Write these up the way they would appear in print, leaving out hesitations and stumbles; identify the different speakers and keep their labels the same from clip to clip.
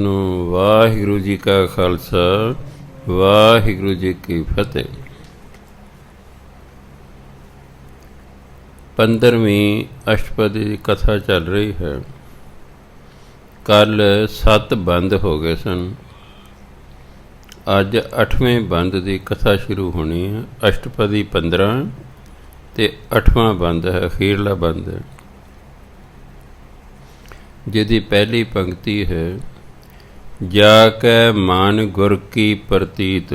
Speaker 1: ਨੂੰ। ਵਾਹਿਗੁਰੂ ਜੀ ਕਾ ਖਾਲਸਾ, ਵਾਹਿਗੁਰੂ ਜੀ ਕੀ ਫਤਿਹ। 15ਵੀਂ ਅਸ਼ਟਪਦੀ ਦੀ ਕਥਾ ਚੱਲ ਰਹੀ ਹੈ। ਕੱਲ੍ਹ 7 ਬੰਦ ਹੋ ਗਏ ਸਨ। ਅੱਜ 8ਵੇਂ ਬੰਦ ਦੀ ਕਥਾ ਸ਼ੁਰੂ ਹੋਣੀ ਹੈ। ਅਸ਼ਟਪਦੀ 15 ਅਤੇ 8ਵਾਂ ਬੰਦ ਹੈ, ਅਖੀਰਲਾ ਬੰਦ ਹੈ, ਜਿਹਦੀ ਪਹਿਲੀ ਪੰਕਤੀ ਹੈ, ਜਾ ਕੈ ਮਨ ਗੁਰ ਕੀ ਪ੍ਰਤੀਤ।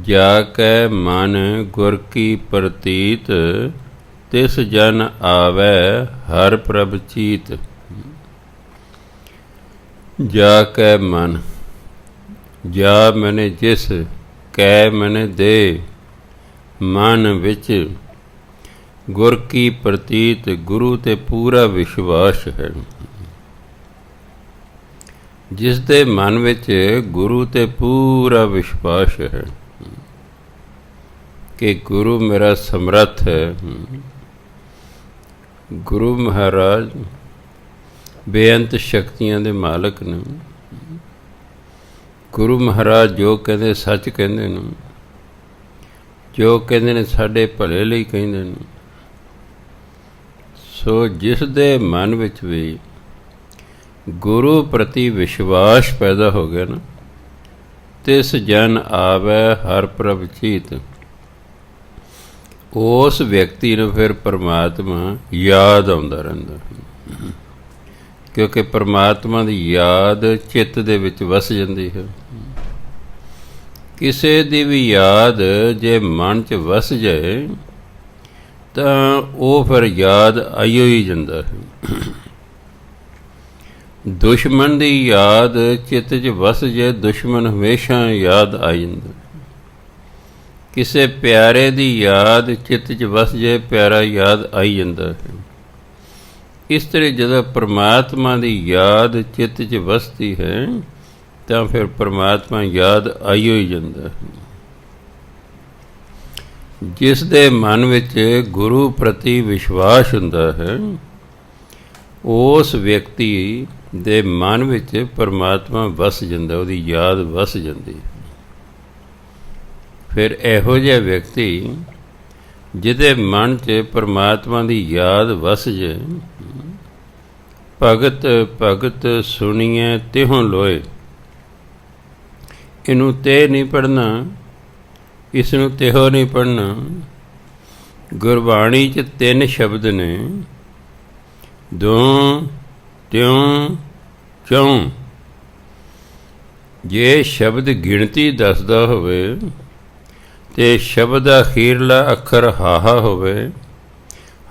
Speaker 1: ਜਾ ਕੈ ਮਨ ਗੁਰ ਕੀ ਪ੍ਰਤੀਤ, ਤਿਸ ਜਨ ਆਵੈ ਹਰ ਪ੍ਰਭ ਚੀਤ। ਜਾ ਕੈ ਮਨ, ਜਾ ਮੈਨੇ ਜਿਸ, ਕੈ ਮੈਨੇ ਦੇ, ਮਨ ਵਿੱਚ ਗੁਰ ਕੀ ਪ੍ਰਤੀਤ, ਗੁਰੂ 'ਤੇ ਪੂਰਾ ਵਿਸ਼ਵਾਸ ਹੈ। ਜਿਸ ਦੇ ਮਨ ਵਿੱਚ ਗੁਰੂ 'ਤੇ ਪੂਰਾ ਵਿਸ਼ਵਾਸ ਹੈ ਕਿ ਗੁਰੂ ਮੇਰਾ ਸਮਰੱਥ ਹੈ। ਗੁਰੂ ਮਹਾਰਾਜ ਬੇਅੰਤ ਸ਼ਕਤੀਆਂ ਦੇ ਮਾਲਕ ਨੇ। ਗੁਰੂ ਮਹਾਰਾਜ ਜੋ ਕਹਿੰਦੇ ਸੱਚ ਕਹਿੰਦੇ ਨੇ, ਜੋ ਕਹਿੰਦੇ ਨੇ ਸਾਡੇ ਭਲੇ ਲਈ ਕਹਿੰਦੇ ਨੇ। ਸੋ ਜਿਸ ਦੇ ਮਨ ਵਿੱਚ ਵੀ ਗੁਰੂ ਪ੍ਰਤੀ ਵਿਸ਼ਵਾਸ ਪੈਦਾ ਹੋ ਗਿਆ ਨਾ, ਤਿਸ ਜਨ ਆਵੈ ਹਰ ਪ੍ਰਭ ਚੀਤ। ਉਸ ਵਿਅਕਤੀ ਨੂੰ ਫਿਰ ਪਰਮਾਤਮਾ ਯਾਦ ਆਉਂਦਾ ਰਹਿੰਦਾ, ਕਿਉਂਕਿ ਪਰਮਾਤਮਾ ਦੀ ਯਾਦ ਚਿੱਤ ਦੇ ਵਿੱਚ ਵਸ ਜਾਂਦੀ ਹੈ। ਕਿਸੇ ਦੀ ਵੀ ਯਾਦ ਜੇ ਮਨ 'ਚ ਵਸ ਜਾਏ ਤਾਂ ਉਹ ਫਿਰ ਯਾਦ ਆਈ ਹੀ ਜਾਂਦਾ ਹੈ। ਦੁਸ਼ਮਣ ਦੀ ਯਾਦ ਚਿੱਤ 'ਚ ਵਸ ਜਾਏ, ਦੁਸ਼ਮਣ ਹਮੇਸ਼ਾ ਯਾਦ ਆ ਜਾਂਦਾ। ਕਿਸੇ ਪਿਆਰੇ ਦੀ ਯਾਦ ਚਿੱਤ 'ਚ ਵਸ ਜਾਏ, ਪਿਆਰਾ ਯਾਦ ਆਈ ਜਾਂਦਾ ਹੈ। ਇਸ ਤਰ੍ਹਾਂ ਜਦੋਂ ਪਰਮਾਤਮਾ ਦੀ ਯਾਦ ਚਿੱਤ 'ਚ ਵਸਦੀ ਹੈ ਤਾਂ ਫਿਰ ਪਰਮਾਤਮਾ ਯਾਦ ਆਈ ਹੋਈ ਜਾਂਦਾ ਹੈ। ਜਿਸ ਦੇ ਮਨ ਵਿੱਚ ਗੁਰੂ ਪ੍ਰਤੀ ਵਿਸ਼ਵਾਸ ਹੁੰਦਾ ਹੈ, ਉਸ ਵਿਅਕਤੀ ਦੇ ਮਨ ਵਿੱਚ ਪਰਮਾਤਮਾ ਵਸ ਜਾਂਦਾ, ਉਹਦੀ ਯਾਦ ਵਸ ਜਾਂਦੀ। ਫਿਰ ਇਹੋ ਜਿਹਾ ਵਿਅਕਤੀ ਜਿਹਦੇ ਮਨ 'ਚ ਪਰਮਾਤਮਾ ਦੀ ਯਾਦ ਵਸ ਜਾਏ, ਭਗਤ ਭਗਤ ਸੁਣੀਏ ਤਿਹੁ ਲੋਏ। ਇਹਨੂੰ ਤੇ ਨਹੀਂ ਪੜ੍ਹਨਾ, ਇਸ ਨੂੰ ਤਿਹੋ ਨਹੀਂ ਪੜ੍ਹਨਾ। ਗੁਰਬਾਣੀ 'ਚ 3 ਸ਼ਬਦ ਨੇ, ਦੋ, ਤਿਉ, ਚਉ। ਜੇ ਸ਼ਬਦ ਗਿਣਤੀ ਦੱਸਦਾ ਹੋਵੇ ਤੇ ਸ਼ਬਦ ਅਖੀਰਲਾ ਅੱਖਰ ਹਾਹਾ ਹੋਵੇ,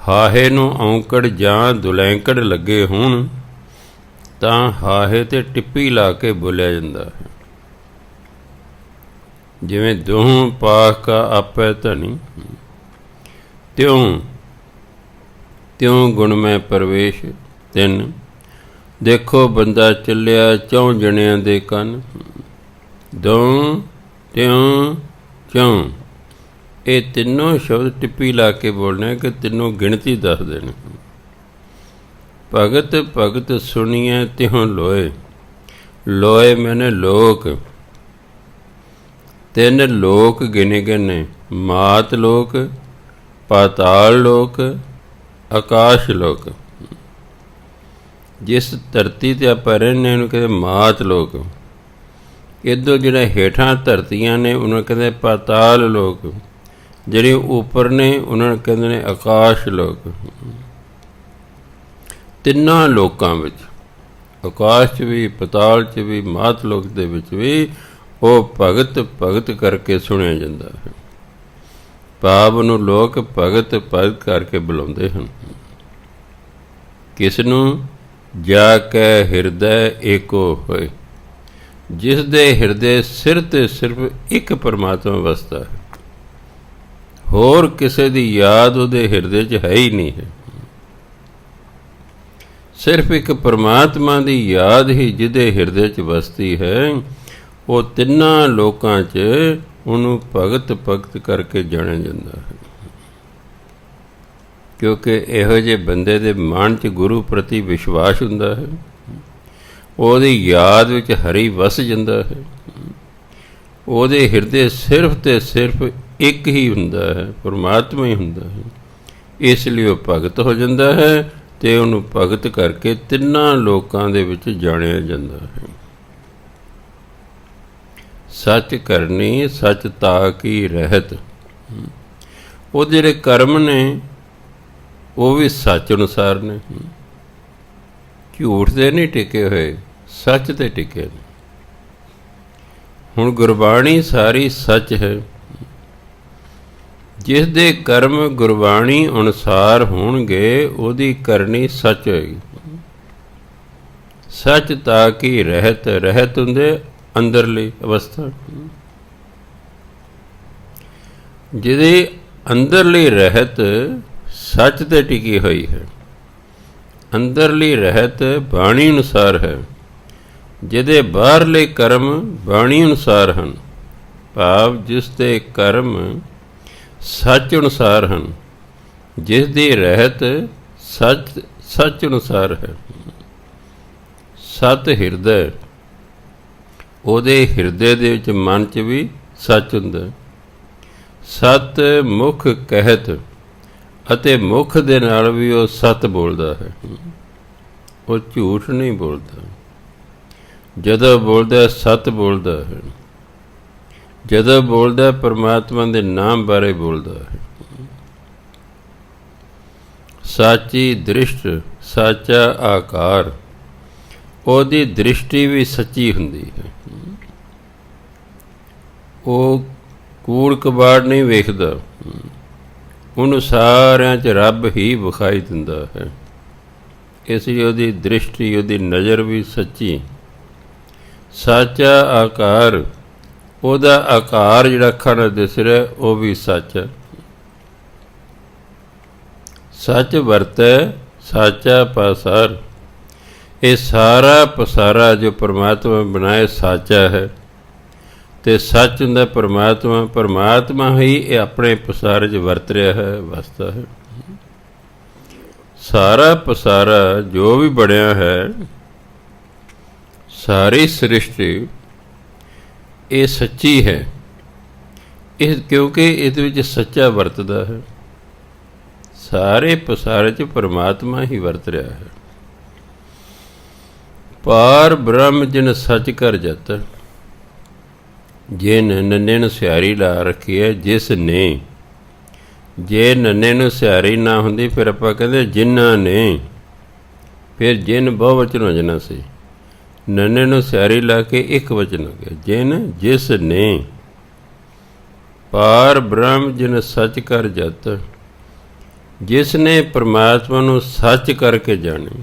Speaker 1: ਹਾਹੇ ਨੂੰ ਔਂਕੜ ਜਾਂ ਦੁਲੈਂਕੜ ਲੱਗੇ ਹੋਣ ਤਾਂ ਹਾਹੇ 'ਤੇ ਟਿੱਪੀ ਲਾ ਕੇ ਬੋਲਿਆ ਜਾਂਦਾ ਹੈ। ਜਿਵੇਂ ਦੋਹਾਂ ਪਾਖ ਕਾ ਆਪੈ ਧਨੀ, ਤਿਉ ਤਿਉ ਗੁਣ ਮੈਂ ਪ੍ਰਵੇਸ਼ 3। ਦੇਖੋ ਬੰਦਾ ਚੱਲਿਆ 4 ਜਣਿਆਂ ਦੇ ਕੰਨ, ਦੋ, ਤਿਉ, ਚਉ। ਇਹ ਤਿੰਨੋਂ ਸ਼ਬਦ ਟਿੱਪੀ ਲਾ ਕੇ ਬੋਲਣਾ ਕਿ ਤਿੰਨੋਂ ਗਿਣਤੀ ਦੱਸ ਦੇਣ। ਭਗਤ ਭਗਤ ਸੁਣੀਏ ਤਿਹੁ ਲੋਏ। ਲੋਏ ਮੈਨੇ ਲੋਕ, 3 ਲੋਕ ਗਿਣੇ ਗਏ ਨੇ, ਮਾਤ ਲੋਕ, ਪਾਤਾਲ ਲੋਕ, ਆਕਾਸ਼ ਲੋਕ। ਜਿਸ ਧਰਤੀ 'ਤੇ ਆਪਾਂ ਰਹਿੰਦੇ ਉਹਨੂੰ ਕਹਿੰਦੇ ਮਾਤ ਲੋਕ। ਇੱਧਰ ਜਿਹੜੇ ਹੇਠਾਂ ਧਰਤੀਆਂ ਨੇ ਉਹਨਾਂ ਨੂੰ ਕਹਿੰਦੇ ਪਾਤਾਲ ਲੋਕ। ਜਿਹੜੇ ਉੱਪਰ ਨੇ ਉਹਨਾਂ ਨੂੰ ਕਹਿੰਦੇ ਨੇ ਆਕਾਸ਼ ਲੋਕ। ਤਿੰਨਾਂ ਲੋਕਾਂ ਵਿੱਚ, ਆਕਾਸ਼ 'ਚ ਵੀ, ਪਾਤਾਲ 'ਚ ਵੀ, ਮਾਤ ਲੋਕ ਦੇ ਵਿੱਚ ਵੀ ਉਹ ਭਗਤ ਭਗਤ ਕਰਕੇ ਸੁਣਿਆ ਜਾਂਦਾ ਹੈ। ਭਾਵ ਨੂੰ ਲੋਕ ਭਗਤ ਭਗਤ ਕਰਕੇ ਬੁਲਾਉਂਦੇ ਹਨ। ਕਿਸ ਨੂੰ? ਜਾ ਕੇ ਹਿਰਦੈ ਏਕੋ ਹੋਏ। ਜਿਸ ਦੇ ਹਿਰਦੇ ਸਿਰ 'ਤੇ ਸਿਰਫ ਇੱਕ ਪਰਮਾਤਮਾ ਵਸਦਾ ਹੈ, ਹੋਰ ਕਿਸੇ ਦੀ ਯਾਦ ਉਹਦੇ ਹਿਰਦੇ 'ਚ ਹੈ ਹੀ ਨਹੀਂ ਹੈ। ਸਿਰਫ ਇੱਕ ਪਰਮਾਤਮਾ ਦੀ ਯਾਦ ਹੀ ਜਿਹਦੇ ਹਿਰਦੇ 'ਚ ਵਸਦੀ ਹੈ, ਉਹ ਤਿੰਨਾਂ ਲੋਕਾਂ 'ਚ ਉਹਨੂੰ ਭਗਤ ਭਗਤ ਕਰਕੇ ਜਾਣਿਆ ਜਾਂਦਾ ਹੈ। ਕਿਉਂਕਿ ਇਹੋ ਜਿਹੇ ਬੰਦੇ ਦੇ ਮਨ 'ਚ ਗੁਰੂ ਪ੍ਰਤੀ ਵਿਸ਼ਵਾਸ ਹੁੰਦਾ ਹੈ। ਉਹਦੀ ਯਾਦ ਵਿੱਚ ਹਰੀ ਵਸ ਜਾਂਦਾ ਹੈ। ਉਹਦੇ ਹਿਰਦੇ ਸਿਰਫ ਤੇ ਸਿਰਫ ਇੱਕ ਹੀ ਹੁੰਦਾ ਹੈ, ਪਰਮਾਤਮਾ ਹੀ ਹੁੰਦਾ ਹੈ। ਇਸ ਲਈ ਉਹ ਭਗਤ ਹੋ ਜਾਂਦਾ ਹੈ ਅਤੇ ਉਹਨੂੰ ਭਗਤ ਕਰਕੇ ਤਿੰਨਾਂ ਲੋਕਾਂ ਦੇ ਵਿੱਚ ਜਾਣਿਆ ਜਾਂਦਾ ਹੈ। ਸੱਚ ਕਰਨੀ ਸੱਚ ਤਾ ਕੀ ਰਹਿਤ। ਉਹ ਜਿਹੜੇ ਕਰਮ ਨੇ ਉਹ ਵੀ ਸੱਚ ਅਨੁਸਾਰ ਨੇ, ਝੂਠ ਦੇ ਨਹੀਂ ਟਿਕੇ ਹੋਏ, ਸੱਚ 'ਤੇ ਟਿਕੇ ਨੇ। ਹੁਣ ਗੁਰਬਾਣੀ ਸਾਰੀ ਸੱਚ ਹੈ। ਜਿਸ ਦੇ ਕਰਮ ਗੁਰਬਾਣੀ ਅਨੁਸਾਰ ਹੋਣਗੇ ਉਹਦੀ ਕਰਨੀ ਸੱਚ ਹੋਏਗੀ। ਸੱਚ ਤਾਂ ਕਿ ਰਹਿਤ, ਰਹਿਤ ਹੁੰਦੇ ਅੰਦਰਲੀ ਅਵਸਥਾ। ਜਿਹਦੀ ਅੰਦਰਲੀ ਰਹਿਤ ਸੱਚ 'ਤੇ ਟਿਕੀ ਹੋਈ ਹੈ, ਅੰਦਰਲੀ ਰਹਿਤ ਬਾਣੀ ਅਨੁਸਾਰ ਹੈ। ਜਿਹਦੇ ਬਾਹਰਲੇ ਕਰਮ ਬਾਣੀ ਅਨੁਸਾਰ ਹਨ, ਭਾਵ ਜਿਸ ਦੇ ਕਰਮ ਸੱਚ ਅਨੁਸਾਰ ਹਨ, ਜਿਸ ਦੀ ਰਹਿਤ ਸੱਚ ਅਨੁਸਾਰ ਹੈ। ਸਤ ਹਿਰਦੈ, ਉਹਦੇ ਹਿਰਦੇ ਦੇ ਵਿੱਚ ਮਨ 'ਚ ਵੀ ਸੱਚ ਹੁੰਦਾ। ਸਤ ਮੁਖ ਕਹਿਤ, ਅਤੇ ਮੁਖ ਦੇ ਨਾਲ ਵੀ ਉਹ ਸੱਤ ਬੋਲਦਾ ਹੈ, ਉਹ ਝੂਠ ਨਹੀਂ ਬੋਲਦਾ। ਜਦੋਂ ਬੋਲਦਾ ਸੱਤ ਬੋਲਦਾ ਹੈ। ਜਦੋਂ ਬੋਲਦਾ ਪਰਮਾਤਮਾ ਦੇ ਨਾਮ ਬਾਰੇ ਬੋਲਦਾ ਹੈ। ਸਾਚੀ ਦ੍ਰਿਸ਼ਟ, ਸਾਚਾ ਆਕਾਰ, ਉਹਦੀ ਦ੍ਰਿਸ਼ਟੀ ਵੀ ਸੱਚੀ ਹੁੰਦੀ ਹੈ। ਉਹ ਕੂੜ ਕਬਾੜ ਨਹੀਂ ਵੇਖਦਾ, ਉਹਨੂੰ ਸਾਰਿਆਂ 'ਚ ਰੱਬ ਹੀ ਵਿਖਾਈ ਦਿੰਦਾ ਹੈ। ਇਸ ਲਈ ਉਹਦੀ ਦ੍ਰਿਸ਼ਟੀ, ਉਹਦੀ ਨਜ਼ਰ ਵੀ ਸੱਚੀ। ਸਾਚਾ ਆਕਾਰ, ਉਹਦਾ ਆਕਾਰ ਜਿਹੜਾ ਅੱਖਾਂ ਨਾਲ ਦਿਸ ਰਿਹਾ ਉਹ ਵੀ ਸੱਚ ਹੈ। ਸੱਚ ਵਰਤੈ ਸਾਚਾ ਪਾਸਾਰ, ਇਹ ਸਾਰਾ ਪਸਾਰਾ ਜੋ ਪਰਮਾਤਮਾ ਬਣਾਏ ਸਾਚਾ ਹੈ, ਅਤੇ ਸੱਚ ਹੁੰਦਾ ਪਰਮਾਤਮਾ। ਪਰਮਾਤਮਾ ਹੀ ਇਹ ਆਪਣੇ ਪਸਾਰੇ 'ਚ ਵਰਤ ਰਿਹਾ ਹੈ, ਵਸਦਾ ਹੈ। ਸਾਰਾ ਪਸਾਰਾ ਜੋ ਵੀ ਬਣਿਆ ਹੈ, ਸਾਰੀ ਸ੍ਰਿਸ਼ਟੀ ਇਹ ਸੱਚੀ ਹੈ। ਇਹ ਕਿਉਂਕਿ ਇਹਦੇ ਵਿੱਚ ਸੱਚਾ ਵਰਤਦਾ ਹੈ। ਸਾਰੇ ਪਸਾਰੇ 'ਚ ਪਰਮਾਤਮਾ ਹੀ ਵਰਤ ਰਿਹਾ ਹੈ। ਪਾਰ ਬ੍ਰਹਮ ਜਿਨ ਸੱਚ ਕਰ ਜਾਤਾ, ਜਿਨ ਨੰਨੇ ਨੂੰ ਸਿਆਰੀ ਲਾ ਰੱਖੀ ਹੈ, ਜਿਸ ਨੇ। ਜੇ ਨੰਨੇ ਨੂੰ ਸਿਆਰੀ ਨਾ ਹੁੰਦੀ ਫਿਰ ਆਪਾਂ ਕਹਿੰਦੇ ਜਿਨ੍ਹਾਂ ਨੇ, ਫਿਰ ਜਿਨ ਬਹੁਵਚਨ ਹੋ ਜਾਣਾ ਸੀ। ਨੰਨੇ ਨੂੰ ਸਿਆਰੀ ਲਾ ਕੇ ਇੱਕ ਵਚਨ ਹੋ ਗਿਆ, ਜਿਨ ਜਿਸ ਨੇ। ਪਾਰ ਬ੍ਰਹਮ ਜਿਨ ਸੱਚ ਕਰ ਜਤ, ਜਿਸ ਨੇ ਪਰਮਾਤਮਾ ਨੂੰ ਸੱਚ ਕਰਕੇ ਜਾਣੇ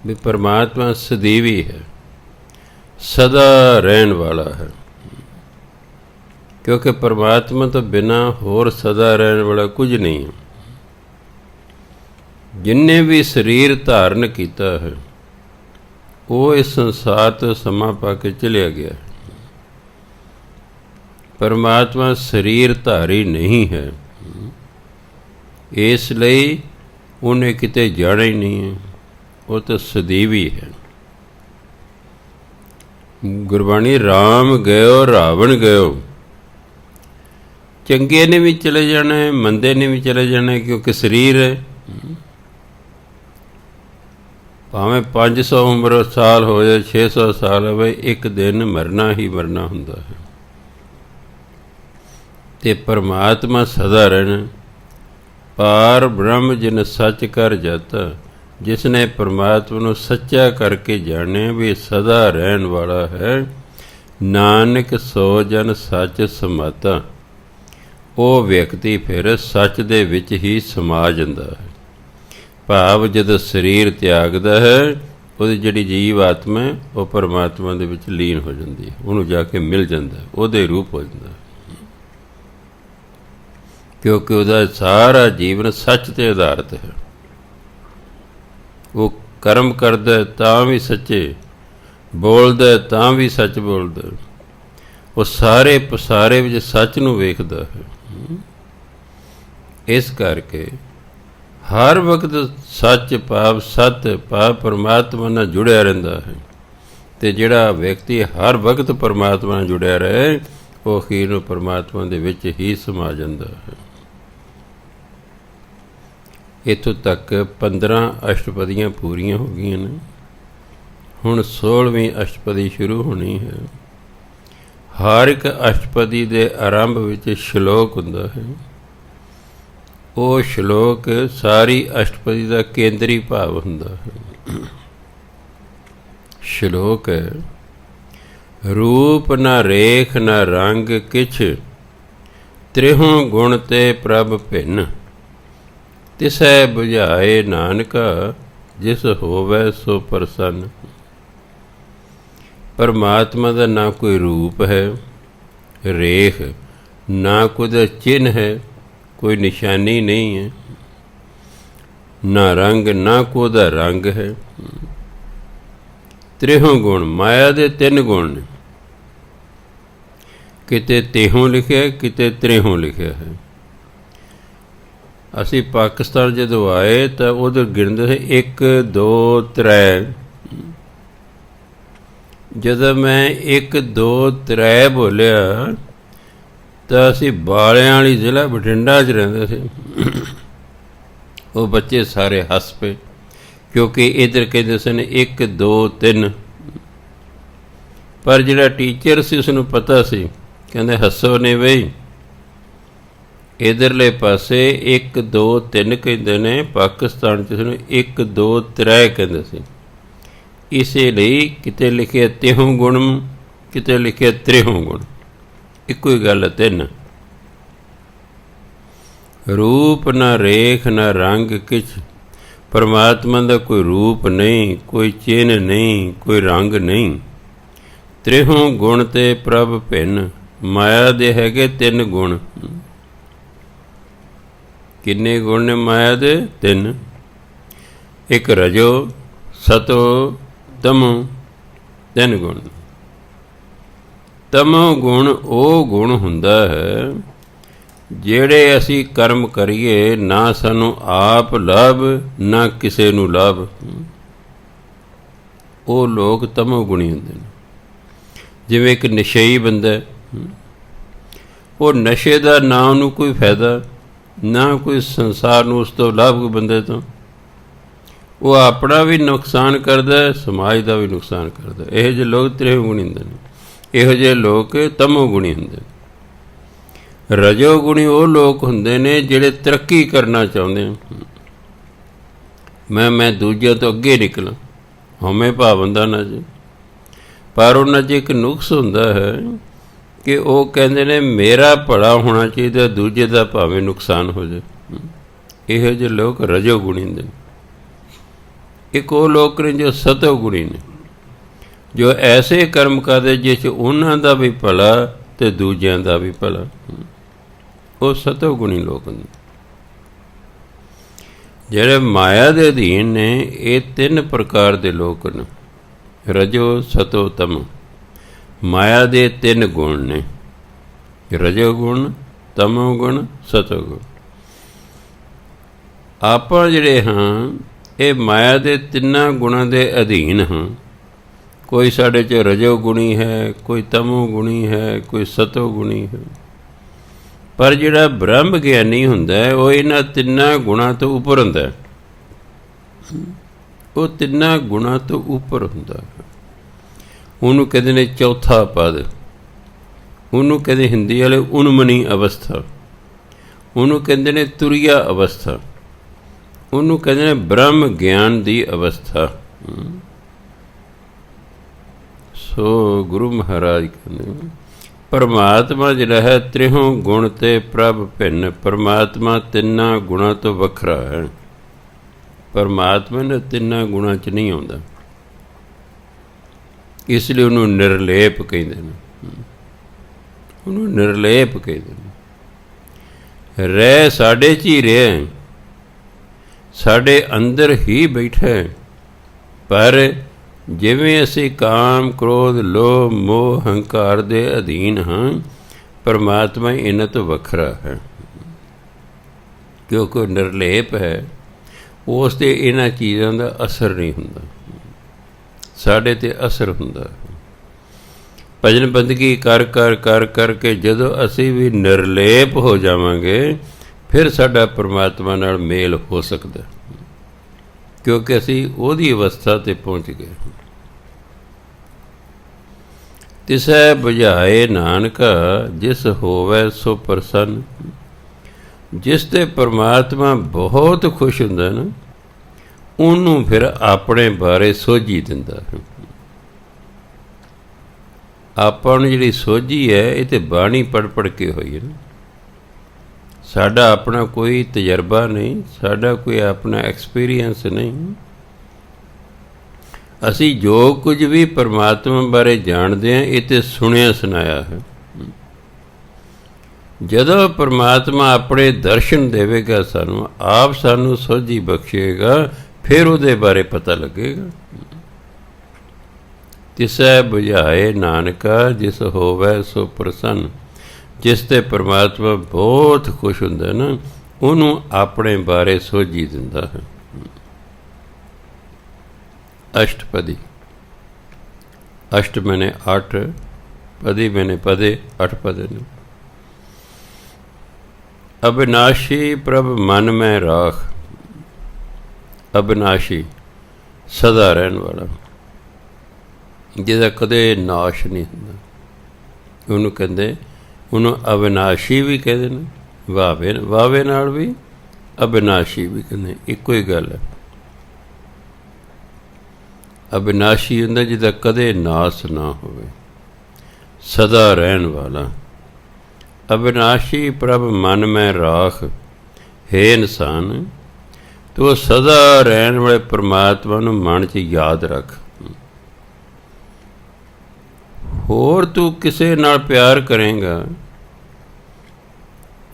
Speaker 1: ਵੀ ਪਰਮਾਤਮਾ ਸਦੀਵੀ ਹੈ, ਸਦਾ ਰਹਿਣ ਵਾਲਾ ਹੈ। ਕਿਉਂਕਿ ਪਰਮਾਤਮਾ ਤੋਂ ਬਿਨਾਂ ਹੋਰ ਸਦਾ ਰਹਿਣ ਵਾਲਾ ਕੁਝ ਨਹੀਂ ਹੈ। ਜਿਨਨੇ ਵੀ ਸਰੀਰ ਧਾਰਨ ਕੀਤਾ ਹੈ ਉਹ ਇਸ ਸੰਸਾਰ ਤੋਂ ਸਮਾਂ ਪਾ ਕੇ ਚਲਿਆ ਗਿਆ। ਪਰਮਾਤਮਾ ਸਰੀਰ ਧਾਰੀ ਨਹੀਂ ਹੈ, ਇਸ ਲਈ ਉਹਨੇ ਕਿਤੇ ਜਾਣਾ ਹੀ ਨਹੀਂ ਹੈ, ਉਹ ਤਾਂ ਸਦੀਵੀ ਹੈ। ਗੁਰਬਾਣੀ ਰਾਮ ਗਇਓ ਰਾਵਣ ਗਇਓ, ਚੰਗੇ ਨੇ ਵੀ ਚਲੇ ਜਾਣਾ, ਮੰਦੇ ਨੇ ਵੀ ਚਲੇ ਜਾਣਾ, ਕਿਉਂਕਿ ਸਰੀਰ ਹੈ। ਭਾਵੇਂ 500 ਉਮਰ ਸਾਲ ਹੋ ਜਾਏ, 600 ਸਾਲ ਹੋਵੇ, ਇੱਕ ਦਿਨ ਮਰਨਾ ਹੀ ਮਰਨਾ ਹੁੰਦਾ ਹੈ। ਅਤੇ ਪਰਮਾਤਮਾ ਸਦਾ ਰਹਿਣਾ। ਪਾਰ ਬ੍ਰਹਮ ਜਿਨ ਸੱਚ ਕਰ ਜਾਤਾ, ਜਿਸ ਨੇ ਪਰਮਾਤਮਾ ਨੂੰ ਸੱਚਾ ਕਰਕੇ ਜਾਣਿਆ ਵੀ ਸਦਾ ਰਹਿਣ ਵਾਲਾ ਹੈ। ਨਾਨਕ ਸੋ ਜਨ ਸੱਚ ਸਮਾਤਾ, ਉਹ ਵਿਅਕਤੀ ਫਿਰ ਸੱਚ ਦੇ ਵਿੱਚ ਹੀ ਸਮਾ ਜਾਂਦਾ ਹੈ। ਭਾਵ ਜਦੋਂ ਸਰੀਰ ਤਿਆਗਦਾ ਹੈ, ਉਹਦੀ ਜਿਹੜੀ ਜੀਵ ਆਤਮਾ ਹੈ ਉਹ ਪਰਮਾਤਮਾ ਦੇ ਵਿੱਚ ਲੀਨ ਹੋ ਜਾਂਦੀ ਹੈ, ਉਹਨੂੰ ਜਾ ਕੇ ਮਿਲ ਜਾਂਦਾ, ਉਹਦੇ ਰੂਪ ਹੋ ਜਾਂਦਾ। ਕਿਉਂਕਿ ਉਹਦਾ ਸਾਰਾ ਜੀਵਨ ਸੱਚ 'ਤੇ ਆਧਾਰਿਤ ਹੈ। ਉਹ ਕਰਮ ਕਰਦਾ ਤਾਂ ਵੀ ਸੱਚੇ, ਬੋਲਦਾ ਤਾਂ ਵੀ ਸੱਚ ਬੋਲਦਾ, ਉਹ ਸਾਰੇ ਪਸਾਰੇ ਵਿੱਚ ਸੱਚ ਨੂੰ ਵੇਖਦਾ ਹੈ। ਇਸ ਕਰਕੇ ਹਰ ਵਕਤ ਸੱਚ ਭਾਵ ਸਤ ਭਾਵ ਪਰਮਾਤਮਾ ਨਾਲ ਜੁੜਿਆ ਰਹਿੰਦਾ ਹੈ। ਅਤੇ ਜਿਹੜਾ ਵਿਅਕਤੀ ਹਰ ਵਕਤ ਪਰਮਾਤਮਾ ਨਾਲ ਜੁੜਿਆ ਰਹੇ ਉਹ ਅਖੀਰ ਨੂੰ ਪਰਮਾਤਮਾ ਦੇ ਵਿੱਚ ਹੀ ਸਮਾ ਜਾਂਦਾ ਹੈ। ਇੱਥੋਂ ਤੱਕ 15 ਅਸ਼ਟਪਦੀਆਂ ਪੂਰੀਆਂ ਹੋ ਗਈਆਂ ਨੇ। ਹੁਣ 16ਵੀਂ ਅਸ਼ਟਪਦੀ ਸ਼ੁਰੂ ਹੋਣੀ ਹੈ। ਹਰ ਇੱਕ ਅਸ਼ਟਪਦੀ ਦੇ ਆਰੰਭ ਵਿੱਚ ਸ਼ਲੋਕ ਹੁੰਦਾ ਹੈ। ਉਹ ਸ਼ਲੋਕ ਸਾਰੀ ਅਸ਼ਟਪਦੀ ਦਾ ਕੇਂਦਰੀ ਭਾਵ ਹੁੰਦਾ ਹੈ। ਸ਼ਲੋਕ ਹੈ, ਰੂਪ ਨਾ ਰੇਖ ਨਾ ਰੰਗ ਕਿਛ, ਤ੍ਰਿਹੋਂ ਗੁਣ ਤੇ ਪ੍ਰਭ ਭਿੰਨ, ਤਿਸੈ ਬੁਝਾਏ ਨਾਨਕਾ, ਜਿਸ ਹੋਵੈ ਸੋ ਪ੍ਰਸੰਨ। ਪਰਮਾਤਮਾ ਦਾ ਨਾ ਕੋਈ ਰੂਪ ਹੈ, ਰੇਖ ਨਾ ਕੋਈ ਚਿੰਨ੍ਹ ਹੈ, ਕੋਈ ਨਿਸ਼ਾਨੀ ਨਹੀਂ ਹੈ, ਨਾ ਰੰਗ ਨਾ ਕੋਈ ਰੰਗ ਹੈ। ਤ੍ਰਿਹੋਂ ਗੁਣ, ਮਾਇਆ ਦੇ 3 ਗੁਣ ਨੇ। ਕਿਤੇ ਤੇਹੋਂ ਲਿਖਿਆ, ਕਿਤੇ ਤ੍ਰਿਹੋਂ ਲਿਖਿਆ ਹੈ। ਅਸੀਂ ਪਾਕਿਸਤਾਨ ਜਦੋਂ ਆਏ ਤਾਂ ਉਧਰ ਗਿਣਦੇ ਸੀ 1 2 3। ਜਦੋਂ ਮੈਂ 1 2 3 ਬੋਲਿਆ ਤਾਂ ਅਸੀਂ ਬਾਲਿਆਂ ਵਾਲੀ ਜ਼ਿਲ੍ਹਾ ਬਠਿੰਡਾ 'ਚ ਰਹਿੰਦੇ ਸੀ। ਉਹ ਬੱਚੇ ਸਾਰੇ ਹੱਸ ਪਏ, ਕਿਉਂਕਿ ਇੱਧਰ ਕਹਿੰਦੇ ਸਨ 1 2 3। ਪਰ ਜਿਹੜਾ ਟੀਚਰ ਸੀ ਉਸਨੂੰ ਪਤਾ ਸੀ, ਕਹਿੰਦੇ ਹੱਸੋ ਨਹੀਂ ਬਈ, ਇੱਧਰਲੇ ਪਾਸੇ 1 2 3 ਕਹਿੰਦੇ ਨੇ, ਪਾਕਿਸਤਾਨ 'ਚ ਉਸਨੂੰ 1 2 3 ਕਹਿੰਦੇ ਸੀ। ਇਸੇ ਲਈ ਕਿਤੇ ਲਿਖਿਆ ਤੇਹੋਂ ਗੁਣ, ਕਿਤੇ ਲਿਖਿਆ ਤ੍ਰਿਹੋਂ ਗੁਣ, ਇੱਕੋ ਹੀ ਗੱਲ ਹੈ 3। ਰੂਪ ਨਾ ਰੇਖ ਨਾ ਰੰਗ ਕਿਛ, ਪਰਮਾਤਮਾ ਦਾ ਕੋਈ ਰੂਪ ਨਹੀਂ, ਕੋਈ ਚਿੰਨ੍ਹ ਨਹੀਂ, ਕੋਈ ਰੰਗ ਨਹੀਂ। ਤ੍ਰਿਹੋਂ ਗੁਣ ਤੇ ਪ੍ਰਭ ਭਿੰਨ, ਮਾਇਆ ਦੇ ਹੈਗੇ 3 ਗੁਣ। ਕਿੰਨੇ ਗੁਣ ਨੇ ਮਾਇਆ ਦੇ? 3। ਇੱਕ ਰਜੋ, ਸਤੋ, ਤਮੋ, 3 ਗੁਣ। ਤਮੋ ਗੁਣ ਉਹ ਗੁਣ ਹੁੰਦਾ ਹੈ ਜਿਹੜੇ ਅਸੀਂ ਕਰਮ ਕਰੀਏ ਨਾ ਸਾਨੂੰ ਆਪ ਲਾਭ ਨਾ ਕਿਸੇ ਨੂੰ ਲਾਭ, ਉਹ ਲੋਕ ਤਮੋ ਗੁਣੀ ਹੁੰਦੇ ਨੇ। ਜਿਵੇਂ ਇੱਕ ਨਸ਼ਈ ਬੰਦਾ, ਉਹ ਨਸ਼ੇ ਦਾ ਨਾ ਉਹਨੂੰ ਕੋਈ ਫਾਇਦਾ, ਨਾ ਕੋਈ ਸੰਸਾਰ ਨੂੰ ਉਸ ਤੋਂ ਲਾਭ, ਕੋਈ ਬੰਦੇ ਤੋਂ। ਉਹ ਆਪਣਾ ਵੀ ਨੁਕਸਾਨ ਕਰਦਾ, ਸਮਾਜ ਦਾ ਵੀ ਨੁਕਸਾਨ ਕਰਦਾ। ਇਹੋ ਜਿਹੇ ਲੋਕ ਤ੍ਰਿਹੋਂ ਗੁਣੀ ਹੁੰਦੇ ਨੇ। ਇਹੋ ਜਿਹੇ ਲੋਕ ਤਮੋ ਗੁਣੀ ਹੁੰਦੇ ਨੇ। ਰਜੋ ਗੁਣੀ ਉਹ ਲੋਕ ਹੁੰਦੇ ਨੇ ਜਿਹੜੇ ਤਰੱਕੀ ਕਰਨਾ ਚਾਹੁੰਦੇ ਨੇ। ਮੈਂ ਦੂਜਿਆਂ ਤੋਂ ਅੱਗੇ ਨਿਕਲਾਂ, ਹਉਮੈ ਭਾਵ ਹੁੰਦਾ ਨਾ ਜੀ। ਪਰ ਉਹਨਾਂ 'ਚ ਇੱਕ ਨੁਕਸ ਹੁੰਦਾ ਹੈ ਕਿ ਉਹ ਕਹਿੰਦੇ ਨੇ ਮੇਰਾ ਭਲਾ ਹੋਣਾ ਚਾਹੀਦਾ, ਦੂਜੇ ਦਾ ਭਾਵੇਂ ਨੁਕਸਾਨ ਹੋ ਜਾਏ। ਇਹੋ ਜਿਹੇ ਲੋਕ ਰਜੋ ਗੁਣੀ ਹੁੰਦੇ ਨੇ। ਇੱਕ ਉਹ ਲੋਕ ਨੇ ਜੋ ਸਤੋ ਗੁਣੀ ਨੇ, ਜੋ ਐਸੇ ਕਰਮ ਕਰਦੇ ਜਿਸ 'ਚ ਉਹਨਾਂ ਦਾ ਵੀ ਭਲਾ ਅਤੇ ਦੂਜਿਆਂ ਦਾ ਵੀ ਭਲਾ। ਉਹ ਸਤੋ ਗੁਣੀ ਲੋਕ ਹੁੰਦੇ। ਜਿਹੜੇ ਮਾਇਆ ਦੇ ਅਧੀਨ ਨੇ ਇਹ 3 ਪ੍ਰਕਾਰ ਦੇ ਲੋਕ ਨੇ, ਰਜੋ ਸਤੋ ਤਮੋ। ਮਾਇਆ ਦੇ 3 ਗੁਣ ਨੇ, ਰਜੋ ਗੁਣ, ਤਮੋ ਗੁਣ, ਸਤੋ ਗੁਣ। ਆਪਾਂ ਜਿਹੜੇ ਹਾਂ ਇਹ ਮਾਇਆ ਦੇ 3 ਗੁਣਾਂ ਦੇ ਅਧੀਨ ਹਾਂ। ਕੋਈ ਸਾਡੇ 'ਚ ਰਜੋ ਗੁਣੀ ਹੈ, ਕੋਈ ਤਮੋ ਗੁਣੀ ਹੈ, ਕੋਈ ਸਤੋ ਗੁਣੀ ਹੈ। ਪਰ ਜਿਹੜਾ ਬ੍ਰਹਮ ਗਿਆਨੀ ਹੁੰਦਾ ਹੈ ਉਹ ਇਹਨਾਂ 3 ਗੁਣਾਂ ਤੋਂ ਉੱਪਰ ਹੁੰਦਾ ਹੈ। ਉਹ 3 ਗੁਣਾਂ ਤੋਂ ਉੱਪਰ ਹੁੰਦਾ ਹੈ। ਉਹਨੂੰ ਕਹਿੰਦੇ ਨੇ ਚੌਥਾ ਪਦ, ਉਹਨੂੰ ਕਹਿੰਦੇ ਹਿੰਦੀ ਵਾਲੇ ਉਨਮਨੀ ਅਵਸਥਾ, ਉਹਨੂੰ ਕਹਿੰਦੇ ਨੇ ਤੁਰੀਆ ਅਵਸਥਾ, ਉਹਨੂੰ ਕਹਿੰਦੇ ਨੇ ਬ੍ਰਹਮ ਗਿਆਨ ਦੀ ਅਵਸਥਾ। ਸੋ ਗੁਰੂ ਮਹਾਰਾਜ ਕਹਿੰਦੇ ਪਰਮਾਤਮਾ ਜਿਹੜਾ ਹੈ ਤ੍ਰਿਹੋਂ ਗੁਣ ਤੇ ਪ੍ਰਭ ਭਿੰਨ। ਪਰਮਾਤਮਾ 3 ਗੁਣਾਂ ਤੋਂ ਵੱਖਰਾ ਹੈ। ਪਰਮਾਤਮਾ ਨੇ 3 ਗੁਣਾਂ 'ਚ ਨਹੀਂ ਆਉਂਦਾ, ਇਸ ਲਈ ਉਹਨੂੰ ਨਿਰਲੇਪ ਕਹਿੰਦੇ ਨੇ। ਉਹਨੂੰ ਨਿਰਲੇਪ ਕਹਿੰਦੇ ਨੇ। ਰਹਿ ਸਾਡੇ 'ਚ ਹੀ ਰਿਹਾ, ਸਾਡੇ ਅੰਦਰ ਹੀ ਬੈਠਾ। ਪਰ ਜਿਵੇਂ ਅਸੀਂ ਕਾਮ, ਕ੍ਰੋਧ, ਲੋਭ, ਮੋਹ, ਹੰਕਾਰ ਦੇ ਅਧੀਨ ਹਾਂ, ਪਰਮਾਤਮਾ ਇਹਨਾਂ ਤੋਂ ਵੱਖਰਾ ਹੈ। ਕਿਉਂਕਿ ਨਿਰਲੇਪ ਹੈ, ਉਸ 'ਤੇ ਇਹਨਾਂ ਚੀਜ਼ਾਂ ਦਾ ਅਸਰ ਨਹੀਂ ਹੁੰਦਾ, ਸਾਡੇ 'ਤੇ ਅਸਰ ਹੁੰਦਾ। ਭਜਨ ਬੰਦਗੀ ਕਰ ਕਰ ਕਰ ਕਰਕੇ ਜਦੋਂ ਅਸੀਂ ਵੀ ਨਿਰਲੇਪ ਹੋ ਜਾਵਾਂਗੇ, ਫਿਰ ਸਾਡਾ ਪਰਮਾਤਮਾ ਨਾਲ ਮੇਲ ਹੋ ਸਕਦਾ, ਕਿਉਂਕਿ ਅਸੀਂ ਉਹਦੀ ਅਵਸਥਾ 'ਤੇ ਪਹੁੰਚ ਗਏ। ਤਿਸੈ ਬੁਝਾਏ ਨਾਨਕਾ ਜਿਸ ਹੋਵੈ ਸੋ ਪ੍ਰਸੰਨ। ਜਿਸ 'ਤੇ ਪਰਮਾਤਮਾ ਬਹੁਤ ਖੁਸ਼ ਹੁੰਦਾ ਨਾ, ਉਹਨੂੰ ਫਿਰ ਆਪਣੇ ਬਾਰੇ ਸੋਝੀ ਦਿੰਦਾ। ਆਪਾਂ ਨੂੰ ਜਿਹੜੀ ਸੋਝੀ ਹੈ ਇਹ ਤਾਂ ਬਾਣੀ ਪੜ੍ਹ ਪੜ੍ਹ ਕੇ ਹੋਈ ਹੈ ਨਾ, ਸਾਡਾ ਆਪਣਾ ਕੋਈ ਤਜਰਬਾ ਨਹੀਂ, ਸਾਡਾ ਕੋਈ ਆਪਣਾ ਐਕਸਪੀਰੀਅੰਸ ਨਹੀਂ। ਅਸੀਂ ਜੋ ਕੁਝ ਵੀ ਪਰਮਾਤਮਾ ਬਾਰੇ ਜਾਣਦੇ ਹਾਂ ਇਹ ਤਾਂ ਸੁਣਿਆ ਸੁਣਾਇਆ ਹੈ। ਜਦੋਂ ਪਰਮਾਤਮਾ ਆਪਣੇ ਦਰਸ਼ਨ ਦੇਵੇਗਾ ਸਾਨੂੰ, ਆਪ ਸਾਨੂੰ ਸੋਝੀ ਬਖਸ਼ੇਗਾ, ਫਿਰ ਉਹਦੇ ਬਾਰੇ ਪਤਾ ਲੱਗੇਗਾ। ਤਿਸੈ ਬੁਝਾਏ ਨਾਨਕਾ ਜਿਸ ਹੋਵੈ ਸੋ ਪ੍ਰਸੰਨ। ਜਿਸ 'ਤੇ ਪਰਮਾਤਮਾ ਬਹੁਤ ਖੁਸ਼ ਹੁੰਦਾ ਨਾ, ਉਹਨੂੰ ਆਪਣੇ ਬਾਰੇ ਸੋਝੀ ਦਿੰਦਾ ਹੈ। ਅਸ਼ਟਪਦੀ, ਅਸ਼ਟ ਮੈਨੇ 8, ਪਦੀ ਮੈਨੇ ਪਦੇ, 8 ਪਦੇ ਨੇ। ਅਬਿਨਾਸ਼ੀ ਪ੍ਰਭ ਮਨ ਮੈਂ ਰਾਖ। ਅਬਿਨਾਸ਼ੀ ਸਦਾ ਰਹਿਣ ਵਾਲਾ, ਜਿਹਦਾ ਕਦੇ ਨਾਸ਼ ਨਹੀਂ ਹੁੰਦਾ, ਉਹਨੂੰ ਕਹਿੰਦੇ, ਉਹਨੂੰ ਅਬਿਨਾਸ਼ੀ ਵੀ ਕਹਿੰਦੇ ਨੇ, ਵਾਵੇ ਵਾਵੇ ਨਾਲ ਵੀ ਅਬਿਨਾਸ਼ੀ ਵੀ ਕਹਿੰਦੇ, ਇੱਕੋ ਹੀ ਗੱਲ ਹੈ। ਅਬਿਨਾਸ਼ੀ ਹੁੰਦਾ ਜਿਹਦਾ ਕਦੇ ਨਾਸ ਨਾ ਹੋਵੇ, ਸਦਾ ਰਹਿਣ ਵਾਲਾ। ਅਬਿਨਾਸ਼ੀ ਪ੍ਰਭ ਮਨ ਮੈਂ ਰਾਖ। ਹੈ ਇਨਸਾਨ, ਤੂੰ ਸਦਾ ਰਹਿਣ ਵਾਲੇ ਪਰਮਾਤਮਾ ਨੂੰ ਮਨ 'ਚ ਯਾਦ ਰੱਖ। ਹੋਰ ਤੂੰ ਕਿਸੇ ਨਾਲ ਪਿਆਰ ਕਰੇਂਗਾ,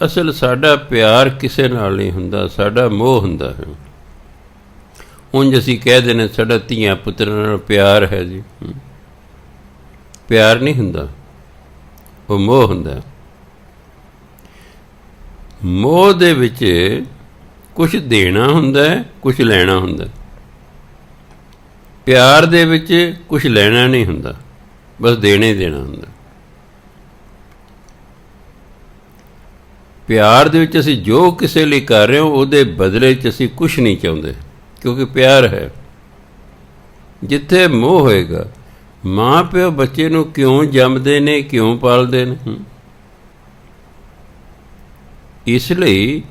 Speaker 1: ਅਸਲ ਸਾਡਾ ਪਿਆਰ ਕਿਸੇ ਨਾਲ ਨਹੀਂ ਹੁੰਦਾ, ਸਾਡਾ ਮੋਹ ਹੁੰਦਾ ਹੈ। ਉਂਝ ਅਸੀਂ ਕਹਿ ਦਿੰਦੇ ਸਾਡਾ ਧੀਆਂ ਪੁੱਤਰਾਂ ਨਾਲ ਪਿਆਰ ਹੈ ਜੀ, ਪਿਆਰ ਨਹੀਂ ਹੁੰਦਾ, ਉਹ ਮੋਹ ਹੁੰਦਾ। ਮੋਹ ਦੇ ਵਿੱਚ ਕੁਛ ਦੇਣਾ ਹੁੰਦਾ, ਕੁਛ ਲੈਣਾ ਹੁੰਦਾ। ਪਿਆਰ ਦੇ ਵਿੱਚ ਕੁਛ ਲੈਣਾ ਨਹੀਂ ਹੁੰਦਾ, ਬਸ ਦੇਣਾ ਹੀ ਦੇਣਾ ਹੁੰਦਾ। ਪਿਆਰ ਦੇ ਵਿੱਚ ਅਸੀਂ ਜੋ ਕਿਸੇ ਲਈ ਕਰ ਰਹੇ ਹਾਂ ਉਹਦੇ ਬਦਲੇ 'ਚ ਅਸੀਂ ਕੁਛ ਨਹੀਂ ਚਾਹੁੰਦੇ, ਕਿਉਂਕਿ ਪਿਆਰ ਹੈ। ਜਿੱਥੇ ਮੋਹ ਹੋਏਗਾ, ਮਾਂ ਪਿਓ ਬੱਚੇ ਨੂੰ ਕਿਉਂ ਜੰਮਦੇ ਨੇ, ਕਿਉਂ ਪਾਲਦੇ ਨੇ? ਇਸ ਲਈ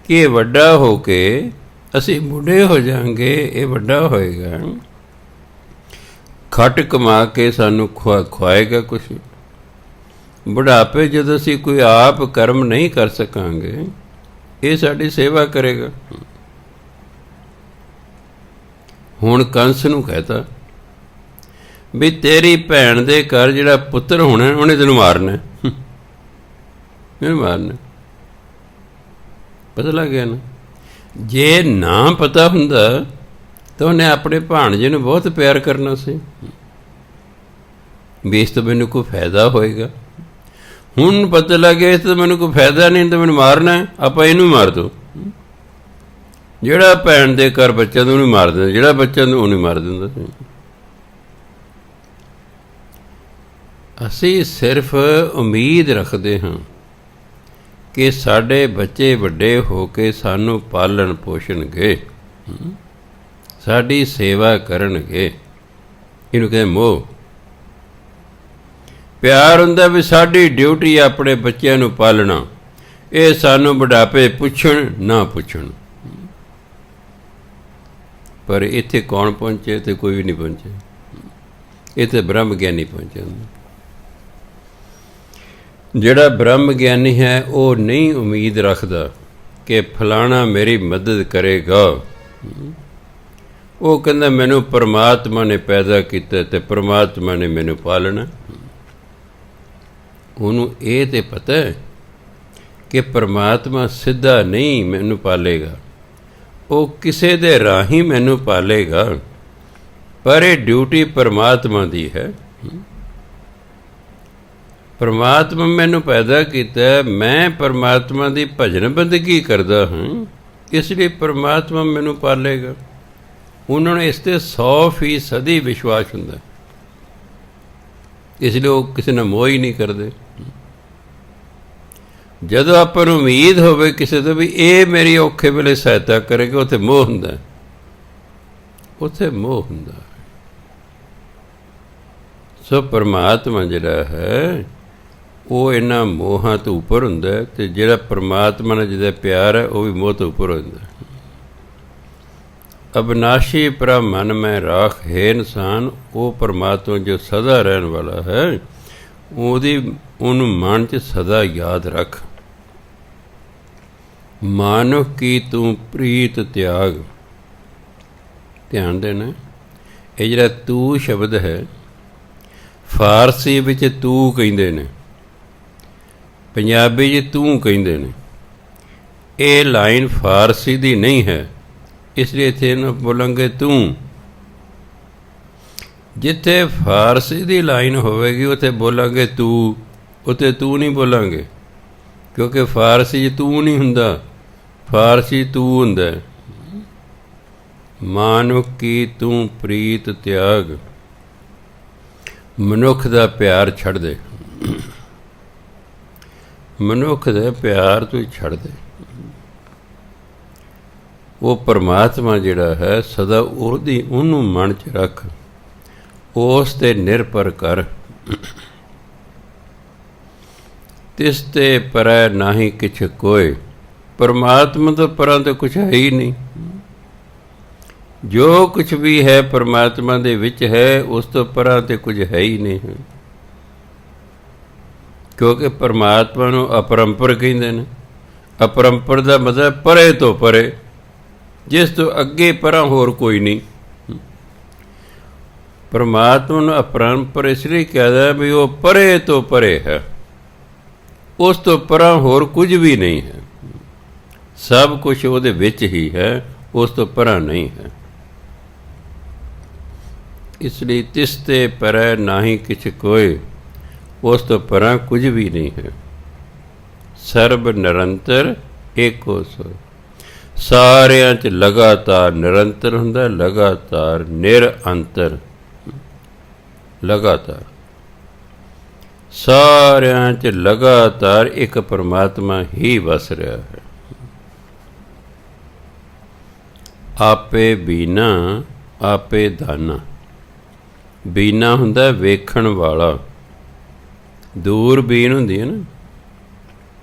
Speaker 1: ਕਿ ਇਹ ਵੱਡਾ ਹੋ ਕੇ ਅਸੀਂ ਬੁੱਢੇ ਹੋ ਜਾਵਾਂਗੇ, ਇਹ ਵੱਡਾ ਹੋਏਗਾ, ਖੱਟ ਕਮਾ ਕੇ ਸਾਨੂੰ ਖਵਾਏਗਾ ਕੁਛ। ਬੁਢਾਪੇ ਜਦੋਂ ਅਸੀਂ ਕੋਈ ਆਪ ਕਰਮ ਨਹੀਂ ਕਰ ਸਕਾਂਗੇ, ਇਹ ਸਾਡੀ ਸੇਵਾ ਕਰੇਗਾ। ਹੁਣ ਕੰਸ ਨੂੰ ਕਹਿਤਾ ਵੀ ਤੇਰੀ ਭੈਣ ਦੇ ਘਰ ਜਿਹੜਾ ਪੁੱਤਰ ਹੋਣਾ ਉਹਨੇ ਤੈਨੂੰ ਮਾਰਨਾ, ਮੈਨੂੰ ਮਾਰਨਾ। ਪਤਾ ਲੱਗ ਗਿਆ ਨਾ। ਜੇ ਨਾ ਪਤਾ ਹੁੰਦਾ ਤਾਂ ਉਹਨੇ ਆਪਣੇ ਭਾਣਜੇ ਨੂੰ ਬਹੁਤ ਪਿਆਰ ਕਰਨਾ ਸੀ, ਵੀ ਇਸ ਤੋਂ ਮੈਨੂੰ ਕੋਈ ਫਾਇਦਾ ਹੋਏਗਾ। ਹੁਣ ਪਤਾ ਲੱਗ ਗਿਆ ਇਸ ਤੋਂ ਮੈਨੂੰ ਕੋਈ ਫਾਇਦਾ ਨਹੀਂ, ਤਾਂ ਮੈਨੂੰ ਮਾਰਨਾ, ਆਪਾਂ ਇਹਨੂੰ ਮਾਰ ਦਿਓ। ਜਿਹੜਾ ਭੈਣ ਦੇ ਘਰ ਬੱਚਾ ਨੂੰ ਉਹਨੂੰ ਮਾਰ ਦਿੰਦਾ, ਜਿਹੜਾ ਬੱਚਾ ਨੂੰ ਉਹਨੂੰ ਮਾਰ ਦਿੰਦਾ ਸੀ। ਅਸੀਂ ਸਿਰਫ ਉਮੀਦ ਰੱਖਦੇ ਹਾਂ ਕਿ ਸਾਡੇ ਬੱਚੇ ਵੱਡੇ ਹੋ ਕੇ ਸਾਨੂੰ ਪਾਲਣ ਪੋਸ਼ਣਗੇ, ਸਾਡੀ ਸੇਵਾ ਕਰਨਗੇ। ਇਹਨੂੰ ਕਹਿੰਦੇ ਮੋਹ। ਪਿਆਰ ਹੁੰਦਾ ਵੀ ਸਾਡੀ ਡਿਊਟੀ ਆਪਣੇ ਬੱਚਿਆਂ ਨੂੰ ਪਾਲਣਾ, ਇਹ ਸਾਨੂੰ ਬੁਢਾਪੇ ਪੁੱਛਣ ਨਾ ਪੁੱਛਣ। ਪਰ ਇੱਥੇ ਕੌਣ ਪਹੁੰਚੇ? ਤੇ ਕੋਈ ਵੀ ਨਹੀਂ ਪਹੁੰਚੇ। ਇੱਥੇ ਬ੍ਰਹਮ ਗਿਆਨੀ ਪਹੁੰਚਿਆ। ਜਿਹੜਾ ਬ੍ਰਹਮ ਗਿਆਨੀ ਹੈ ਉਹ ਨਹੀਂ ਉਮੀਦ ਰੱਖਦਾ ਕਿ ਫਲਾਣਾ ਮੇਰੀ ਮਦਦ ਕਰੇਗਾ। ਉਹ ਕਹਿੰਦਾ ਮੈਨੂੰ ਪਰਮਾਤਮਾ ਨੇ ਪੈਦਾ ਕੀਤਾ ਅਤੇ ਪਰਮਾਤਮਾ ਨੇ ਮੈਨੂੰ ਪਾਲਣਾ। ਉਹਨੂੰ ਇਹ ਤਾਂ ਪਤਾ ਹੈ ਕਿ ਪਰਮਾਤਮਾ ਸਿੱਧਾ ਨਹੀਂ ਮੈਨੂੰ ਪਾਲੇਗਾ, ਉਹ ਕਿਸੇ ਦੇ ਰਾਹੀਂ ਮੈਨੂੰ ਪਾਲੇਗਾ, ਪਰ ਇਹ ਡਿਊਟੀ ਪਰਮਾਤਮਾ ਦੀ ਹੈ। ਪਰਮਾਤਮਾ ਮੈਨੂੰ ਪੈਦਾ ਕੀਤਾ, ਮੈਂ ਪਰਮਾਤਮਾ ਦੀ ਭਜਨ ਬੰਦਗੀ ਕਰਦਾ ਹਾਂ, ਇਸ ਲਈ ਪਰਮਾਤਮਾ ਮੈਨੂੰ ਪਾਲੇਗਾ। ਉਹਨਾਂ ਨੂੰ ਇਸ 'ਤੇ 100% ਵਿਸ਼ਵਾਸ ਹੁੰਦਾ, ਇਸ ਲਈ ਉਹ ਕਿਸੇ ਨਾਲ ਮੋਹ ਹੀ ਨਹੀਂ ਕਰਦੇ। ਜਦੋਂ ਆਪਾਂ ਨੂੰ ਉਮੀਦ ਹੋਵੇ ਕਿਸੇ ਤੋਂ ਵੀ ਇਹ ਮੇਰੀ ਔਖੇ ਵੇਲੇ ਸਹਾਇਤਾ ਕਰੇਗਾ, ਉੱਥੇ ਮੋਹ ਹੁੰਦਾ, ਉੱਥੇ ਮੋਹ ਹੁੰਦਾ। ਸੋ ਪਰਮਾਤਮਾ ਜਿਹੜਾ ਹੈ ਉਹ ਇਹਨਾਂ ਮੋਹਾਂ ਤੋਂ ਉੱਪਰ ਹੁੰਦਾ, ਅਤੇ ਜਿਹੜਾ ਪਰਮਾਤਮਾ ਨਾਲ ਜਿਹਦਾ ਪਿਆਰ ਹੈ ਉਹ ਵੀ ਮੋਹ ਤੋਂ ਉੱਪਰ ਹੁੰਦਾ। ਅਬਿਨਾਸ਼ੀ ਪ੍ਰਭ ਮਨ ਮੈਂ ਰਾਖ ਹੈ ਇਨਸਾਨ, ਉਹ ਪਰਮਾਤਮਾ ਜੋ ਸਦਾ ਰਹਿਣ ਵਾਲਾ ਹੈ, ਉਹਨੂੰ ਮਨ 'ਚ ਸਦਾ ਯਾਦ ਰੱਖ। ਮਾਨੁਖ ਕੀ ਤੂੰ ਪ੍ਰੀਤ ਤਿਆਗ, ਧਿਆਨ ਦੇਣਾ। ਇਹ ਜਿਹੜਾ ਤੂੰ ਸ਼ਬਦ ਹੈ, ਫਾਰਸੀ ਵਿੱਚ ਤੂੰ ਕਹਿੰਦੇ ਨੇ, ਪੰਜਾਬੀ 'ਚ ਤੂੰ ਕਹਿੰਦੇ ਨੇ। ਇਹ ਲਾਈਨ ਫਾਰਸੀ ਦੀ ਨਹੀਂ ਹੈ, ਇਸ ਲਈ ਇੱਥੇ ਇਹਨੂੰ ਬੋਲਾਂਗੇ ਤੂੰ। ਜਿੱਥੇ ਫਾਰਸੀ ਦੀ ਲਾਈਨ ਹੋਵੇਗੀ ਉੱਥੇ ਬੋਲਾਂਗੇ ਤੂੰ, ਉੱਥੇ ਤੂੰ ਨਹੀਂ ਬੋਲਾਂਗੇ, ਕਿਉਂਕਿ ਫਾਰਸੀ 'ਚ ਤੂੰ ਨਹੀਂ ਹੁੰਦਾ, ਫਾਰਸੀ ਤੂੰ ਹੁੰਦਾ। ਮਾਨੁਖ ਕੀ ਤੂੰ ਪ੍ਰੀਤ ਤਿਆਗ, ਮਨੁੱਖ ਦਾ ਪਿਆਰ ਛੱਡ ਦੇ, ਮਨੁੱਖ ਦੇ ਪਿਆਰ ਤੂੰ ਛੱਡ ਦੇ। ਉਹ ਪਰਮਾਤਮਾ ਜਿਹੜਾ ਹੈ ਸਦਾ ਉਹਨੂੰ ਮਨ 'ਚ ਰੱਖ, ਉਸ 'ਤੇ ਨਿਰਭਰ ਕਰ। ਤਿਸ ਤੇ ਪਰੈ ਨਾਹੀ ਕਿਛ ਕੋਇ, ਪਰਮਾਤਮਾ ਤੋਂ ਪਰਾਂ ਤਾਂ ਕੁਛ ਹੈ ਹੀ ਨਹੀਂ। ਜੋ ਕੁਛ ਵੀ ਹੈ ਪਰਮਾਤਮਾ ਦੇ ਵਿੱਚ ਹੈ, ਉਸ ਤੋਂ ਪਰਾਂ ਤੇ ਕੁਝ ਹੈ ਹੀ ਨਹੀਂ ਹੈ, ਕਿਉਂਕਿ ਪਰਮਾਤਮਾ ਨੂੰ ਅਪਰੰਪਰ ਕਹਿੰਦੇ ਨੇ। ਅਪਰੰਪਰ ਦਾ ਮਤਲਬ ਪਰੇ ਤੋਂ ਪਰੇ, ਜਿਸ ਤੋਂ ਅੱਗੇ ਪਰਾਂ ਹੋਰ ਕੋਈ ਨਹੀਂ। ਪਰਮਾਤਮਾ ਨੂੰ ਅਪਰੰਪਰ ਇਸ ਲਈ ਕਹਿੰਦਾ ਵੀ ਉਹ ਪਰੇ ਤੋਂ ਪਰੇ ਹੈ, ਉਸ ਤੋਂ ਪਰਾਂ ਹੋਰ ਕੁਝ ਵੀ ਨਹੀਂ ਹੈ। ਸਭ ਕੁਝ ਉਹਦੇ ਵਿੱਚ ਹੀ ਹੈ, ਉਸ ਤੋਂ ਪਰਾਂ ਨਹੀਂ ਹੈ। ਇਸ ਲਈ ਤਿਸ ਤੇ ਪਰੈ ਨਾਹੀ ਕਿਛ ਕੋਇ, ਉਸ ਤੋਂ ਪਰਾਂ ਕੁਝ ਵੀ ਨਹੀਂ ਹੈ। ਸਰਬ ਨਿਰੰਤਰ ਏਕੋ ਸੋਇ, ਸਾਰਿਆਂ 'ਚ ਲਗਾਤਾਰ ਨਿਰੰਤਰ ਹੁੰਦਾ, ਲਗਾਤਾਰ ਨਿਰਅੰਤਰ, ਲਗਾਤਾਰ ਸਾਰਿਆਂ 'ਚ ਲਗਾਤਾਰ ਇੱਕ ਪਰਮਾਤਮਾ ਹੀ ਵਸ ਰਿਹਾ ਹੈ। ਆਪੇ ਬੀਨਾ ਆਪੇ ਦਾਨਾ, ਬੀਨਾ ਹੁੰਦਾ ਵੇਖਣ ਵਾਲਾ, ਦੂਰਬੀਨ ਹੁੰਦੀ ਹੈ ਨਾ,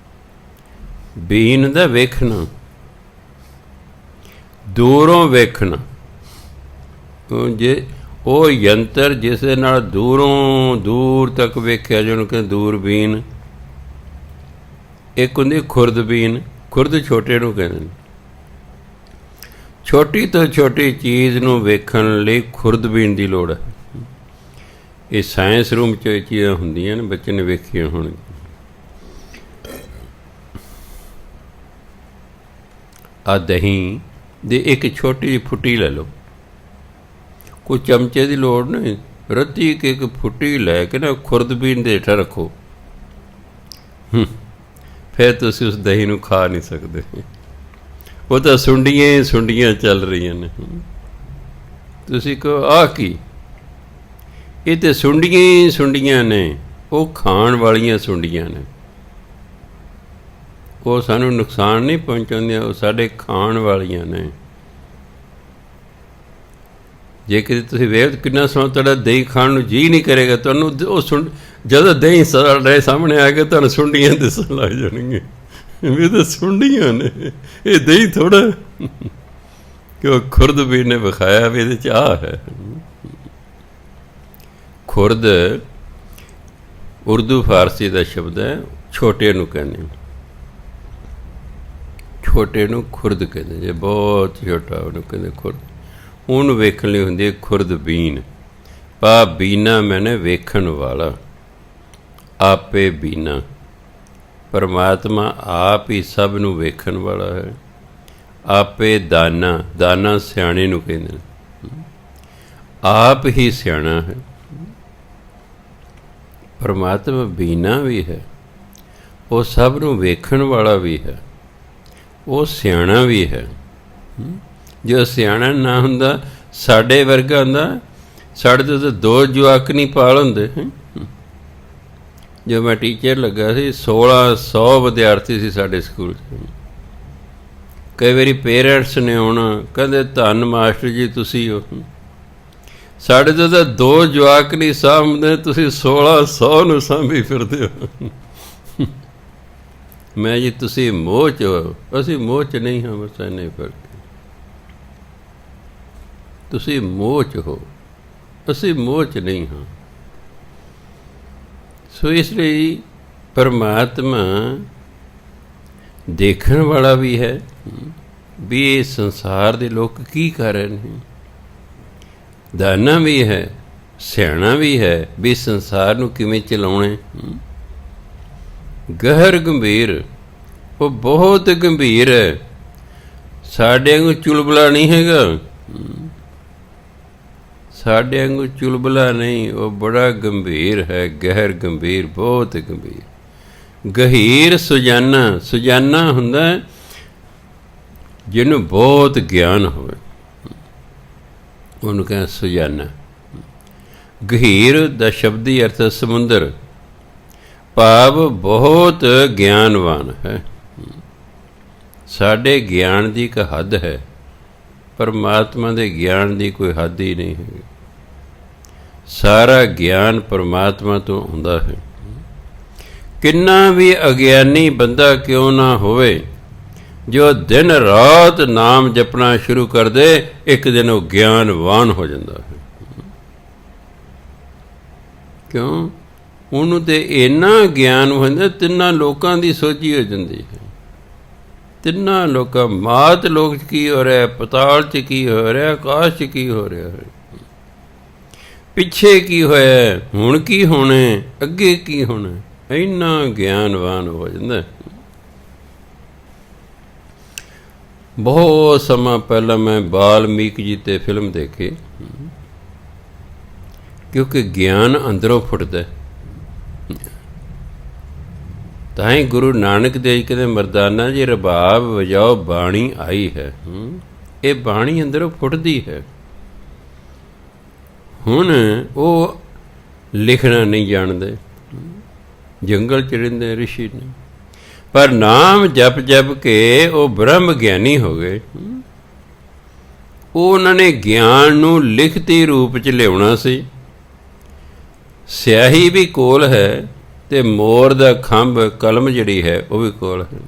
Speaker 1: ਬੀਨ ਹੁੰਦਾ ਵੇਖਣਾ, ਦੂਰੋਂ ਵੇਖਣਾ। ਜੇ ਉਹ ਯੰਤਰ ਜਿਸ ਦੇ ਨਾਲ ਦੂਰੋਂ ਦੂਰ ਤੱਕ ਵੇਖਿਆ ਜਿਹਨੂੰ ਕਹਿੰਦੇ ਦੂਰਬੀਨ। ਇੱਕ ਹੁੰਦੀ ਖੁਰਦਬੀਨ, ਖੁਰਦ ਛੋਟੇ ਨੂੰ ਕਹਿੰਦੇ ਨੇ। ਛੋਟੀ ਤੋਂ ਛੋਟੀ ਚੀਜ਼ ਨੂੰ ਵੇਖਣ ਲਈ ਖੁਰਦਬੀਨ ਦੀ ਲੋੜ ਹੈ। ਇਹ ਸਾਇੰਸ ਰੂਮ 'ਚ ਇਹ ਚੀਜ਼ਾਂ ਹੁੰਦੀਆਂ ਨੇ, ਬੱਚੇ ਨੇ ਵੇਖੀਆਂ ਹੋਣਗੀਆਂ। ਆ ਦਹੀਂ ਦੀ ਇੱਕ ਛੋਟੀ ਜਿਹੀ ਫੁੱਟੀ ਲੈ ਲਓ, ਕੋਈ ਚਮਚੇ ਦੀ ਲੋੜ ਨਹੀਂ, ਰੱਤੀ ਕਿ ਇੱਕ ਫੁੱਟੀ ਲੈ ਕੇ ਨਾ ਖੁਰਦਬੀਨ ਦੇ ਹੇਠਾਂ ਰੱਖੋ, ਫਿਰ ਤੁਸੀਂ ਉਸ ਦਹੀਂ ਨੂੰ ਖਾ ਨਹੀਂ ਸਕਦੇ। ਉਹ ਤਾਂ ਸੁੰਡੀਆਂ ਹੀ ਸੁੰਡੀਆਂ ਚੱਲ ਰਹੀਆਂ ਨੇ। ਤੁਸੀਂ ਕਹੋ ਆਹ ਕੀ, ਇਹ ਤਾਂ ਸੁੰਡੀਆਂ ਹੀ ਸੁੰਡੀਆਂ ਨੇ, ਉਹ ਖਾਣ ਵਾਲੀਆਂ ਸੁੰਡੀਆਂ ਨੇ। ਉਹ ਸਾਨੂੰ ਨੁਕਸਾਨ ਨਹੀਂ ਪਹੁੰਚਾਉਂਦੀਆਂ, ਉਹ ਸਾਡੇ ਖਾਣ ਵਾਲੀਆਂ ਨੇ। ਜੇ ਕਿਤੇ ਤੁਸੀਂ ਵੇਖ ਕਿੰਨਾ ਸੋਹਣਾ ਤੁਹਾਡਾ ਦਹੀਂ ਖਾਣ ਨੂੰ ਜੀਅ ਨਹੀਂ ਕਰੇਗਾ, ਤੁਹਾਨੂੰ ਉਹ ਜਦੋਂ ਦਹੀਂ ਸਾਡੇ ਸਾਹਮਣੇ ਆ ਕੇ ਤੁਹਾਨੂੰ ਸੁੰਡੀਆਂ ਦਿਸਣ ਲੱਗ ਜਾਣਗੀਆਂ ਵੀ ਤਾਂ ਸੁੰਡੀਆਂ ਨੇ, ਇਹ ਦਹੀਂ ਥੋੜ੍ਹਾ। ਕਿਉਂ ਖੁਰਦਬੀਨ ਨੇ ਵਿਖਾਇਆ ਵੀ ਇਹਦੇ 'ਚ ਆਹ ਹੈ। ਖੁਰਦ ਉਰਦੂ ਫਾਰਸੀ ਦਾ ਸ਼ਬਦ ਹੈ, ਛੋਟੇ ਨੂੰ ਕਹਿੰਦੇ, ਛੋਟੇ ਨੂੰ ਖੁਰਦ ਕਹਿੰਦੇ। ਜੇ ਬਹੁਤ ਛੋਟਾ ਉਹਨੂੰ ਕਹਿੰਦੇ ਖੁਰਦ। ਉਹਨੂੰ ਵੇਖਣ ਲਈ ਹੁੰਦੀ ਹੈ ਖੁਰਦਬੀਨ। ਪਾ ਬੀਨਾ ਮੈਨੇ ਵੇਖਣ ਵਾਲਾ, ਆਪੇ ਬੀਨਾ, ਪਰਮਾਤਮਾ ਆਪ ਹੀ ਸਭ ਨੂੰ ਵੇਖਣ ਵਾਲਾ ਹੈ। ਆਪੇ ਦਾਨਾ, ਦਾਨਾ ਸਿਆਣੇ ਨੂੰ ਕਹਿੰਦੇ ਨੇ, ਆਪ ਹੀ ਸਿਆਣਾ ਹੈ। ਪਰਮਾਤਮਾ ਬੀਨਾ ਵੀ ਹੈ, ਉਹ ਸਭ ਨੂੰ ਵੇਖਣ ਵਾਲਾ ਵੀ ਹੈ, ਉਹ ਸਿਆਣਾ ਵੀ ਹੈ। ਜੋ ਸਿਆਣਾ ਨਾ ਹੁੰਦਾ, ਸਾਡੇ ਵਰਗਾ ਹੁੰਦਾ, ਸਾਡੇ ਤੋਂ ਤਾਂ 2 ਜਵਾਕ ਨਹੀਂ ਪਾਲ ਹੁੰਦੇ। ਜੋ ਮੈਂ ਟੀਚਰ ਲੱਗਾ ਸੀ, 1600 ਵਿਦਿਆਰਥੀ ਸੀ ਸਾਡੇ ਸਕੂਲ 'ਚ। ਕਈ ਵਾਰੀ ਪੇਰੈਂਟਸ ਨੇ ਆਉਣਾ, ਕਹਿੰਦੇ ਧੰਨ ਮਾਸਟਰ ਜੀ ਤੁਸੀਂ ਹੋ, ਸਾਡੇ ਤੋਂ ਤਾਂ 2 ਜਵਾਕ ਨਹੀਂ ਸਾਂਭਦੇ, ਤੁਸੀਂ 1600 ਨੂੰ ਸਾਂਭੀ ਫਿਰਦੇ ਹੋ। ਮੈਂ ਜੀ ਤੁਸੀਂ ਮੋਹ 'ਚ ਹੋ, ਅਸੀਂ ਮੋਹ 'ਚ ਨਹੀਂ ਹਾਂ, ਬਸ ਇੰਨਾ ਹੀ ਫਰਕ। ਤੁਸੀਂ ਮੋਹ 'ਚ ਹੋ, ਅਸੀਂ ਮੋਹ 'ਚ ਨਹੀਂ ਹਾਂ। ਸੋ ਇਸ ਲਈ ਪਰਮਾਤਮਾ ਦੇਖਣ ਵਾਲਾ ਵੀ ਹੈ ਵੀ ਇਹ ਸੰਸਾਰ ਦੇ ਲੋਕ ਕੀ ਕਰ ਰਹੇ ਨੇ, ਦਾਨਾ ਵੀ ਹੈ, ਸਿਆਣਾ ਵੀ ਹੈ ਵੀ ਸੰਸਾਰ ਨੂੰ ਕਿਵੇਂ ਚਲਾਉਣਾ। ਗਹਿਰ ਗੰਭੀਰ, ਉਹ ਬਹੁਤ ਗੰਭੀਰ ਹੈ, ਸਾਡੇ ਵਾਂਗੂ ਚੁਲਬਲਾ ਨਹੀਂ ਹੈਗਾ, ਸਾਡੇ ਵਾਂਗੂ ਚੁਲਬਲਾ ਨਹੀਂ, ਉਹ ਬੜਾ ਗੰਭੀਰ ਹੈ, ਗਹਿਰ ਗੰਭੀਰ, ਬਹੁਤ ਗੰਭੀਰ। ਗਹੀਰ ਸੁਜਾਨਾ, ਸੁਜਾਨਾ ਹੁੰਦਾ ਜਿਹਨੂੰ ਬਹੁਤ ਗਿਆਨ ਹੋਵੇ, ਉਹਨੂੰ ਕਹਿੰਦੇ ਸੁਜਾਨਾ। ਗਹੀਰ ਦਾ ਸ਼ਬਦੀ ਅਰਥ ਸਮੁੰਦਰ, ਭਾਵ ਬਹੁਤ ਗਿਆਨਵਾਨ ਹੈ। ਸਾਡੇ ਗਿਆਨ ਦੀ ਇੱਕ ਹੱਦ ਹੈ, ਪਰਮਾਤਮਾ ਦੇ ਗਿਆਨ ਦੀ ਕੋਈ ਹੱਦ ਹੀ ਨਹੀਂ ਹੈ। ਸਾਰਾ ਗਿਆਨ ਪਰਮਾਤਮਾ ਤੋਂ ਹੁੰਦਾ ਹੈ। ਕਿੰਨਾ ਵੀ ਅਗਿਆਨੀ ਬੰਦਾ ਕਿਉਂ ਨਾ ਹੋਵੇ, ਜੋ ਦਿਨ ਰਾਤ ਨਾਮ ਜਪਣਾ ਸ਼ੁਰੂ ਕਰ ਦੇ, ਇੱਕ ਦਿਨ ਉਹ ਗਿਆਨਵਾਨ ਹੋ ਜਾਂਦਾ ਹੈ। ਕਿਉਂ? ਉਹਨੂੰ ਤੇ ਇੰਨਾ ਗਿਆਨ ਹੁੰਦਾ, 3 ਲੋਕਾਂ ਦੀ ਸੋਝੀ ਹੋ ਜਾਂਦੀ ਹੈ। 3 ਲੋਕਾਂ, ਮਾਤ ਲੋਕ 'ਚ ਕੀ ਹੋ ਰਿਹਾ, ਪਤਾਲ 'ਚ ਕੀ ਹੋ ਰਿਹਾ, ਆਕਾਸ਼ 'ਚ ਕੀ ਹੋ ਰਿਹਾ ਹੈ, ਪਿੱਛੇ ਕੀ ਹੋਇਆ, ਹੁਣ ਕੀ ਹੋਣਾ, ਅੱਗੇ ਕੀ ਹੋਣਾ, ਇੰਨਾ ਗਿਆਨਵਾਨ ਹੋ ਜਾਂਦਾ। ਬਹੁਤ ਸਮਾਂ ਪਹਿਲਾਂ ਮੈਂ ਵਾਲਮੀਕ ਜੀ 'ਤੇ ਫਿਲਮ ਦੇਖੀ, ਕਿਉਂਕਿ ਗਿਆਨ ਅੰਦਰੋਂ ਫੁੱਟਦਾ। ਤਾਂ ਹੀ ਗੁਰੂ ਨਾਨਕ ਦੇਵ ਜੀ ਕਹਿੰਦੇ, ਮਰਦਾਨਾ ਜੀ ਰਬਾਬ ਵਜਾਓ, ਬਾਣੀ ਆਈ ਹੈ। ਇਹ ਬਾਣੀ ਅੰਦਰੋਂ ਫੁੱਟਦੀ ਹੈ। ਹੁਣ ਉਹ ਲਿਖਣਾ ਨਹੀਂ ਜਾਣਦੇ, ਜੰਗਲ 'ਚ ਰਹਿੰਦੇ ਰਿਸ਼ੀ ਨੇ, ਪਰ ਨਾਮ ਜਪ ਜਪ ਕੇ ਉਹ ਬ੍ਰਹਮ ਗਿਆਨੀ ਹੋ ਗਏ। ਉਹਨਾਂ ਨੇ ਗਿਆਨ ਨੂੰ ਲਿਖਤੀ ਰੂਪ 'ਚ ਲਿਆਉਣਾ ਸੀ। ਸਿਆਹੀ ਵੀ ਕੋਲ ਹੈ ਤੇ ਮੋਰ ਦਾ ਖੰਭ, ਕਲਮ ਜਿਹੜੀ ਹੈ ਉਹ ਵੀ ਕੋਲ ਹੈ,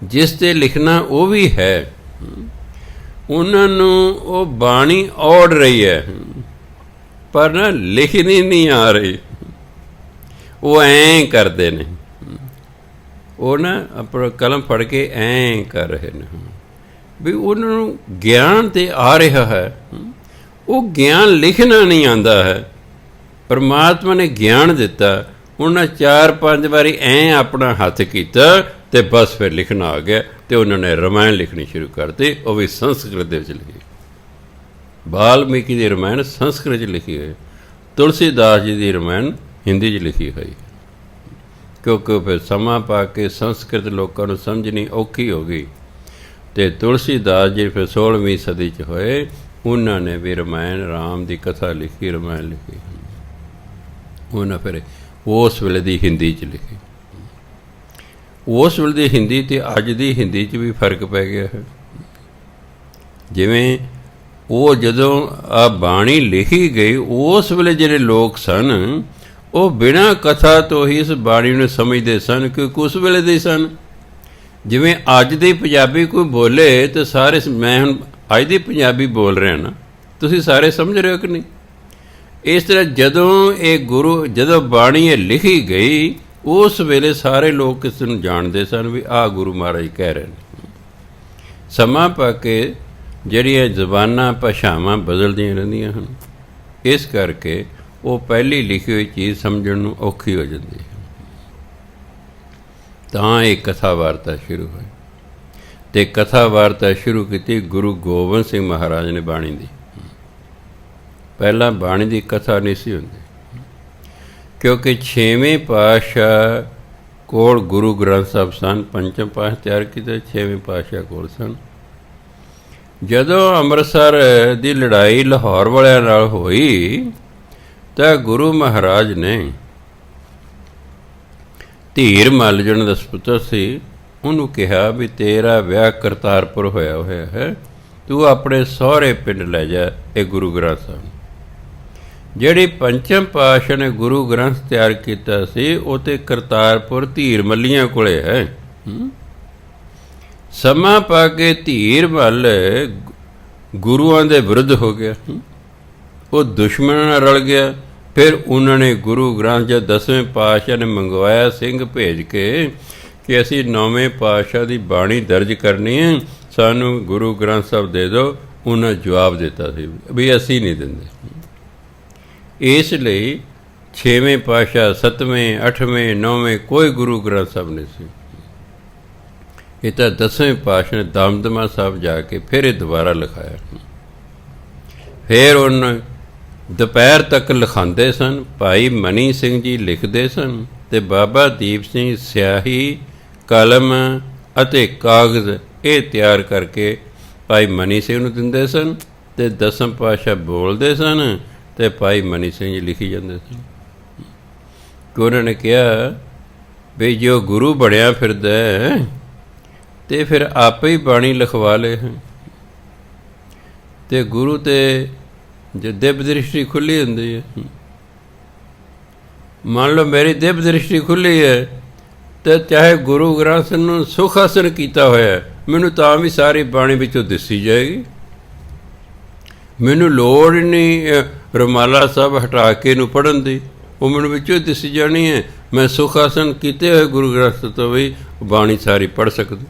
Speaker 1: ਜਿਸ 'ਤੇ ਲਿਖਣਾ ਉਹ ਵੀ ਹੈ। ਉਹਨਾਂ ਨੂੰ ਉਹ ਬਾਣੀ ਔੜ ਰਹੀ ਹੈ, ਪਰ ਨਾ ਲਿਖਣੀ ਨਹੀਂ ਆ ਰਹੀ। ਉਹ ਐਂ ਕਰਦੇ ਨੇ, ਉਹ ਨਾ ਆਪਣਾ ਕਲਮ ਫੜ ਕੇ ਐਂ ਕਰ ਰਹੇ ਨੇ ਵੀ ਉਹਨਾਂ ਨੂੰ ਗਿਆਨ ਤੇ ਆ ਰਿਹਾ ਹੈ, ਉਹ ਗਿਆਨ ਲਿਖਣਾ ਨਹੀਂ ਆਉਂਦਾ ਹੈ। ਪਰਮਾਤਮਾ ਨੇ ਗਿਆਨ ਦਿੱਤਾ, ਉਹਨਾਂ 4-5 ਵਾਰੀ ਐਂ ਆਪਣਾ ਹੱਥ ਕੀਤਾ ਤੇ ਬਸ ਫਿਰ ਲਿਖਣਾ ਆ ਗਿਆ, ਤੇ ਉਹਨਾਂ ਨੇ ਰਮਾਇਣ ਲਿਖਣੀ ਸ਼ੁਰੂ ਕਰਤੀ, ਉਹ ਵੀ ਸੰਸਕ੍ਰਿਤ ਦੇ ਵਿੱਚ ਲਿਖੀ। ਵਾਲਮੀਕੀ ਦੀ ਰਮਾਇਣ ਸੰਸਕ੍ਰਿਤ 'ਚ ਲਿਖੀ ਹੋਈ, ਤੁਲਸੀਦਾਸ ਜੀ ਦੀ ਰਮਾਇਣ ਹਿੰਦੀ 'ਚ ਲਿਖੀ ਹੋਈ, ਕਿਉਂਕਿ ਫਿਰ ਸਮਾਂ ਪਾ ਕੇ ਸੰਸਕ੍ਰਿਤ ਲੋਕਾਂ ਨੂੰ ਸਮਝਣੀ ਔਖੀ ਹੋ ਗਈ। ਅਤੇ ਤੁਲਸੀਦਾਸ ਜੀ ਫਿਰ 16ਵੀਂ ਸਦੀ 'ਚ ਹੋਏ, ਉਹਨਾਂ ਨੇ ਵੀ ਰਮਾਇਣ ਰਾਮ ਦੀ ਕਥਾ ਲਿਖੀ, ਰਮਾਇਣ ਲਿਖੀ। ਉਹਨਾਂ ਫਿਰ ਉਸ ਵੇਲੇ ਦੀ ਹਿੰਦੀ 'ਚ ਲਿਖੀ। ਉਸ ਵੇਲੇ ਦੀ ਹਿੰਦੀ ਅਤੇ ਅੱਜ ਦੀ ਹਿੰਦੀ 'ਚ ਵੀ ਫਰਕ ਪੈ ਗਿਆ ਹੈ। ਜਿਵੇਂ ਉਹ ਜਦੋਂ ਆ ਬਾਣੀ ਲਿਖੀ ਗਈ, ਉਸ ਵੇਲੇ ਜਿਹੜੇ ਲੋਕ ਸਨ, ਉਹ ਬਿਨਾਂ ਕਥਾ ਤੋਂ ਹੀ ਇਸ ਬਾਣੀ ਨੂੰ ਸਮਝਦੇ ਸਨ, ਕਿਉਂਕਿ ਉਸ ਵੇਲੇ ਦੇ ਸਨ। ਜਿਵੇਂ ਅੱਜ ਦੇ ਪੰਜਾਬੀ ਕੋਈ ਬੋਲੇ ਤਾਂ ਸਾਰੇ, ਮੈਂ ਹੁਣ ਅੱਜ ਦੀ ਪੰਜਾਬੀ ਬੋਲ ਰਿਹਾ ਨਾ, ਤੁਸੀਂ ਸਾਰੇ ਸਮਝ ਰਹੇ ਹੋ ਕਿ ਨਹੀਂ? ਇਸ ਤਰ੍ਹਾਂ ਜਦੋਂ ਬਾਣੀ ਇਹ ਲਿਖੀ ਗਈ, ਉਸ ਵੇਲੇ ਸਾਰੇ ਲੋਕ ਇਸ ਨੂੰ ਜਾਣਦੇ ਸਨ ਵੀ ਆਹ ਗੁਰੂ ਮਹਾਰਾਜ ਕਹਿ ਰਹੇ ਨੇ। ਸਮਾਂ ਪਾ ਕੇ ਜਿਹੜੀਆਂ ਜ਼ਬਾਨਾਂ, ਭਾਸ਼ਾਵਾਂ ਬਦਲਦੀਆਂ ਰਹਿੰਦੀਆਂ ਹਨ, ਇਸ ਕਰਕੇ ਉਹ ਪਹਿਲੀ ਲਿਖੀ ਹੋਈ ਚੀਜ਼ ਸਮਝਣ ਨੂੰ ਔਖੀ ਹੋ ਜਾਂਦੀ ਹੈ। ਤਾਂ ਇਹ ਕਥਾ ਵਾਰਤਾ ਸ਼ੁਰੂ ਹੋਈ, ਅਤੇ ਕਥਾ ਵਾਰਤਾ ਸ਼ੁਰੂ ਕੀਤੀ ਗੁਰੂ ਗੋਬਿੰਦ ਸਿੰਘ ਮਹਾਰਾਜ ਨੇ ਬਾਣੀ ਦੀ। ਪਹਿਲਾਂ ਬਾਣੀ ਦੀ ਕਥਾ ਨਹੀਂ ਸੀ ਹੁੰਦੀ, ਕਿਉਂਕਿ 6ਵੇਂ ਪਾਤਸ਼ਾਹ ਕੋਲ ਗੁਰੂ ਗ੍ਰੰਥ ਸਾਹਿਬ ਸਨ। ਪੰਚਮ ਪਾਤਸ਼ਾਹ ਤਿਆਰ ਕੀਤੇ, ਛੇਵੇਂ ਪਾਤਸ਼ਾਹ ਕੋਲ ਸਨ। ਜਦੋਂ ਅੰਮ੍ਰਿਤਸਰ ਦੀ ਲੜਾਈ ਲਾਹੌਰ ਵਾਲਿਆਂ ਨਾਲ ਹੋਈ ਤਾਂ ਗੁਰੂ ਮਹਾਰਾਜ ਨੇ ਧੀਰ ਮੱਲ ਜਿਹਨਾਂ ਦਾ ਸਪੁੱਤਰ ਸੀ, ਉਹਨੂੰ ਕਿਹਾ ਵੀ ਤੇਰਾ ਵਿਆਹ ਕਰਤਾਰਪੁਰ ਹੋਇਆ ਹੈ, ਤੂੰ ਆਪਣੇ ਸਹੁਰੇ ਪਿੰਡ ਲੈ ਜਾ ਇਹ ਗੁਰੂ ਗ੍ਰੰਥ ਸਾਹਿਬ। ਜਿਹੜੀ ਪੰਚਮ ਪਾਤਸ਼ਾਹ ਨੇ ਗੁਰੂ ਗ੍ਰੰਥ ਤਿਆਰ ਕੀਤਾ ਸੀ ਉਹ ਤੇ ਕਰਤਾਰਪੁਰ ਧੀਰ ਮੱਲੀਆਂ ਕੋਲੇ ਹੈ। ਸਮਾਂ ਪਾ ਕੇ ਧੀਰ ਮੱਲ ਗੁਰੂਆਂ ਦੇ ਵਿਰੁੱਧ ਹੋ ਗਿਆ, ਉਹ ਦੁਸ਼ਮਣਾਂ ਨਾਲ ਰਲ ਗਿਆ। ਫਿਰ ਉਹਨਾਂ ਨੇ ਗੁਰੂ ਗ੍ਰੰਥ ਜਦ 10ਵੇਂ ਪਾਤਸ਼ਾਹ ਨੇ ਮੰਗਵਾਇਆ ਸਿੰਘ ਭੇਜ ਕੇ ਕਿ ਅਸੀਂ 9ਵੇਂ ਪਾਤਸ਼ਾਹ ਦੀ ਬਾਣੀ ਦਰਜ ਕਰਨੀ ਹੈ, ਸਾਨੂੰ ਗੁਰੂ ਗ੍ਰੰਥ ਸਾਹਿਬ ਦੇ ਦਿਓ। ਉਹਨਾਂ ਜਵਾਬ ਦਿੱਤਾ ਸੀ ਵੀ ਅਸੀਂ ਨਹੀਂ ਦਿੰਦੇ। ਇਸ ਲਈ 6ਵੇਂ ਪਾਤਸ਼ਾਹ, 7ਵੇਂ, 8ਵੇਂ, 9ਵੇਂ ਕੋਈ ਗੁਰੂ ਗ੍ਰੰਥ ਸਾਹਿਬ ਨਹੀਂ ਸੀ। ਇਹ ਤਾਂ 10ਵੇਂ ਪਾਤਸ਼ਾਹ ਨੇ ਦਮਦਮਾ ਸਾਹਿਬ ਜਾ ਕੇ ਫਿਰ ਇਹ ਦੁਬਾਰਾ ਲਿਖਾਇਆ। ਫਿਰ ਉਹਨਾਂ ਦੁਪਹਿਰ ਤੱਕ ਲਿਖਾਉਂਦੇ ਸਨ। ਭਾਈ ਮਨੀ ਸਿੰਘ ਜੀ ਲਿਖਦੇ ਸਨ ਅਤੇ ਬਾਬਾ ਦੀਪ ਸਿੰਘ ਸਿਆਹੀ, ਕਲਮ ਅਤੇ ਕਾਗਜ਼ ਇਹ ਤਿਆਰ ਕਰਕੇ ਭਾਈ ਮਨੀ ਸਿੰਘ ਨੂੰ ਦਿੰਦੇ ਸਨ ਅਤੇ 10ਵੇਂ ਪਾਤਸ਼ਾਹ ਬੋਲਦੇ ਸਨ ਅਤੇ ਭਾਈ ਮਨੀ ਸਿੰਘ ਜੀ ਲਿਖੀ ਜਾਂਦੇ ਸਨ। ਕਿ ਉਹਨਾਂ ਨੇ ਕਿਹਾ ਵੀ ਜੋ ਗੁਰੂ ਬਣਿਆ ਫਿਰਦਾ ਅਤੇ ਫਿਰ ਆਪੇ ਹੀ ਬਾਣੀ ਲਿਖਵਾ ਲਏ। ਅਤੇ ਗੁਰੂ 'ਤੇ ਜੇ ਦਿਵ ਦ੍ਰਿਸ਼ਟੀ ਖੁੱਲ੍ਹੀ ਹੁੰਦੀ ਹੈ, ਮੰਨ ਲਓ ਮੇਰੀ ਦਿਵ ਦ੍ਰਿਸ਼ਟੀ ਖੁੱਲ੍ਹੀ ਹੈ ਅਤੇ ਚਾਹੇ ਗੁਰੂ ਗ੍ਰੰਥ ਨੂੰ ਸੁਖ ਆਸਣ ਕੀਤਾ ਹੋਇਆ, ਮੈਨੂੰ ਤਾਂ ਵੀ ਸਾਰੀ ਬਾਣੀ ਵਿੱਚੋਂ ਦਿਸੀ ਜਾਏਗੀ। ਮੈਨੂੰ ਲੋੜ ਨਹੀਂ ਰੁਮਾਲਾ ਸਾਹਿਬ ਹਟਾ ਕੇ ਇਹਨੂੰ ਪੜ੍ਹਨ ਦੀ, ਉਹ ਮੈਨੂੰ ਵਿੱਚੋਂ ਦਿਸੀ ਜਾਣੀ ਹੈ। ਮੈਂ ਸੁਖ ਆਸਣ ਕੀਤੇ ਹੋਏ ਗੁਰੂ ਗ੍ਰੰਥ ਤੋਂ ਵੀ ਬਾਣੀ ਸਾਰੀ ਪੜ੍ਹ ਸਕਦਾ।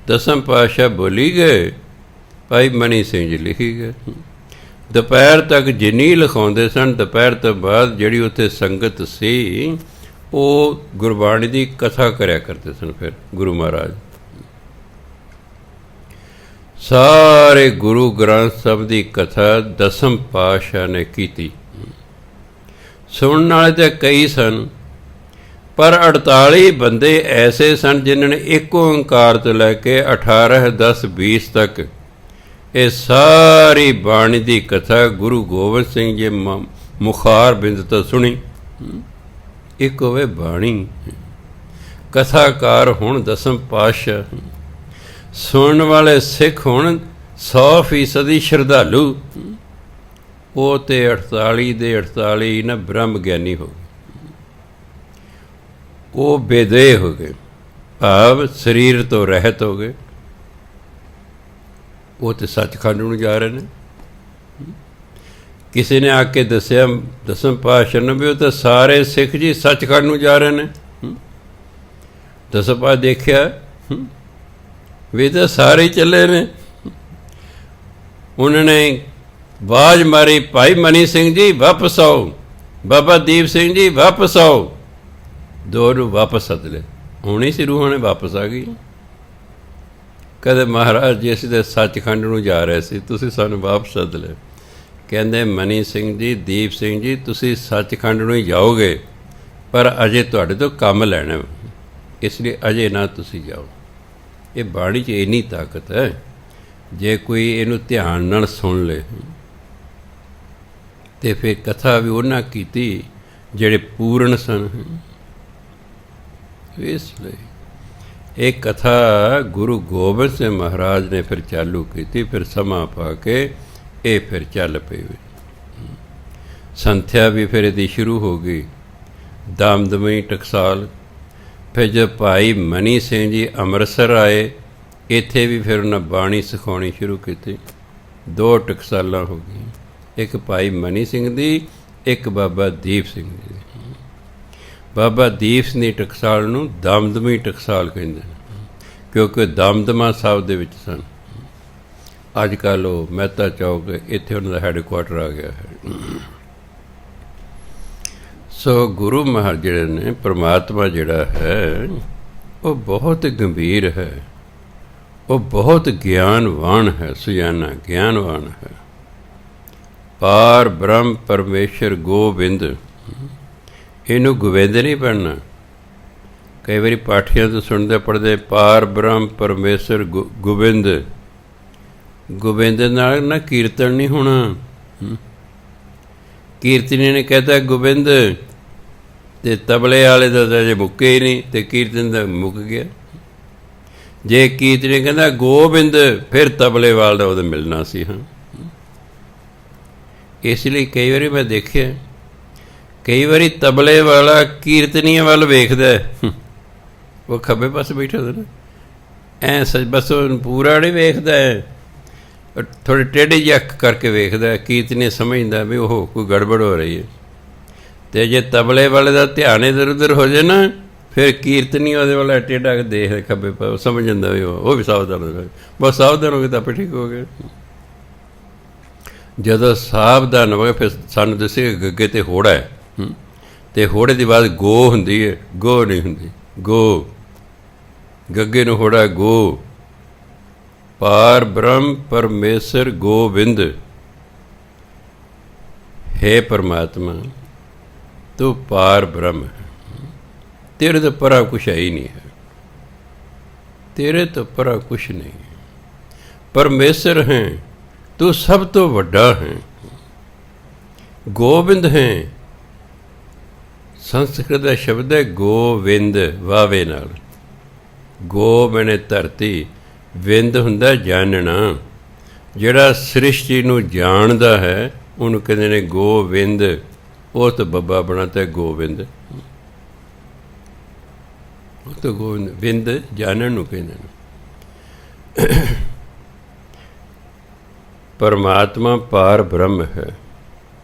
Speaker 1: 10ਵੇਂ ਪਾਤਸ਼ਾਹ ਬੋਲੀ ਗਏ, ਭਾਈ ਮਨੀ ਸਿੰਘ ਜੀ ਲਿਖੀ ਗਏ। ਦੁਪਹਿਰ ਤੱਕ ਜਿੰਨੀ ਲਿਖਾਉਂਦੇ ਸਨ, ਦੁਪਹਿਰ ਤੋਂ ਬਾਅਦ ਜਿਹੜੀ ਉੱਥੇ ਸੰਗਤ ਸੀ ਉਹ ਗੁਰਬਾਣੀ ਦੀ ਕਥਾ ਕਰਿਆ ਕਰਦੇ ਸਨ। ਫਿਰ ਗੁਰੂ ਮਹਾਰਾਜ ਸਾਰੇ ਗੁਰੂ ਗ੍ਰੰਥ ਸਾਹਿਬ ਦੀ ਕਥਾ 10ਵੇਂ ਪਾਤਸ਼ਾਹ ਨੇ ਕੀਤੀ। ਸੁਣਨ ਵਾਲੇ ਤਾਂ ਕਈ ਸਨ, ਪਰ 48 ਬੰਦੇ ਐਸੇ ਸਨ ਜਿਨ੍ਹਾਂ ਨੇ ਇੱਕ ਓਂਕਾਰ ਤੋਂ ਲੈ ਕੇ 18, 10, 20 ਤੱਕ ਇਹ ਸਾਰੀ ਬਾਣੀ ਦੀ ਕਥਾ ਗੁਰੂ ਗੋਬਿੰਦ ਸਿੰਘ ਜੀ ਮੁਖਾਰ ਬਿੰਦ ਤੋਂ ਸੁਣੀ। ਇੱਕ ਹੋਵੇ ਬਾਣੀ, ਕਥਾਕਾਰ ਹੁਣ 10ਵੇਂ ਪਾਤਸ਼ਾਹ, ਸੁਣਨ ਵਾਲੇ ਸਿੱਖ ਹੁਣ 100% ਸ਼ਰਧਾਲੂ। ਉਹ ਤੇ 48 ਦੇ 48 ਨਾ ਬ੍ਰਹਮ ਗਿਆਨੀ ਹੋ ਗਏ, ਉਹ ਬੇਦੇਹ ਹੋ ਗਏ, ਭਾਵ ਸਰੀਰ ਤੋਂ ਰਹਿਤ ਹੋ ਗਏ। ਉਹ ਤੇ ਸੱਚਖੰਡ ਨੂੰ ਜਾ ਰਹੇ ਨੇ। ਕਿਸੇ ਨੇ ਆ ਕੇ ਦੱਸਿਆ 10ਵੇਂ ਪਾਤਸ਼ਾਹ ਨੂੰ ਵੀ ਉਹ ਤਾਂ ਸਾਰੇ ਸਿੱਖ ਜੀ ਸੱਚਖੰਡ ਨੂੰ ਜਾ ਰਹੇ ਨੇ। 10ਵੇਂ ਪਾਤਸ਼ਾਹ ਦੇਖਿਆ ਵੀ ਤਾਂ ਸਾਰੇ ਚੱਲੇ ਨੇ। ਉਹਨਾਂ ਨੇ ਆਵਾਜ਼ ਮਾਰੀ, ਭਾਈ ਮਨੀ ਸਿੰਘ ਜੀ ਵਾਪਸ ਆਓ, ਬਾਬਾ ਦੀਪ ਸਿੰਘ ਜੀ ਵਾਪਸ ਆਓ। ਦੋ ਨੂੰ ਵਾਪਸ ਸੱਦ ਲਏ। ਹੁਣ ਹੀ ਸੀ ਰੂਹਾਂ ਨੇ ਵਾਪਸ ਆ ਗਈ। ਕਹਿੰਦੇ ਮਹਾਰਾਜ ਜੀ ਅਸੀਂ ਤਾਂ ਸੱਚਖੰਡ ਨੂੰ ਜਾ ਰਹੇ ਸੀ, ਤੁਸੀਂ ਸਾਨੂੰ ਵਾਪਸ ਸੱਦ ਲਏ। ਕਹਿੰਦੇ ਮਨੀ ਸਿੰਘ ਜੀ, ਦੀਪ ਸਿੰਘ ਜੀ, ਤੁਸੀਂ ਸੱਚਖੰਡ ਨੂੰ ਹੀ ਜਾਓਗੇ, ਪਰ ਅਜੇ ਤੁਹਾਡੇ ਤੋਂ ਕੰਮ ਲੈਣਾ, ਇਸ ਲਈ ਅਜੇ ਨਾ ਤੁਸੀਂ ਜਾਓ। ਇਹ ਬਾਣੀ 'ਚ ਇੰਨੀ ਤਾਕਤ ਹੈ, ਜੇ ਕੋਈ ਇਹਨੂੰ ਧਿਆਨ ਨਾਲ ਸੁਣ ਲੇ। ਅਤੇ ਫਿਰ ਕਥਾ ਵੀ ਉਹਨਾਂ ਕੀਤੀ ਜਿਹੜੇ ਪੂਰਨ ਸਨ। ਇਸ ਲਈ ਇਹ ਕਥਾ ਗੁਰੂ ਗੋਬਿੰਦ ਸਿੰਘ ਮਹਾਰਾਜ ਨੇ ਫਿਰ ਚਾਲੂ ਕੀਤੀ। ਫਿਰ ਸਮਾਂ ਪਾ ਕੇ ਇਹ ਫਿਰ ਚੱਲ ਪਈ। ਸੰਥਿਆ ਵੀ ਫਿਰ ਇਹਦੀ ਸ਼ੁਰੂ ਹੋ ਗਈ, ਦਮਦਮੀ ਟਕਸਾਲ। ਫਿਰ ਜਦ ਭਾਈ ਮਨੀ ਸਿੰਘ ਜੀ ਅੰਮ੍ਰਿਤਸਰ ਆਏ, ਇੱਥੇ ਵੀ ਫਿਰ ਉਹਨਾਂ ਬਾਣੀ ਸਿਖਾਉਣੀ ਸ਼ੁਰੂ ਕੀਤੀ। 2 ਟਕਸਾਲਾਂ ਹੋ ਗਈਆਂ, ਇੱਕ ਭਾਈ ਮਨੀ ਸਿੰਘ ਦੀ, ਇੱਕ ਬਾਬਾ ਦੀਪ ਸਿੰਘ ਜੀ ਦੀ। ਬਾਬਾ ਦੀਪ ਸਿੰਘ ਦੀ ਟਕਸਾਲ ਨੂੰ ਦਮਦਮੀ ਟਕਸਾਲ ਕਹਿੰਦੇ ਨੇ, ਕਿਉਂਕਿ ਦਮਦਮਾ ਸਾਹਿਬ ਦੇ ਵਿੱਚ ਸਨ। ਅੱਜ ਕੱਲ੍ਹ ਉਹ ਮਹਿਤਾ ਚੌਕ, ਇੱਥੇ ਉਹਨਾਂ ਦਾ ਹੈੱਡਕੁਆਟਰ ਆ ਗਿਆ ਹੈ। ਸੋ ਗੁਰੂ ਮਹਾਰਾਜ ਜਿਹੜੇ ਨੇ, ਪਰਮਾਤਮਾ ਜਿਹੜਾ ਹੈ ਉਹ ਬਹੁਤ ਗੰਭੀਰ ਹੈ, ਉਹ ਬਹੁਤ ਗਿਆਨਵਾਨ ਹੈ, ਸੁਜਾਨਾ ਗਿਆਨਵਾਨ ਹੈ। ਪਾਰ ਬ੍ਰਹਮ ਪਰਮੇਸ਼ਰ ਗੋਬਿੰਦ, ਇਹਨੂੰ ਗੋਬਿੰਦ ਨਹੀਂ ਪੜ੍ਹਨਾ, ਕਈ ਵਾਰੀ ਪਾਠੀਆਂ ਤੋਂ ਸੁਣਦੇ ਪੜ੍ਹਦੇ ਪਾਰ ਬ੍ਰਹਮ ਪਰਮੇਸ਼ਰ ਗੋਬਿੰਦ। ਗੋਬਿੰਦ ਨਾਲ ਨਾ ਕੀਰਤਨ ਨਹੀਂ ਹੋਣਾ। ਕੀਰਤਨੀ ਨੇ ਕਹਿਤਾ ਗੋਬਿੰਦ, ਅਤੇ ਤਬਲੇ ਵਾਲੇ ਦਾ ਤਾਂ ਅਜੇ ਮੁੱਕੇ ਹੀ ਨਹੀਂ, ਅਤੇ ਕੀਰਤਨ ਦਾ ਮੁੱਕ ਗਿਆ। ਜੇ ਕੀਰਤਨੀ ਕਹਿੰਦਾ ਗੋਬਿੰਦ, ਫਿਰ ਤਬਲੇ ਵਾਲ ਦਾ ਉਹਦਾ ਮਿਲਣਾ ਸੀ। ਹਾਂ, ਇਸ ਲਈ ਕਈ ਵਾਰੀ ਮੈਂ ਦੇਖਿਆ, ਕਈ ਵਾਰੀ ਤਬਲੇ ਵਾਲਾ ਕੀਰਤਨੀਆਂ ਵੱਲ ਵੇਖਦਾ, ਉਹ ਖੱਬੇ ਪਾਸੇ ਬੈਠਾ ਹੁੰਦਾ ਨਾ, ਐਂ ਬਸ ਉਹ ਪੂਰਾ ਨਹੀਂ ਵੇਖਦਾ, ਥੋੜ੍ਹੀ ਟੇਢੀ ਜਿਹੀ ਅੱਖ ਕਰਕੇ ਵੇਖਦਾ। ਕੀਰਤਨੀ ਸਮਝਦਾ ਵੀ ਉਹ ਕੋਈ ਗੜਬੜ ਹੋ ਰਹੀ ਹੈ। ਅਤੇ ਜੇ ਤਬਲੇ ਵਾਲੇ ਦਾ ਧਿਆਨ ਇੱਧਰ ਉੱਧਰ ਹੋ ਜਾਏ ਨਾ, ਫਿਰ ਕੀਰਤਨੀ ਉਹਦੇ ਵੱਲ ਟੇਢਾ ਦੇਖ ਖੱਬੇ ਪਾਸੇ, ਸਮਝ ਜਾਂਦਾ ਵੀ ਉਹ ਵੀ ਸਾਵਧਾਨ ਹੋ ਗਏ। ਬਸ ਸਾਵਧਾਨ ਹੋ ਗਏ ਤਾਂ ਆਪੇ ਠੀਕ ਹੋ ਗਏ। ਜਦੋਂ ਸਾਵਧਾਨ ਹੋ ਗਏ ਫਿਰ ਸਾਨੂੰ ਦੱਸੇ ਗੱਗੇ 'ਤੇ ਹੋੜਾ ਹੈ, ਅਤੇ ਹੋੜੇ ਦੀ ਆਵਾਜ਼ ਗੋ ਹੁੰਦੀ ਹੈ, ਗੋ ਨਹੀਂ ਹੁੰਦੀ। ਗੋ, ਗੱਗੇ ਨੂੰ ਹੋੜਾ ਗੋ। ਪਾਰ ਬ੍ਰਹਮ ਪਰਮੇਸ਼ਰ ਗੋਬਿੰਦ। ਹੈ ਪਰਮਾਤਮਾ, ਤੂੰ ਪਾਰ ਬ੍ਰਹਮ ਹੈ, ਤੇਰੇ ਤੋਂ ਪਰਾ ਕੁਛ ਹੈ ਹੀ ਨਹੀਂ ਹੈ, ਤੇਰੇ ਤੋਂ ਪਰਾ ਕੁਛ ਨਹੀਂ ਹੈ। ਪਰਮੇਸ਼ਰ ਹੈ, ਤੂੰ ਸਭ ਤੋਂ ਵੱਡਾ ਹੈ। ਗੋਬਿੰਦ ਹੈ, ਸੰਸਕ੍ਰਿਤ ਦਾ ਸ਼ਬਦ ਹੈ ਗੋਵਿੰਦ, ਵਾਵੇ ਨਾਲ। ਗੋ ਮੈਨੇ ਧਰਤੀ, ਵਿੰਦ ਹੁੰਦਾ ਜਾਣਨਾ। ਜਿਹੜਾ ਸ੍ਰਿਸ਼ਟੀ ਨੂੰ ਜਾਣਦਾ ਹੈ ਉਹਨੂੰ ਕਹਿੰਦੇ ਨੇ ਗੋਵਿੰਦ। ਉਹ ਤਾਂ ਬੱਬਾ ਬਣਾਤਾ ਗੋਬਿੰਦ, ਉਹ ਤਾਂ ਗੋਬਿੰਦ, ਵਿੰਦ ਜਾਣਨ ਨੂੰ ਕਹਿੰਦੇ ਨੇ। ਪਰਮਾਤਮਾ ਪਾਰ ਬ੍ਰਹਮ ਹੈ,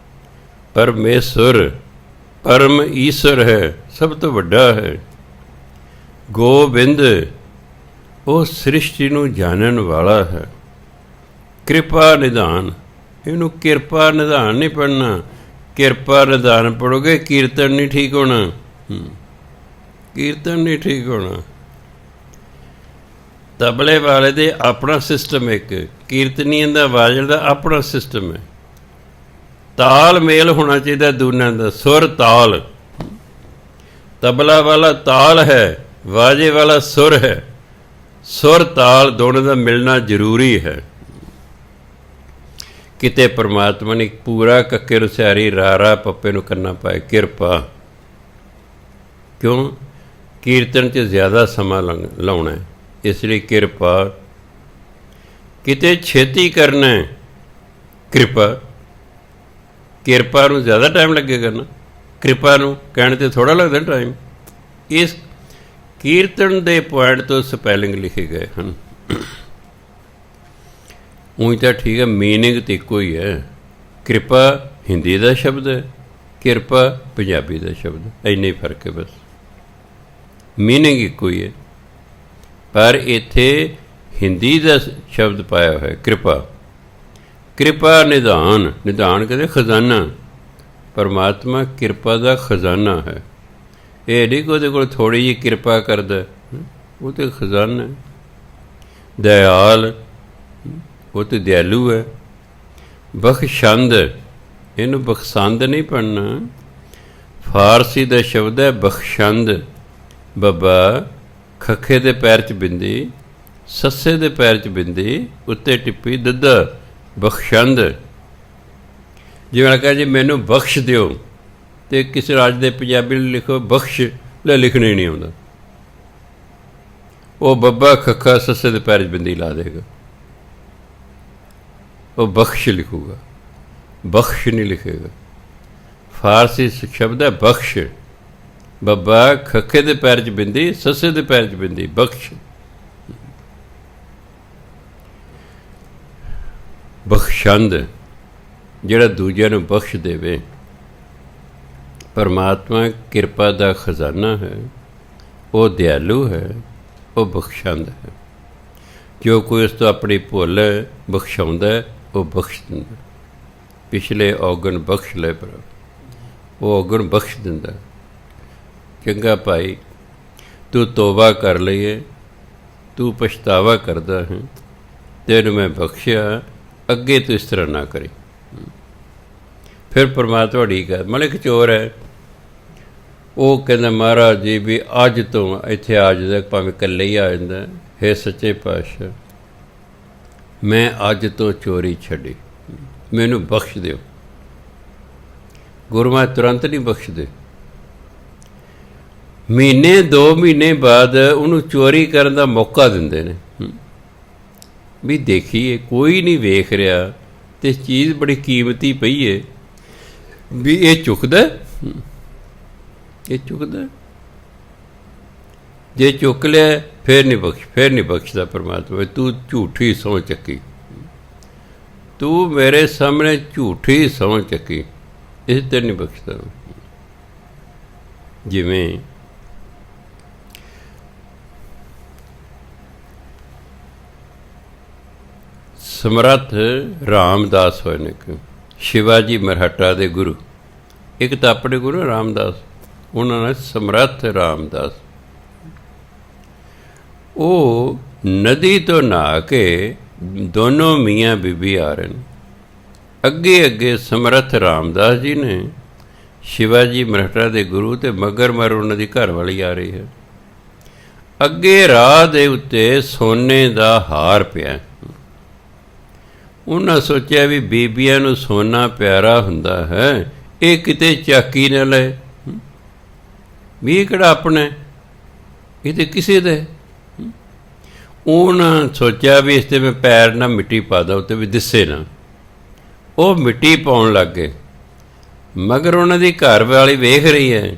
Speaker 1: ਪਰਮੇਸ਼ਰ ਪਰਮ ਈਸ਼ਰ ਹੈ, ਸਭ ਤੋਂ ਵੱਡਾ ਹੈ। ਗੋਬਿੰਦ, ਉਹ ਸ੍ਰਿਸ਼ਟੀ ਨੂੰ ਜਾਣਨ ਵਾਲਾ ਹੈ। ਕਿਰਪਾ ਨਿਧਾਨ, ਇਹਨੂੰ ਕਿਰਪਾ ਨਿਧਾਨ ਨਹੀਂ ਪੜ੍ਹਨਾ। ਕਿਰਪਾ ਨਿਧਾਨ ਪੜ੍ਹੋਗੇ ਕੀਰਤਨ ਨਹੀਂ ਠੀਕ ਹੋਣਾ, ਕੀਰਤਨ ਨਹੀਂ ਠੀਕ ਹੋਣਾ। ਤਬਲੇ ਵਾਲੇ ਦੇ ਆਪਣਾ ਸਿਸਟਮ, ਇੱਕ ਕੀਰਤਨੀਆਂ ਦਾ ਵਾਜਣ ਦਾ ਆਪਣਾ ਸਿਸਟਮ ਹੈ। ਤਾਲ ਮੇਲ ਹੋਣਾ ਚਾਹੀਦਾ ਦੋਨਾਂ ਦਾ, ਸੁਰ ਤਾਲ। ਤਬਲਾ ਵਾਲਾ ਤਾਲ ਹੈ, ਵਾਜੇ ਵਾਲਾ ਸੁਰ ਹੈ। ਸੁਰ ਤਾਲ ਦੋਨਾਂ ਦਾ ਮਿਲਣਾ ਜ਼ਰੂਰੀ ਹੈ। ਕਿਤੇ ਪਰਮਾਤਮਾ ਨੇ ਪੂਰਾ ਕੱਕੇ ਨੂੰ ਸਿਆਰੀ ਰਾਰਾ ਪੱਪੇ ਨੂੰ ਕਰਨਾ ਪਾਏ। ਕਿਰਪਾ ਕਿਉਂ? ਕੀਰਤਨ 'ਚ ਜ਼ਿਆਦਾ ਸਮਾਂ ਲਾਉਣਾ ਹੈ, ਇਸ ਲਈ ਕਿਰਪਾ। ਕਿਤੇ ਛੇਤੀ ਕਰਨਾ, ਕਿਰਪਾ। ਕਿਰਪਾ ਨੂੰ ਜ਼ਿਆਦਾ ਟਾਈਮ ਲੱਗੇਗਾ ਨਾ, ਕਿਰਪਾ ਨੂੰ ਕਹਿਣ 'ਤੇ ਥੋੜ੍ਹਾ ਲੱਗਦਾ ਟਾਈਮ। ਇਸ ਕੀਰਤਨ ਦੇ ਪੁਆਇੰਟ ਤੋਂ ਸਪੈਲਿੰਗ ਲਿਖੇ ਗਏ ਹਨ। ਊਂ ਤਾਂ ਠੀਕ ਹੈ, ਮੀਨਿੰਗ ਤਾਂ ਇੱਕੋ ਹੀ ਹੈ। ਕਿਰਪਾ ਹਿੰਦੀ ਦਾ ਸ਼ਬਦ ਹੈ, ਕਿਰਪਾ ਪੰਜਾਬੀ ਦਾ ਸ਼ਬਦ, ਇੰਨਾ ਹੀ ਫਰਕ ਹੈ ਬਸ। ਮੀਨਿੰਗ ਇੱਕੋ ਹੀ ਹੈ, ਪਰ ਇੱਥੇ ਹਿੰਦੀ ਦਾ ਸ਼ਬਦ ਪਾਇਆ ਹੋਇਆ ਕਿਰਪਾ। ਕਿਰਪਾ ਨਿਧਾਨ, ਨਿਧਾਨ ਕਹਿੰਦੇ ਖਜ਼ਾਨਾ। ਪਰਮਾਤਮਾ ਕਿਰਪਾ ਦਾ ਖਜ਼ਾਨਾ ਹੈ। ਇਹ ਨਹੀਂ ਕਿ ਉਹਦੇ ਕੋਲ ਥੋੜ੍ਹੀ ਜਿਹੀ ਕਿਰਪਾ ਕਰਦਾ, ਉਹ ਤਾਂ ਖਜ਼ਾਨਾ ਹੈ। ਦਇਆਲ, ਉਹ ਤਾਂ ਦਿਆਲੂ ਹੈ। ਬਖਸ਼ੰਦ, ਇਹਨੂੰ ਬਖਸ਼ੰਦ ਨਹੀਂ ਪੜ੍ਹਨਾ। ਫਾਰਸੀ ਦਾ ਸ਼ਬਦ ਹੈ ਬਖਸ਼ੰਦ। ਬੱਬਾ, ਖੱਖੇ ਦੇ ਪੈਰ 'ਚ ਬਿੰਦੀ, ਸੱਸੇ ਦੇ ਪੈਰ 'ਚ ਬਿੰਦੀ, ਉੱਤੇ ਟਿੱਪੀ, ਦੱਦਾ, ਬਖਸ਼ੰਦ। ਜਿਵੇਂ ਕਹਾਂ ਜੀ ਮੈਨੂੰ ਬਖਸ਼ ਦਿਓ, ਅਤੇ ਕਿਸੇ ਰਾਜ ਦੇ ਪੰਜਾਬੀ ਨੂੰ ਲਿਖੋ ਬਖਸ਼, ਲੈ ਲਿਖਣਾ ਹੀ ਨਹੀਂ ਆਉਂਦਾ। ਉਹ ਬੱਬਾ ਖੱਖਾ ਸੱਸੇ ਦੇ ਪੈਰ 'ਚ ਬਿੰਦੀ ਲਾ ਦੇਗਾ, ਉਹ ਬਖਸ਼ ਲਿਖੂਗਾ, ਬਖਸ਼ ਨਹੀਂ ਲਿਖੇਗਾ। ਫਾਰਸੀ ਸ਼ਬਦ ਹੈ ਬਖਸ਼। ਬੱਬਾ ਖੱਖੇ ਦੇ ਪੈਰ 'ਚ ਬਿੰਦੀ, ਸੱਸੇ ਦੇ ਪੈਰ 'ਚ ਬਿੰਦੀ, ਬਖਸ਼। ਬਖਸ਼ੰਦ, ਜਿਹੜਾ ਦੂਜਿਆਂ ਨੂੰ ਬਖਸ਼ ਦੇਵੇ। ਪਰਮਾਤਮਾ ਕਿਰਪਾ ਦਾ ਖਜ਼ਾਨਾ ਹੈ, ਉਹ ਦਿਆਲੂ ਹੈ, ਉਹ ਬਖਸ਼ੰਦ ਹੈ। ਜੋ ਕੋਈ ਉਸ ਤੋਂ ਆਪਣੀ ਭੁੱਲ ਬਖਸ਼ਾਉਂਦਾ, ਉਹ ਬਖਸ਼ ਦਿੰਦਾ। ਪਿਛਲੇ ਔਗਣ ਬਖਸ਼ ਲੈ ਪ੍ਰਭ, ਉਹ ਔਗਣ ਬਖਸ਼ ਦਿੰਦਾ। ਚੰਗਾ ਭਾਈ, ਤੂੰ ਤੋਬਾ ਕਰ ਲਈਏ, ਤੂੰ ਪਛਤਾਵਾ ਕਰਦਾ ਹੈ, ਤੈਨੂੰ ਮੈਂ ਬਖਸ਼ਿਆ, ਅੱਗੇ ਤੂੰ ਇਸ ਤਰ੍ਹਾਂ ਨਾ ਕਰੀ। ਫਿਰ ਪਰਮਾਤਮਾ ਠੀਕ ਹੈ। ਮਤਲਬ ਇੱਕ ਚੋਰ ਹੈ, ਉਹ ਕਹਿੰਦਾ ਮਹਾਰਾਜ ਜੀ ਵੀ ਅੱਜ ਤੋਂ ਇੱਥੇ ਆ ਜਾਂਦਾ, ਭਾਵੇਂ ਇਕੱਲੇ ਹੀ ਆ ਜਾਂਦਾ, ਹੇ ਸੱਚੇ ਪਾਤਸ਼ਾਹ ਮੈਂ ਅੱਜ ਤੋਂ ਚੋਰੀ ਛੱਡੀ, ਮੈਨੂੰ ਬਖਸ਼ ਦਿਓ। ਗੁਰੂ ਮਹਾਰਾਜ ਤੁਰੰਤ ਨਹੀਂ ਬਖਸ਼ਦੇ, ਮਹੀਨੇ 2 ਮਹੀਨੇ ਬਾਅਦ ਉਹਨੂੰ ਚੋਰੀ ਕਰਨ ਦਾ ਮੌਕਾ ਦਿੰਦੇ ਨੇ ਵੀ ਦੇਖੀਏ, ਕੋਈ ਨਹੀਂ ਵੇਖ ਰਿਹਾ ਤੇ ਚੀਜ਼ ਬੜੀ ਕੀਮਤੀ ਪਈ ਹੈ, ਵੀ ਇਹ ਚੁੱਕਦਾ, ਇਹ ਚੁੱਕਦਾ, ਜੇ ਚੁੱਕ ਲਿਆ ਫਿਰ ਨਹੀਂ ਬਖਸ਼ਦਾ ਪਰਮਾਤਮਾ। ਤੂੰ ਝੂਠੀ ਸਹੁੰ ਚੱਕੀ, ਤੂੰ ਮੇਰੇ ਸਾਹਮਣੇ ਝੂਠੀ ਸਹੁੰ ਚੱਕੀ, ਇਸ ਤੇ ਨਹੀਂ ਬਖਸ਼ਦਾ। ਜਿਵੇਂ ਸਮਰੱਥ ਰਾਮਦਾਸ ਹੋਏ ਨੇ, ਸ਼ਿਵਾਜੀ ਮਰਹੱਟਾ ਦੇ ਗੁਰੂ, ਇੱਕ ਤਾਂ ਆਪਣੇ ਗੁਰੂ ਰਾਮਦਾਸ, ਉਹਨਾਂ ਨੇ ਸਮਰੱਥ ਰਾਮਦਾਸ, ਉਹ ਨਦੀ ਤੋਂ ਨਹਾ ਕੇ ਦੋਨੋਂ ਮੀਆਂ ਬੀਬੀ ਆ ਰਹੇ ਨੇ, ਅੱਗੇ ਅੱਗੇ ਸਮਰੱਥ ਰਾਮਦਾਸ ਜੀ ਨੇ, ਸ਼ਿਵਾਜੀ ਮਰਹੱਟਾ ਦੇ ਗੁਰੂ, ਤੇ ਮਗਰ ਉਹਨਾਂ ਦੀ ਘਰ ਵਾਲੀ ਆ ਰਹੀ ਹੈ। ਅੱਗੇ ਰਾਹ ਦੇ ਉੱਤੇ ਸੋਨੇ ਦਾ ਹਾਰ ਪਿਆ। ਉਹਨਾਂ ਸੋਚਿਆ ਵੀ ਬੀਬੀਆਂ ਨੂੰ ਸੋਨਾ ਪਿਆਰਾ ਹੁੰਦਾ ਹੈ, ਇਹ ਕਿਤੇ ਚਾਕੀ ਨਾ ਲਏ, ਵੀ ਇਹ ਕਿਹੜਾ ਆਪਣਾ, ਇਹ ਤਾਂ ਕਿਸੇ ਦਾ। ਉਹਨਾਂ ਸੋਚਿਆ ਵੀ ਇਸ 'ਤੇ ਮੈਂ ਪੈਰ ਨਾਲ ਮਿੱਟੀ ਪਾ ਦਾਂ, ਉੱਤੇ ਵੀ ਦਿਸੇ ਨਾ। ਉਹ ਮਿੱਟੀ ਪਾਉਣ ਲੱਗ ਗਏ, ਮਗਰ ਉਹਨਾਂ ਦੀ ਘਰ ਵਾਲੀ ਵੇਖ ਰਹੀ ਹੈ,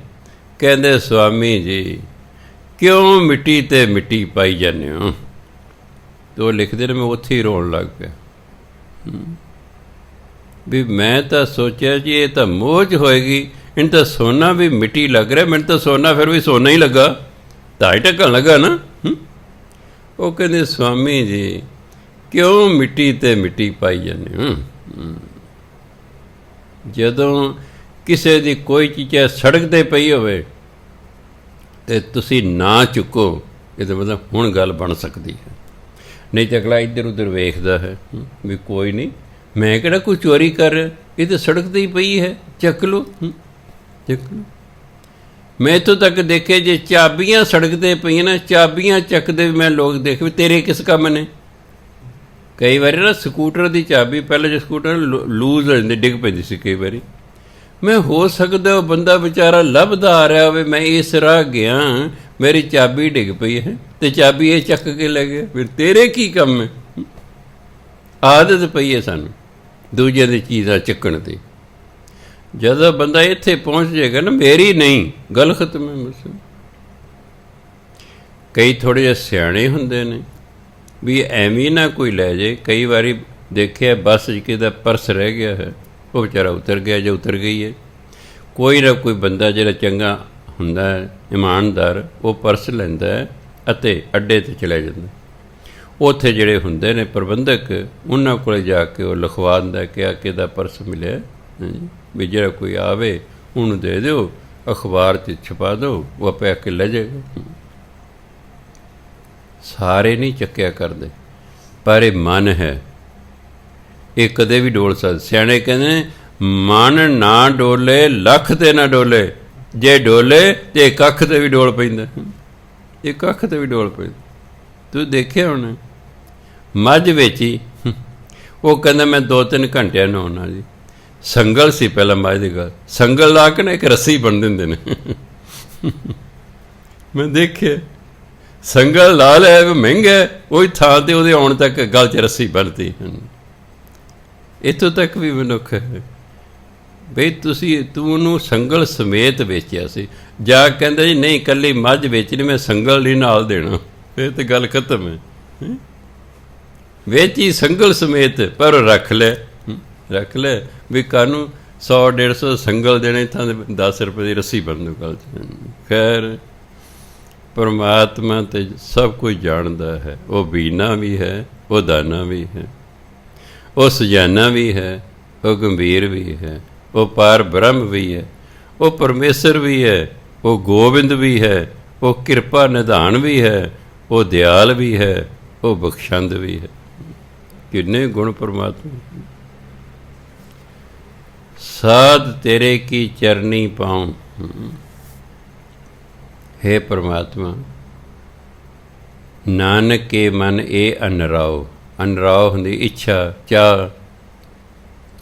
Speaker 1: ਕਹਿੰਦੇ ਸਵਾਮੀ ਜੀ ਕਿਉਂ ਮਿੱਟੀ 'ਤੇ ਮਿੱਟੀ ਪਾਈ ਜਾਂਦੇ ਹੋ? ਅਤੇ ਉਹ ਲਿਖਦੇ ਨੇ ਮੈਂ ਉੱਥੇ ਹੀ ਰੋਣ ਲੱਗ ਪਿਆ ਵੀ ਮੈਂ ਤਾਂ ਸੋਚਿਆ ਜੀ ਇਹ ਤਾਂ ਮੋਜ ਹੋਏਗੀ, ਇਹਨੂੰ ਤਾਂ ਸੋਨਾ ਵੀ ਮਿੱਟੀ ਲੱਗ ਰਿਹਾ, ਮੈਨੂੰ ਤਾਂ ਸੋਨਾ ਫਿਰ ਵੀ ਸੋਨਾ ਹੀ ਲੱਗਾ, ਤਾਂ ਹੀ ਢੱਕਣ ਲੱਗਾ ਨਾ। ਉਹ ਕਹਿੰਦੇ ਸਵਾਮੀ ਜੀ ਕਿਉਂ ਮਿੱਟੀ 'ਤੇ ਮਿੱਟੀ ਪਾਈ ਜਾਂਦੇ ਹੋ? ਜਦੋਂ ਕਿਸੇ ਦੀ ਕੋਈ ਚੀਜ਼ ਸੜਕ 'ਤੇ ਪਈ ਹੋਵੇ ਅਤੇ ਤੁਸੀਂ ਨਾ ਚੁੱਕੋ, ਇਹਦਾ ਮਤਲਬ ਹੁਣ ਗੱਲ ਬਣ ਸਕਦੀ ਹੈ, ਨਹੀਂ ਤਾਂ ਅਗਲਾ ਇੱਧਰ ਉੱਧਰ ਵੇਖਦਾ ਹੈ ਵੀ ਕੋਈ ਨਹੀਂ, ਮੈਂ ਕਿਹੜਾ ਕੋਈ ਚੋਰੀ ਕਰ ਰਿਹਾ, ਇਹ ਤਾਂ ਸੜਕ 'ਤੇ ਹੀ ਪਈ ਹੈ, ਚੱਕ ਲਓ, ਚੱਕ ਲਓ। ਮੈਂ ਇੱਥੋਂ ਤੱਕ ਦੇਖੇ ਜੇ ਚਾਬੀਆਂ ਸੜਕ 'ਤੇ ਪਈਆਂ ਨਾ, ਚਾਬੀਆਂ ਚੱਕਦੇ ਵੀ ਮੈਂ ਲੋਕ ਦੇਖ ਵੀ ਤੇਰੇ ਕਿਸ ਕੰਮ ਨੇ। ਕਈ ਵਾਰੀ ਨਾ ਸਕੂਟਰ ਦੀ ਚਾਬੀ, ਪਹਿਲਾਂ ਜੇ ਸਕੂਟਰ ਲੂਜ਼ ਹੋ ਜਾਂਦੀ, ਡਿੱਗ ਪੈਂਦੀ ਸੀ ਕਈ ਵਾਰੀ, ਮੈਂ ਹੋ ਸਕਦਾ ਉਹ ਬੰਦਾ ਵਿਚਾਰਾ ਲੱਭਦਾ ਆ ਰਿਹਾ ਹੋਵੇ, ਮੈਂ ਇਸ ਰਾਹ ਗਿਆ, ਮੇਰੀ ਚਾਬੀ ਡਿੱਗ ਪਈ ਹੈ ਅਤੇ ਚਾਬੀ ਇਹ ਚੱਕ ਕੇ ਲੈ ਗਿਆ, ਫਿਰ ਤੇਰੇ ਕੀ ਕੰਮ ਹੈ? ਆਦਤ ਪਈ ਹੈ ਸਾਨੂੰ ਦੂਜਿਆਂ ਦੀ ਚੀਜ਼ਾਂ ਚੱਕਣ ਦੀ। ਜਦੋਂ ਬੰਦਾ ਇੱਥੇ ਪਹੁੰਚ ਜਾਏਗਾ ਨਾ, ਮੇਰੀ ਨਹੀਂ, ਗੱਲ ਖਤਮ ਹੈ ਬਸ। ਕਈ ਥੋੜ੍ਹੇ ਜਿਹੇ ਸਿਆਣੇ ਹੁੰਦੇ ਨੇ ਵੀ ਐਵੇਂ ਨਾ ਕੋਈ ਲੈ ਜਾਏ। ਕਈ ਵਾਰੀ ਦੇਖਿਆ ਬੱਸ 'ਚ ਕਿਸੇ ਦਾ ਪਰਸ ਰਹਿ ਗਿਆ ਹੈ, ਉਹ ਵਿਚਾਰਾ ਉਤਰ ਗਿਆ ਜਾਂ ਉਤਰ ਗਈ ਹੈ, ਕੋਈ ਨਾ ਕੋਈ ਬੰਦਾ ਜਿਹੜਾ ਚੰਗਾ ਹੁੰਦਾ ਹੈ, ਇਮਾਨਦਾਰ, ਉਹ ਪਰਸ ਲੈਂਦਾ ਹੈ ਅਤੇ ਅੱਡੇ 'ਤੇ ਚਲਾ ਜਾਂਦਾ। ਉੱਥੇ ਜਿਹੜੇ ਹੁੰਦੇ ਨੇ ਪ੍ਰਬੰਧਕ, ਉਹਨਾਂ ਕੋਲ ਜਾ ਕੇ ਉਹ ਲਿਖਵਾ ਦਿੰਦਾ ਕਿ ਆ ਕਿਹਦਾ ਪਰਸ ਮਿਲਿਆ, ਵੀ ਜਿਹੜਾ ਕੋਈ ਆਵੇ ਉਹਨੂੰ ਦੇ ਦਿਓ, ਅਖਬਾਰ 'ਚ ਛਪਾ ਦਿਓ, ਉਹ ਆਪੇ ਆ ਕੇ ਲੈ ਜਾਏਗਾ। ਸਾਰੇ ਨਹੀਂ ਚੱਕਿਆ ਕਰਦੇ, ਪਰ ਇਹ ਮਨ ਹੈ, ਇਹ ਕਦੇ ਵੀ ਡੋਲ ਸਕਦਾ। ਸਿਆਣੇ ਕਹਿੰਦੇ ਮਨ ਨਾ ਡੋਲੇ ਲੱਖ 'ਤੇ ਨਾ ਡੋਲੇ, ਜੇ ਡੋਲੇ ਤੇ ਕੱਖ 'ਤੇ ਵੀ ਡੋਲ ਪੈਂਦਾ, ਇਹ ਕੱਖ 'ਤੇ ਵੀ ਡੋਲ ਪੈਂਦਾ। ਤੂੰ ਦੇਖਿਆ ਹੁਣ ਮੱਝ ਵੇਚੀ, ਉਹ ਕਹਿੰਦਾ ਮੈਂ 2-3 ਘੰਟਿਆਂ ਨਹਾਉਣਾ ਜੀ। ਸੰਗਲ ਸੀ ਪਹਿਲਾਂ ਮੱਝ ਦੀ ਗੱਲ, ਸੰਗਲ ਲਾ ਕੇ ਨਾ ਇੱਕ ਰੱਸੀ ਬਣ ਦਿੰਦੇ ਨੇ, ਮੈਂ ਦੇਖਿਆ ਸੰਗਲ ਲਾ ਲਿਆ, ਮਹਿੰਗਾ, ਉਹੀ ਥਾਂ 'ਤੇ ਉਹਦੇ ਆਉਣ ਤੱਕ ਗਲ 'ਚ ਰੱਸੀ ਬਣਦੀ। ਇੱਥੋਂ ਤੱਕ ਵੀ ਮਨੁੱਖ ਹੈ ਬਈ ਤੂੰ ਉਹਨੂੰ ਸੰਗਲ ਸਮੇਤ ਵੇਚਿਆ ਸੀ, ਜਾ ਕਹਿੰਦਾ ਜੀ ਨਹੀਂ ਇਕੱਲੀ ਮੱਝ ਵੇਚਣੀ, ਮੈਂ ਸੰਗਲ ਨਹੀਂ ਨਾਲ ਦੇਣਾ, ਫਿਰ ਤਾਂ ਗੱਲ ਖਤਮ ਹੈ। ਵੇਚੀ ਸੰਗਲ ਸਮੇਤ, ਪਰ ਰੱਖ ਲੈ ਵੀ ਕਾਹਨੂੰ 100-150 ਸੰਗਲ ਦੇਣੇ, ਤਾਂ 10 ਰੁਪਏ ਦੀ ਰੱਸੀ ਬਣ ਦੂ ਗੱਲ 'ਚ। ਖੈਰ ਪਰਮਾਤਮਾ ਤੇ ਸਭ ਕੁਝ ਜਾਣਦਾ ਹੈ, ਉਹ ਬੀਨਾ ਵੀ ਹੈ, ਉਹ ਦਾਨਾ ਵੀ ਹੈ, ਉਹ ਸੁਜਾਨਾ ਵੀ ਹੈ, ਉਹ ਗੰਭੀਰ ਵੀ ਹੈ, ਉਹ ਪਾਰ ਬ੍ਰਹਮ ਵੀ ਹੈ, ਉਹ ਪਰਮੇਸ਼ਰ ਵੀ ਹੈ, ਉਹ ਗੋਬਿੰਦ ਵੀ ਹੈ, ਉਹ ਕਿਰਪਾ ਨਿਧਾਨ ਵੀ ਹੈ, ਉਹ ਦਿਆਲ ਵੀ ਹੈ, ਉਹ ਬਖਸ਼ੰਦ ਵੀ ਹੈ। ਕਿੰਨੇ ਗੁਣ ਪਰਮਾਤਮਾ। ਸਾਧ ਤੇਰੇ ਕੀ ਚਰਨੀ ਪਾਉਂ, हे परमात्मा, नानक के मन ए अनराव। अनराव होंदी इच्छा, चाह।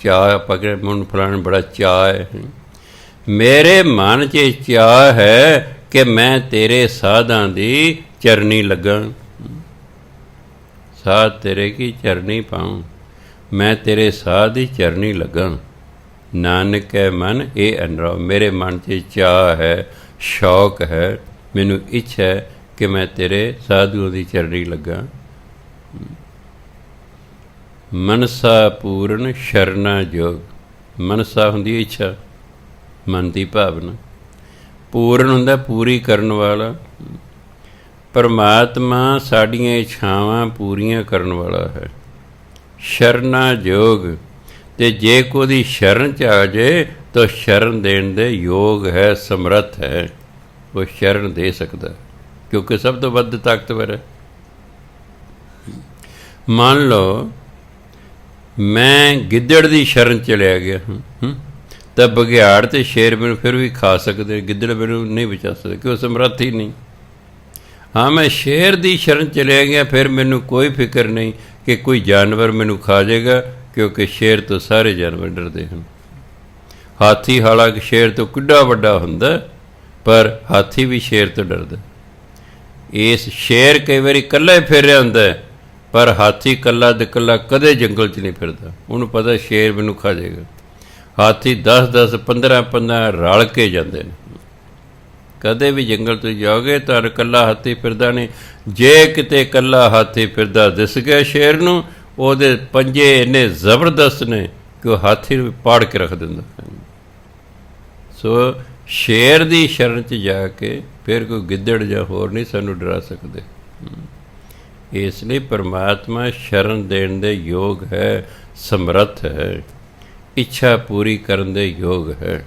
Speaker 1: चाह पकड़े मुन फलाने बड़ा चाह है। मेरे मन च चाह है कि मैं तेरे साधां दी चरनी लगा। साध तेरे की चरनी पाऊँ, मैं तेरे साध ही चरनी लगा। नानक के मन ए अनराव। मेरे मन च चाह है, शौक है, मैनू इच्छा है कि मैं तेरे साधुओं की चरनी लगा। मनसा पूर्ण शरणा जोग। मनसा हुंदी इच्छा, मन की भावना। पूर्ण हुंदा पूरी करन वाला। परमात्मा साड़ियाँ इच्छावां पूरियां करन वाला है। शरणा जोग, ते जे कोई शरण च आ जाए तो शरण देण दे योग है, समर्थ है। वो शरण दे सकता, क्योंकि सब तो वध ताकतवर है। मान लो मैं गिद्दड़ की शरण चलिया गया तो बघियाड़ तो शेर मैनू फिर भी खा सकते, गिद्दड़ मैनू नहीं बचा सकते, क्यों समर्थ ही नहीं। हाँ, मैं शेर की शरण चलिया गया, फिर मैनू कोई फिक्र नहीं कि कोई जानवर मैनू खा जाएगा, क्योंकि शेर तो सारे जानवर डरते हैं। हाथी हालांकि शेर तो किड्डा वड्डा हुंदा, पर हाथी भी शेर तो डरदा। इस शेर कई बारी कल्ला ही फिर रहा हुंदा, पर हाथी कल्ला दे कल्ला कदे जंगल च नहीं फिरदा। उन्होंने पता शेर मैनू खा जाएगा। हाथी 10-10 15-15 रल के जाते हैं। कदे भी जंगल तो जाओगे तो कल्ला हाथी फिरदा नहीं। जे किते कल्ला हाथी फिरदा दिस गया शेर नूं, ਉਹਦੇ पंजे इन्ने ਜ਼ਬਰਦਸਤ ने कि वह हाथी ਨੂੰ ਪਾੜ के रख ਦਿੰਦਾ। सो शेर की शरण च जाके फिर कोई गिद्दड़ ਜਾਂ होर नहीं सानू डरा सकते। इसलिए परमात्मा शरण देण दे योग है, समर्थ है, इच्छा पूरी करन दे योग है।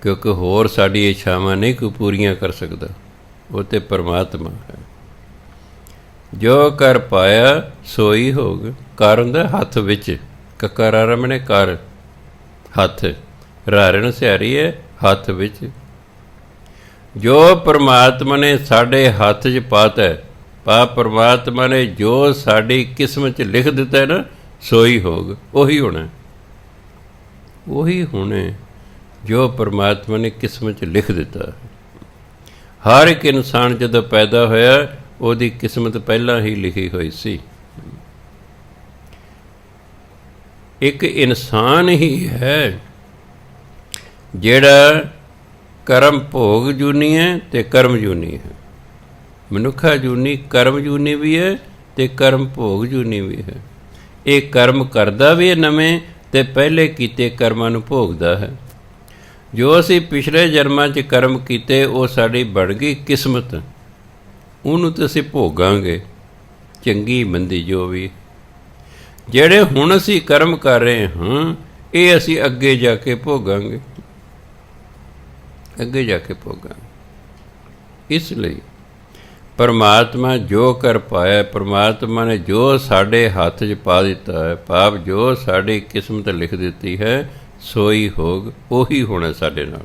Speaker 1: क्योंकि होर साडी इच्छावां नहीं कोई पूरियां कर सकता, वो तो परमात्मा है। जो कर पाया सोई होग। कर हुंदा हथ विच, कक्का रारा मने कर, हथ, रारे नूं सिहारी है हथ विच। जो परमात्मा ने साडे हथ च पाता है, परमात्मा ने जो साडी किस्मत च लिख दिता है ना, सोई होग, उही होना, उही होने जो परमात्मा ने किस्मत च लिख दिता है। हर एक इंसान जदों पैदा होया ਉਹਦੀ किस्मत पहला ही लिखी हुई सी। एक इंसान ही है ਜਿਹੜਾ कर्म भोग जूनी है ते कर्म जूनी है। मनुखा जूनी कर्म जूनी भी है ते कर्म भोग जूनी भी है। ये कर्म करदा भी है नवें ते पहले कीते कर्मां नूं भोगदा है। जो असीं पिछले जन्मां 'च कर्म कीते वो साडी बण गई किस्मत, ਉਹਨੂੰ ਤਾਂ ਅਸੀਂ ਭੋਗਾਂਗੇ, ਚੰਗੀ ਮੰਦੀ ਜੋ ਵੀ। ਜਿਹੜੇ ਹੁਣ ਅਸੀਂ ਕਰਮ ਕਰ ਰਹੇ ਹਾਂ ਇਹ ਅਸੀਂ ਅੱਗੇ ਜਾ ਕੇ ਭੋਗਾਂਗੇ, ਅੱਗੇ ਜਾ ਕੇ ਭੋਗਾਂਗੇ। ਇਸ ਲਈ परमात्मा जो कर पाया, परमात्मा ने जो साढ़े हाथ च पा दिता है, पाप जो साड़ी किस्मत लिख दी है, सोई होग, उही होना साढ़े नाल।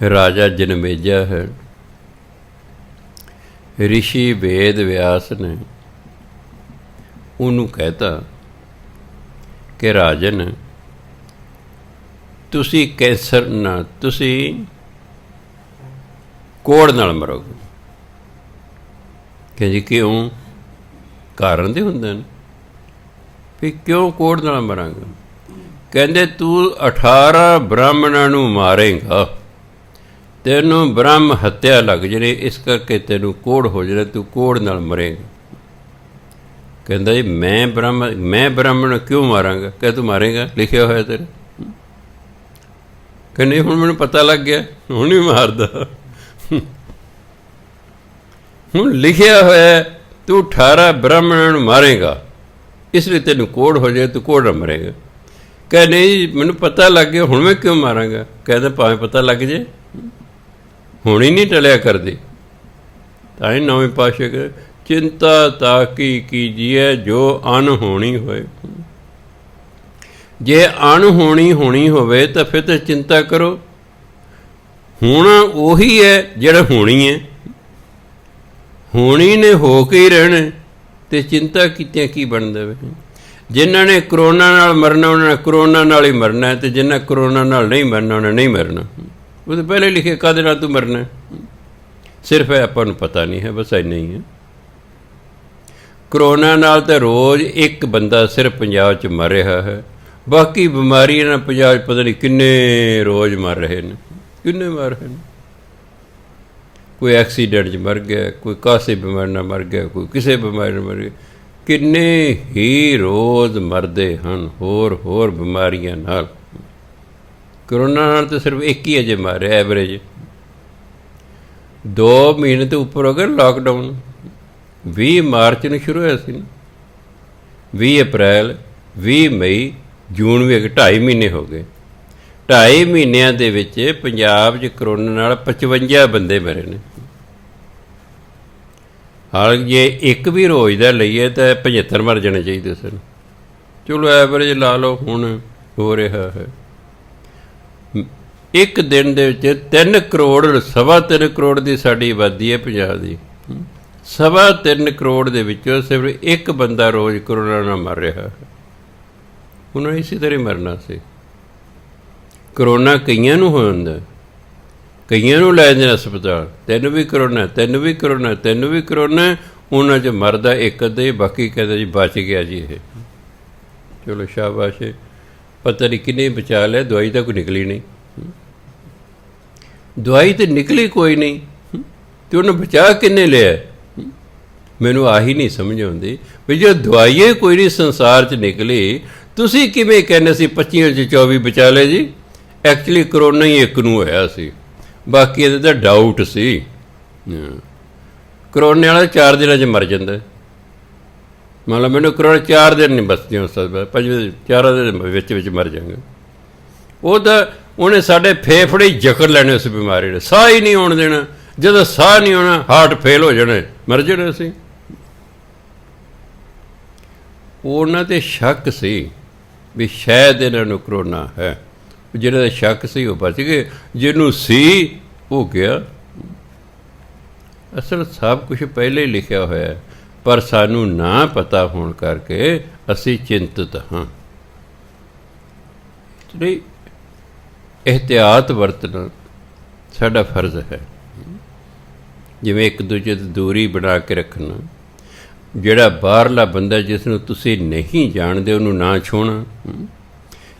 Speaker 1: राजा जनमेजा है, ऋषि वेद व्यास ने उन्होंने कहता कि राजन तुसी कैंसर ना, तुसी कोड़ नाल मरोगे। कह जी क्यों? कारण तो होंदे ने भी क्यों कोड़ नाल मरांगा। कहंदे तू 18 ब्राह्मणां नूं मारेगा, तैनूं ब्रह्म हत्या लग जानी, इस करके तैनूं कोड़ हो जाना, तू कोड़ नाल मरेगा। कहंदा जी मैं ब्राह्मण क्यों मारांगा? कह तू मारेगा, लिखिया होया तेरे। कि नहीं हुण मैनूं पता लग गया, हुण नहीं मारदा, हुण लिखिया होया तू 18 ब्राह्मणां नूं मारेगा, इसलिए तैनूं कोड़ हो जाए, तू कोड़ ना मरेगा। कह नहीं मैनूं पता लग गया, हुण मैं क्यों मारांगा। कहते भावें पता लग जाए, हुण ही नहीं टलिया करदी। तां ही नौवें पातशाह कहे चिंता ताकी कीजिए जो अनहोनी होए। ਜੇ ਅਣਹੋਣੀ ਹੋਣੀ ਹੋਵੇ ਤਾਂ ਫਿਰ ਤਾਂ ਚਿੰਤਾ ਕਰੋ। ਹੁਣ ਉਹੀ ਹੈ ਜਿਹੜਾ ਹੋਣੀ ਹੈ, ਹੋਣੀ ਨੇ ਹੋ ਕੇ ਹੀ ਰਹਿਣਾ, ਅਤੇ ਚਿੰਤਾ ਕੀਤਿਆਂ ਕੀ ਬਣਦਾ ਵੇ। ਜਿਨ੍ਹਾਂ ਨੇ ਕਰੋਨਾ ਨਾਲ ਮਰਨਾ ਉਹਨਾਂ ਨੇ ਕਰੋਨਾ ਨਾਲ ਹੀ ਮਰਨਾ, ਅਤੇ ਜਿਨ੍ਹਾਂ ਕਰੋਨਾ ਨਾਲ ਨਹੀਂ ਮਰਨਾ ਉਹਨਾਂ ਨਹੀਂ ਮਰਨਾ। ਉਹ ਤਾਂ ਪਹਿਲੇ ਲਿਖੇ ਕਾਹਦੇ ਨਾਲ ਤੂੰ ਮਰਨਾ, ਸਿਰਫ ਇਹ ਆਪਾਂ ਨੂੰ ਪਤਾ ਨਹੀਂ ਹੈ, ਬਸ ਇੰਨਾ ਹੀ ਹੈ। ਕਰੋਨਾ ਨਾਲ ਤਾਂ ਰੋਜ਼ ਇੱਕ ਬੰਦਾ ਸਿਰਫ ਪੰਜਾਬ 'ਚ ਮਰ ਰਿਹਾ ਹੈ, ਬਾਕੀ ਬਿਮਾਰੀਆਂ ਨਾਲ ਪੰਜਾਬ 'ਚ ਪਤਾ ਨਹੀਂ ਕਿੰਨੇ ਰੋਜ਼ ਮਰ ਰਹੇ ਨੇ, ਕਿੰਨੇ ਮਰ ਰਹੇ ਨੇ। ਕੋਈ ਐਕਸੀਡੈਂਟ 'ਚ ਮਰ ਗਿਆ, ਕੋਈ ਕਾਸੇ ਬਿਮਾਰੀ ਨਾਲ ਮਰ ਗਿਆ, ਕੋਈ ਕਿਸੇ ਬਿਮਾਰੀ ਨਾਲ ਮਰ ਗਿਆ, ਕਿੰਨੇ ਹੀ ਰੋਜ਼ ਮਰਦੇ ਹਨ ਹੋਰ ਹੋਰ ਬਿਮਾਰੀਆਂ ਨਾਲ। ਕਰੋਨਾ ਨਾਲ ਤਾਂ ਸਿਰਫ ਇੱਕ ਹੀ ਅਜੇ ਮਾਰਿਆ ਐਵਰੇਜ। 2 ਮਹੀਨੇ ਤੋਂ ਉੱਪਰ ਹੋ ਗਏ ਲਾਕਡਾਊਨ। 20 ਮਾਰਚ ਨੂੰ ਸ਼ੁਰੂ ਹੋਇਆ ਸੀ ਨਾ, 20 ਅਪ੍ਰੈਲ, 20 ਮਈ, ਜੂਨ ਵੀ 2.5 ਮਹੀਨੇ ਹੋ ਗਏ। 2.5 ਮਹੀਨਿਆਂ ਦੇ ਵਿੱਚ ਪੰਜਾਬ 'ਚ ਕਰੋਨਾ ਨਾਲ 55 ਬੰਦੇ ਮਰੇ ਨੇ। ਹਾਲਾਂਕਿ ਜੇ ਇੱਕ ਵੀ ਰੋਜ਼ ਦਾ ਲਈਏ ਤਾਂ 75 ਮਰ ਜਾਣੇ ਚਾਹੀਦੇ ਸਨ। ਚਲੋ ਐਵਰੇਜ ਲਾ ਲਓ, ਹੁਣ ਹੋ ਰਿਹਾ ਹੈ। ਇੱਕ ਦਿਨ ਦੇ ਵਿੱਚ 3 ਕਰੋੜ, 3.25 ਕਰੋੜ ਦੀ ਸਾਡੀ ਆਬਾਦੀ ਹੈ ਪੰਜਾਬ ਦੀ। 3.25 ਕਰੋੜ ਦੇ ਵਿੱਚੋਂ ਸਿਰਫ ਇੱਕ ਬੰਦਾ ਰੋਜ਼ ਕਰੋਨਾ ਨਾਲ ਮਰ ਰਿਹਾ ਹੈ। ਉਹਨਾਂ ਨੇ ਇਸੇ ਤਰ੍ਹਾਂ ਮਰਨਾ ਸੀ। ਕਰੋਨਾ ਕਈਆਂ ਨੂੰ ਹੋ ਜਾਂਦਾ, ਕਈਆਂ ਨੂੰ ਲੈ ਜਾਂਦੇ ਹਸਪਤਾਲ, ਤੈਨੂੰ ਵੀ ਕਰੋਨਾ, ਤੈਨੂੰ ਵੀ ਕਰੋਨਾ, ਤੈਨੂੰ ਵੀ ਕਰੋਨਾ। ਉਹਨਾਂ 'ਚ ਮਰਦਾ ਇੱਕ ਅੱਧੇ, ਬਾਕੀ ਕਹਿੰਦੇ ਜੀ ਬਚ ਗਿਆ ਜੀ ਇਹ। ਚਲੋ ਸ਼ਾਬਾਸ਼, ਪਤਾ ਨਹੀਂ ਕਿੰਨੇ ਬਚਾ ਲਿਆ। ਦਵਾਈ ਤਾਂ ਕੋਈ ਨਿਕਲੀ ਨਹੀਂ, ਦਵਾਈ ਤਾਂ ਨਿਕਲੀ ਕੋਈ ਨਹੀਂ, ਅਤੇ ਉਹਨੂੰ ਬਚਾ ਕਿੰਨੇ ਲਿਆ। ਮੈਨੂੰ ਆਹੀ ਨਹੀਂ ਸਮਝ ਆਉਂਦੀ ਵੀ ਜੋ ਦਵਾਈਏ ਕੋਈ ਨਹੀਂ ਸੰਸਾਰ 'ਚ ਨਿਕਲੀ, ਤੁਸੀਂ ਕਿਵੇਂ ਕਹਿੰਦੇ ਸੀ 25 'ਚ 24 ਬਚਾ ਲਏ ਜੀ। ਐਕਚੁਅਲੀ ਕਰੋਨਾ ਹੀ ਇੱਕ ਨੂੰ ਹੋਇਆ ਸੀ, ਬਾਕੀ ਇਹਦੇ ਤਾਂ ਡਾਊਟ ਸੀ। ਕਰੋਨੇ ਵਾਲਾ 4 ਦਿਨਾਂ 'ਚ ਮਰ ਜਾਂਦਾ। ਮੰਨ ਲਓ ਮੈਨੂੰ ਕਰੋਨਾ 4 ਦਿਨ ਨਹੀਂ ਬਸਦੇ ਹੋ ਸਕਦਾ, 4 ਦਿਨ ਵਿੱਚ ਮਰ ਜਾਂਗੇ। ਉਹ ਤਾਂ ਉਹਨੇ ਸਾਡੇ ਫੇਫੜੇ ਜਕੜ ਲੈਣੇ ਉਸ ਬਿਮਾਰੀ ਨੇ, ਸਾਹ ਹੀ ਨਹੀਂ ਆਉਣ ਦੇਣਾ। ਜਦੋਂ ਸਾਹ ਨਹੀਂ ਆਉਣਾ, ਹਾਰਟ ਫੇਲ ਹੋ ਜਾਣਾ, ਮਰ ਜਾਣਾ ਸੀ। ਉਹਨਾਂ 'ਤੇ ਸ਼ੱਕ ਸੀ ਵੀ ਸ਼ਾਇਦ ਇਹਨਾਂ ਨੂੰ ਕਰੋਨਾ ਹੈ। ਜਿਹਨਾਂ ਦਾ ਸ਼ੱਕ ਸੀ ਉਹ ਬਚ ਗਏ, ਜਿਹਨੂੰ ਸੀ ਉਹ ਗਿਆ। ਅਸਲ ਸਭ ਕੁਛ ਪਹਿਲੇ ਹੀ ਲਿਖਿਆ ਹੋਇਆ ਹੈ, ਪਰ ਸਾਨੂੰ ਨਾ ਪਤਾ ਹੋਣ ਕਰਕੇ ਅਸੀਂ ਚਿੰਤਤ ਹਾਂ। ਨਹੀਂ, ਇਹਤਿਆਤ ਵਰਤਣਾ ਸਾਡਾ ਫਰਜ਼ ਹੈ। ਜਿਵੇਂ ਇੱਕ ਦੂਜੇ ਤੋਂ ਦੂਰੀ ਬਣਾ ਕੇ ਰੱਖਣਾ। ਜਿਹੜਾ ਬਾਹਰਲਾ ਬੰਦਾ ਜਿਸ ਨੂੰ ਤੁਸੀਂ ਨਹੀਂ ਜਾਣਦੇ ਉਹਨੂੰ ਨਾ ਛੂਹਣਾ।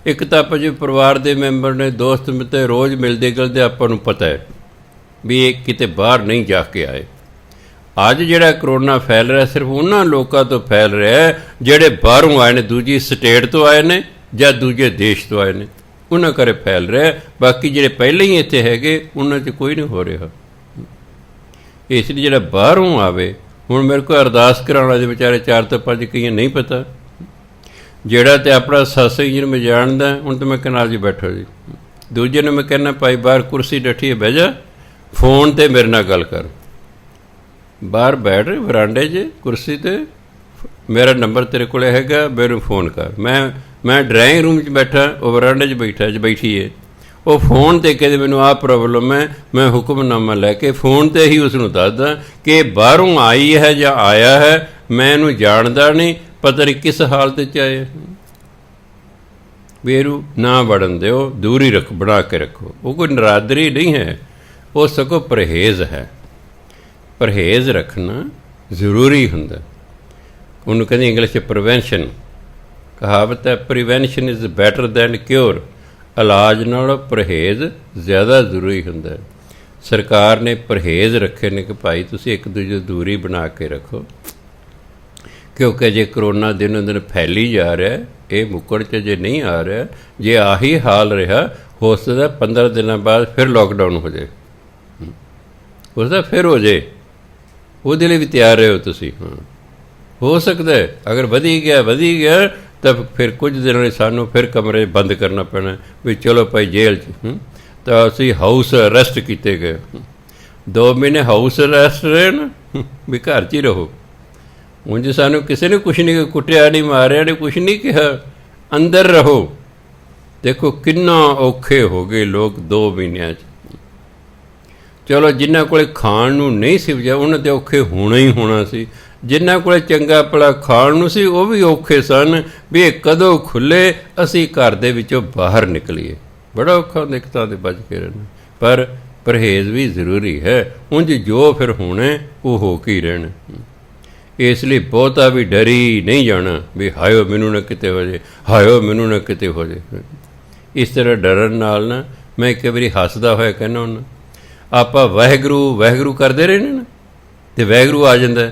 Speaker 1: ਇੱਕ ਤਾਂ ਆਪਾਂ ਜੇ ਪਰਿਵਾਰ ਦੇ ਮੈਂਬਰ ਨੇ, ਦੋਸਤ ਮਿੱਤਰ ਰੋਜ਼ ਮਿਲਦੇ ਗਿਲਦੇ, ਆਪਾਂ ਨੂੰ ਪਤਾ ਹੈ ਵੀ ਇਹ ਕਿਤੇ ਬਾਹਰ ਨਹੀਂ ਜਾ ਕੇ ਆਏ। ਅੱਜ ਜਿਹੜਾ ਕਰੋਨਾ ਫੈਲ ਰਿਹਾ ਸਿਰਫ ਉਹਨਾਂ ਲੋਕਾਂ ਤੋਂ ਫੈਲ ਰਿਹਾ ਜਿਹੜੇ ਬਾਹਰੋਂ ਆਏ ਨੇ, ਦੂਜੀ ਸਟੇਟ ਤੋਂ ਆਏ ਨੇ ਜਾਂ ਦੂਜੇ ਦੇਸ਼ ਤੋਂ ਆਏ ਨੇ, ਉਹਨਾਂ ਘਰੇ ਫੈਲ ਰਿਹਾ। ਬਾਕੀ ਜਿਹੜੇ ਪਹਿਲਾਂ ਹੀ ਇੱਥੇ ਹੈਗੇ ਉਹਨਾਂ 'ਚ ਕੋਈ ਨਹੀਂ ਹੋ ਰਿਹਾ। ਇਸ ਲਈ ਜਿਹੜਾ ਬਾਹਰੋਂ ਆਵੇ, ਹੁਣ ਮੇਰੇ ਕੋਲ ਅਰਦਾਸ ਕਰਾਉਣ ਵਾਲੇ ਵਿਚਾਰੇ 4 ਤੋਂ 5 ਕਈਆਂ ਨਹੀਂ ਪਤਾ। ਜਿਹੜਾ ਤਾਂ ਆਪਣਾ ਸਤਸੰਗ ਜੀ ਨੂੰ ਮੈਂ ਜਾਣਦਾ, ਹੁਣ ਤਾਂ ਮੈਂ ਕਨਾਲ 'ਚ ਬੈਠੋ ਜੀ। ਦੂਜੇ ਨੂੰ ਮੈਂ ਕਹਿੰਦਾ ਭਾਈ ਬਾਹਰ ਕੁਰਸੀ ਡੱਠੀ ਹੈ, ਬਹਿ ਜਾ, ਫੋਨ 'ਤੇ ਮੇਰੇ ਨਾਲ ਗੱਲ ਕਰ। ਬਾਹਰ ਬੈਠ ਵਰਾਂਡੇ 'ਚ ਕੁਰਸੀ 'ਤੇ, ਮੇਰਾ ਨੰਬਰ ਤੇਰੇ ਕੋਲ ਹੈਗਾ, ਮੈਨੂੰ ਫੋਨ ਕਰ। ਮੈਂ ਡਰਾਇੰਗ ਰੂਮ 'ਚ ਬੈਠਾ, ਉਹ ਵਰਾਂਡੇ 'ਚ ਬੈਠੀ ਹੈ। ਉਹ ਫੋਨ 'ਤੇ ਕਹਿੰਦੇ ਮੈਨੂੰ ਆਹ ਪ੍ਰੋਬਲਮ ਹੈ, ਮੈਂ ਹੁਕਮਨਾਮਾ ਲੈ ਕੇ ਫੋਨ 'ਤੇ ਹੀ ਉਸ ਨੂੰ ਦੱਸਦਾ ਕਿ ਬਾਹਰੋਂ ਆਈ ਹੈ ਜਾਂ ਆਇਆ ਹੈ, ਮੈਂ ਇਹਨੂੰ ਜਾਣਦਾ ਨਹੀਂ, ਪਤਾ ਨਹੀਂ ਕਿਸ ਹਾਲਤ 'ਚ ਆਏ। ਵੇਰੂ ਨਾ ਵੜਨ ਦਿਓ, ਦੂਰੀ ਬਣਾ ਕੇ ਰੱਖੋ। ਉਹ ਕੋਈ ਨਰਾਦਰੀ ਨਹੀਂ ਹੈ, ਉਹ ਸਗੋਂ ਪਰਹੇਜ਼ ਹੈ। ਪਰਹੇਜ਼ ਰੱਖਣਾ ਜ਼ਰੂਰੀ ਹੁੰਦਾ। ਉਹਨੂੰ ਕਹਿੰਦੇ ਇੰਗਲਿਸ਼ 'ਚ ਪ੍ਰੀਵੈਂਸ਼ਨ। ਕਹਾਵਤ ਹੈ, prevention is better than cure. ਇਲਾਜ ਨਾਲੋਂ ਪਰਹੇਜ਼ ਜ਼ਿਆਦਾ ਜ਼ਰੂਰੀ ਹੁੰਦਾ। ਸਰਕਾਰ ਨੇ ਪਰਹੇਜ਼ ਰੱਖੇ ਨੇ ਕਿ ਭਾਈ ਤੁਸੀਂ ਇੱਕ ਦੂਜੇ ਤੋਂ ਦੂਰੀ ਬਣਾ ਕੇ ਰੱਖੋ, ਕਿਉਂਕਿ ਜੇ ਕਰੋਨਾ ਦਿਨੋਂ ਦਿਨ ਫੈਲੀ ਜਾ ਰਿਹਾ, ਇਹ ਮੁੱਕਣ 'ਚ ਜੇ ਨਹੀਂ ਆ ਰਿਹਾ, ਜੇ ਆਹੀ ਹਾਲ ਰਿਹਾ, ਹੋ ਸਕਦਾ 15 ਦਿਨਾਂ ਬਾਅਦ ਫਿਰ ਲੋਕਡਾਊਨ ਹੋ ਜਾਏ, ਹੋ ਸਕਦਾ ਫਿਰ ਹੋ ਜਾਏ। ਉਹਦੇ ਲਈ ਵੀ ਤਿਆਰ ਰਹੋ ਤੁਸੀਂ। ਹਾਂ, ਹੋ ਸਕਦਾ ਅਗਰ ਵਧੀ ਗਿਆ ਤਾਂ ਫਿਰ ਕੁਝ ਦਿਨਾਂ ਲਈ ਸਾਨੂੰ ਫਿਰ ਕਮਰੇ ਬੰਦ ਕਰਨਾ ਪੈਣਾ ਵੀ ਚਲੋ ਭਾਈ ਜੇਲ੍ਹ 'ਚ। ਤਾਂ ਅਸੀਂ ਹਾਊਸ ਅਰੈਸਟ ਕੀਤੇ ਗਏ। 2 ਮਹੀਨੇ ਹਾਊਸ ਅਰੈਸਟ ਰਹੇ ਨਾ, ਵੀ ਘਰ 'ਚ ਹੀ ਰਹੋ। ਉਂਝ ਸਾਨੂੰ ਕਿਸੇ ਨੇ ਕੁਛ ਨਹੀਂ ਕੁੱਟਿਆ, ਨਹੀਂ ਮਾਰਿਆ, ਨਹੀਂ ਕੁਛ ਨਹੀਂ ਕਿਹਾ, ਅੰਦਰ ਰਹੋ। ਦੇਖੋ ਕਿੰਨਾ ਔਖੇ ਹੋ ਗਏ ਲੋਕ 2 ਮਹੀਨਿਆਂ 'ਚ। ਚਲੋ ਜਿਨ੍ਹਾਂ ਕੋਲੇ ਖਾਣ ਨੂੰ ਨਹੀਂ ਸੀ ਵਜਾ ਉਹਨਾਂ ਤੇ ਔਖੇ ਹੋਣਾ ਹੀ ਹੋਣਾ ਸੀ। ਜਿਨ੍ਹਾਂ ਕੋਲੇ ਚੰਗਾ ਭਲਾ ਖਾਣ ਨੂੰ ਸੀ ਉਹ ਵੀ ਔਖੇ ਸਨ ਵੀ ਇਹ ਕਦੋਂ ਖੁੱਲ੍ਹੇ, ਅਸੀਂ ਘਰ ਦੇ ਵਿੱਚੋਂ ਬਾਹਰ ਨਿਕਲੀਏ। ਬੜਾ ਔਖਾ ਦਿੱਕਤਾਂ ਦੇ ਬਚ ਕੇ ਰਹਿਣਾ, ਪਰ ਪਰਹੇਜ਼ ਵੀ ਜ਼ਰੂਰੀ ਹੈ। ਉਂਝ ਜੋ ਫਿਰ ਹੋਣਾ ਉਹ ਹੋ ਕੇ ਹੀ ਰਹਿਣਾ। ਇਸ ਲਈ ਬਹੁਤਾ ਵੀ ਡਰੀ ਨਹੀਂ ਜਾਣਾ ਵੀ ਹਾਇਓ ਮੈਨੂੰ ਨਾ ਕਿਤੇ ਹੋ ਜਾਏ, ਹਾਇਓ ਮੈਨੂੰ ਨਾ ਕਿਤੇ ਹੋ ਜਾਏ। ਇਸ ਤਰ੍ਹਾਂ ਡਰਨ ਨਾਲ ਨਾ ਮੈਂ ਕਈ ਵਾਰੀ ਹੱਸਦਾ ਹੋਇਆ ਕਹਿੰਦਾ ਹੁੰਦਾ, ਆਪਾਂ ਵਾਹਿਗੁਰੂ ਵਾਹਿਗੁਰੂ ਕਰਦੇ ਰਹੇ ਨੇ ਨਾ ਅਤੇ ਵਾਹਿਗੁਰੂ ਆ ਜਾਂਦਾ।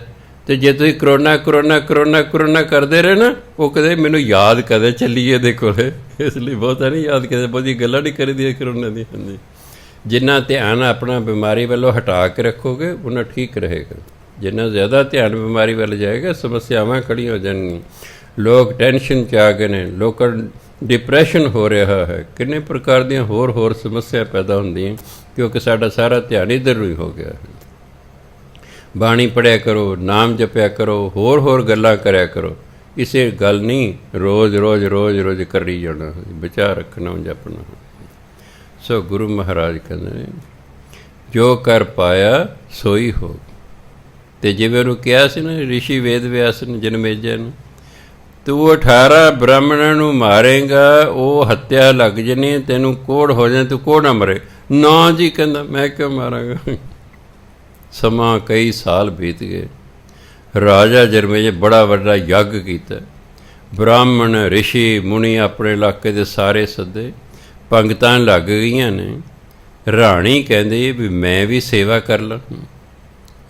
Speaker 1: ਅਤੇ ਜੇ ਤੁਸੀਂ ਕਰੋਨਾ ਕਰੋਨਾ ਕਰੋਨਾ ਕਰੋਨਾ ਕਰਦੇ ਰਹੇ ਨਾ, ਉਹ ਕਦੇ ਮੈਨੂੰ ਯਾਦ ਕਦੇ ਚੱਲੀਏ ਇਹਦੇ ਕੋਲ। ਇਸ ਲਈ ਬਹੁਤਾ ਨਹੀਂ ਯਾਦ ਕਦੇ, ਬਹੁਤੀ ਗੱਲਾਂ ਨਹੀਂ ਕਰੀਦੀਆਂ ਕਰੋਨਾ ਦੀਆਂ। ਹਾਂਜੀ, ਜਿੰਨਾ ਧਿਆਨ ਆਪਣਾ ਬਿਮਾਰੀ ਵੱਲੋਂ ਹਟਾ ਕੇ ਰੱਖੋਗੇ ਉਹਨਾਂ ਠੀਕ ਰਹੇਗਾ। ਜਿੰਨਾ ਜ਼ਿਆਦਾ ਧਿਆਨ ਬਿਮਾਰੀ ਵੱਲ ਜਾਏਗਾ ਸਮੱਸਿਆਵਾਂ ਖੜੀਆਂ ਹੋ ਜਾਣਗੀਆਂ। ਲੋਕ ਟੈਨਸ਼ਨ 'ਚ ਆ ਗਏ ਨੇ, ਲੋਕਾਂ ਡਿਪਰੈਸ਼ਨ ਹੋ ਰਿਹਾ ਹੈ, ਕਿੰਨੇ ਪ੍ਰਕਾਰ ਦੀਆਂ ਹੋਰ ਸਮੱਸਿਆ ਪੈਦਾ ਹੁੰਦੀਆਂ ਕਿਉਂਕਿ ਸਾਡਾ ਸਾਰਾ ਧਿਆਨ ਇੱਧਰ ਨੂੰ ਹੀ ਹੋ ਗਿਆ ਹੈ। ਬਾਣੀ ਪੜ੍ਹਿਆ ਕਰੋ, ਨਾਮ ਜਪਿਆ ਕਰੋ, ਹੋਰ ਗੱਲਾਂ ਕਰਿਆ ਕਰੋ। ਇਸੇ ਗੱਲ ਨਹੀਂ ਰੋਜ਼ ਕਰੀ ਜਾਣਾ, ਬਚਾ ਰੱਖਣਾ ਜਪਣਾ। ਸੋ ਗੁਰੂ ਮਹਾਰਾਜ ਕਹਿੰਦੇ ਨੇ ਜੋ ਕਰ ਪਾਇਆ ਸੋਈ ਹੋ। ਅਤੇ ਜਿਵੇਂ ਉਹਨੂੰ ਕਿਹਾ ਸੀ ਨਾ ਰਿਸ਼ੀ ਵੇਦ ਵਿਆਸ ਨੇ ਜਨਮੇਜੈ ਨੂੰ, ਤੂੰ 18 ਬ੍ਰਾਹਮਣਾਂ ਨੂੰ ਮਾਰੇਗਾ, ਉਹ ਹੱਤਿਆ ਲੱਗ ਜਾਣੀ, ਤੈਨੂੰ ਕੋੜ ਹੋ ਜਾਏ, ਤੂੰ ਕੋੜ ਨਾ ਮਰੇ। ਨਾ ਜੀ, ਕਹਿੰਦਾ ਮੈਂ ਕਿਉਂ ਮਾਰਾਂਗਾ। ਸਮਾਂ ਕਈ ਸਾਲ ਬੀਤ ਗਏ। ਰਾਜਾ ਜਨਮੇਜੈ ਬੜਾ ਵੱਡਾ ਯੱਗ ਕੀਤਾ। ਬ੍ਰਾਹਮਣ ਰਿਸ਼ੀ ਮੁਨੀ ਆਪਣੇ ਇਲਾਕੇ ਦੇ ਸਾਰੇ ਸੱਦੇ, ਪੰਗਤਾਂ ਲੱਗ ਗਈਆਂ ਨੇ। ਰਾਣੀ ਕਹਿੰਦੀ ਵੀ ਮੈਂ ਵੀ ਸੇਵਾ ਕਰ ਲਾਂ।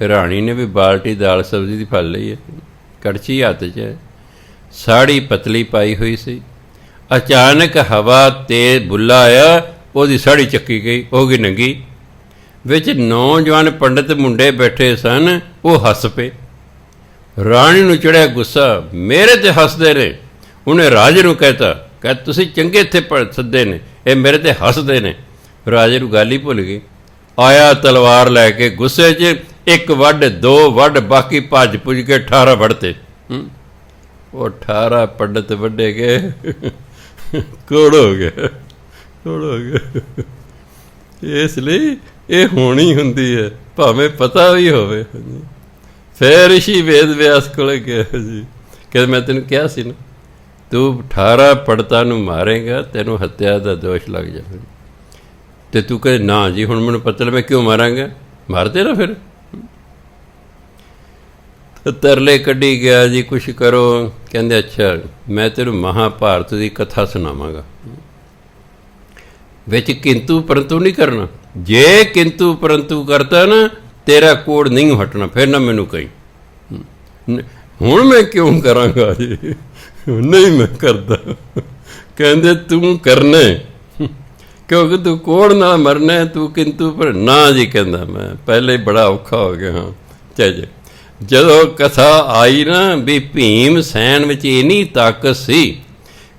Speaker 1: ਰਾਣੀ ਨੇ ਵੀ ਬਾਲਟੀ ਦਾਲ ਸਬਜ਼ੀ ਦੀ ਫੜ ਲਈ ਹੈ, ਕੜਛੀ ਹੱਥ 'ਚ ਹੈ, ਸਾੜੀ ਪਤਲੀ ਪਾਈ ਹੋਈ ਸੀ। ਅਚਾਨਕ ਹਵਾ ਤੇ ਬੁੱਲਾ ਆਇਆ, ਉਹਦੀ ਸਾੜੀ ਚੱਕੀ ਗਈ, ਹੋ ਗਈ ਨੰਗੀ। ਵਿੱਚ ਨੌਜਵਾਨ ਪੰਡਿਤ ਮੁੰਡੇ ਬੈਠੇ ਸਨ, ਉਹ ਹੱਸ ਪਏ। ਰਾਣੀ ਨੂੰ ਚੜ੍ਹਿਆ ਗੁੱਸਾ, ਮੇਰੇ ਤੇ ਹੱਸਦੇ ਨੇ। ਉਹਨੇ ਰਾਜੇ ਨੂੰ ਕਹਿਤਾ, ਤੁਸੀਂ ਚੰਗੇ ਇੱਥੇ ਸੱਦੇ ਨੇ, ਇਹ ਮੇਰੇ ਤੇ ਹੱਸਦੇ ਨੇ। ਰਾਜੇ ਨੂੰ ਗੱਲ ਹੀ ਭੁੱਲ ਗਈ। ਆਇਆ ਤਲਵਾਰ ਲੈ ਕੇ, ਗੁੱਸੇ 'ਚ 1 ਵੱਢ 2 ਵੱਢ, ਬਾਕੀ ਭੱਜ ਪੁੱਜ ਕੇ 18 ਵੱਢਤੇ। ਉਹ 18 ਪੰਡਿਤ ਵੱਢੇ ਗਏ, ਕੋੜ ਹੋ ਗਿਆ। ਇਸ ਲਈ ਇਹ ਹੋਣੀ ਹੁੰਦੀ ਹੈ, ਭਾਵੇਂ ਪਤਾ ਵੀ ਹੋਵੇ। ਫਿਰ ਰਿਸ਼ੀ ਵੇਦ ਵਿਆਸ ਕੋਲ ਗਿਆ ਜੀ, ਕਹਿੰਦਾ ਮੈਂ ਤੈਨੂੰ ਕਿਹਾ ਸੀ ਨਾ, ਤੂੰ 18 ਪੰਡਤਾਂ ਨੂੰ ਮਾਰੇਗਾ, ਤੈਨੂੰ ਹੱਤਿਆ ਦਾ ਦੋਸ਼ ਲੱਗ ਜਾਵੇ। ਅਤੇ ਤੂੰ ਕਹੇ ਨਾ ਜੀ ਹੁਣ ਮੈਨੂੰ ਪਤਾ ਮੈਂ ਕਿਉਂ ਮਾਰਾਂਗਾ, ਮਾਰਦੇ ਨਾ ਫਿਰ। ਤਰਲੇ ਕੱਢੀ ਗਿਆ ਜੀ, ਕੁਛ ਕਰੋ। ਕਹਿੰਦੇ ਅੱਛਾ ਮੈਂ ਤੈਨੂੰ ਮਹਾਭਾਰਤ ਦੀ ਕਥਾ ਸੁਣਾਵਾਂਗਾ, ਵਿੱਚ ਕਿੰਤੂ ਪਰੰਤੂ ਨਹੀਂ ਕਰਨਾ। ਜੇ ਕਿੰਤੂ ਪਰੰਤੂ ਕਰਤਾ ਨਾ, ਤੇਰਾ ਕੋੜ ਨਹੀਂ ਹਟਣਾ। ਫਿਰ ਨਾ ਮੈਨੂੰ ਕਹੀਂ ਹੁਣ ਮੈਂ ਕਿਉਂ ਕਰਾਂਗਾ ਜੀ, ਨਹੀਂ ਮੈਂ ਕਰਦਾ। ਕਹਿੰਦੇ ਤੂੰ ਕਰਨਾ ਕਿਉਂਕਿ ਤੂੰ ਕੋੜ ਨਾਲ ਮਰਨਾ, ਤੂੰ ਕਿੰਤੂ ਪਰ ਨਾ ਜੀ। ਕਹਿੰਦਾ ਮੈਂ ਪਹਿਲੇ ਬੜਾ ਔਖਾ ਹੋ ਗਿਆ ਹਾਂ। ਚਾਹੇ ਜਦੋਂ ਕਥਾ ਆਈ ਨਾ ਵੀ ਭੀਮ ਸੈਨ ਵਿੱਚ ਇੰਨੀ ਤਾਕਤ ਸੀ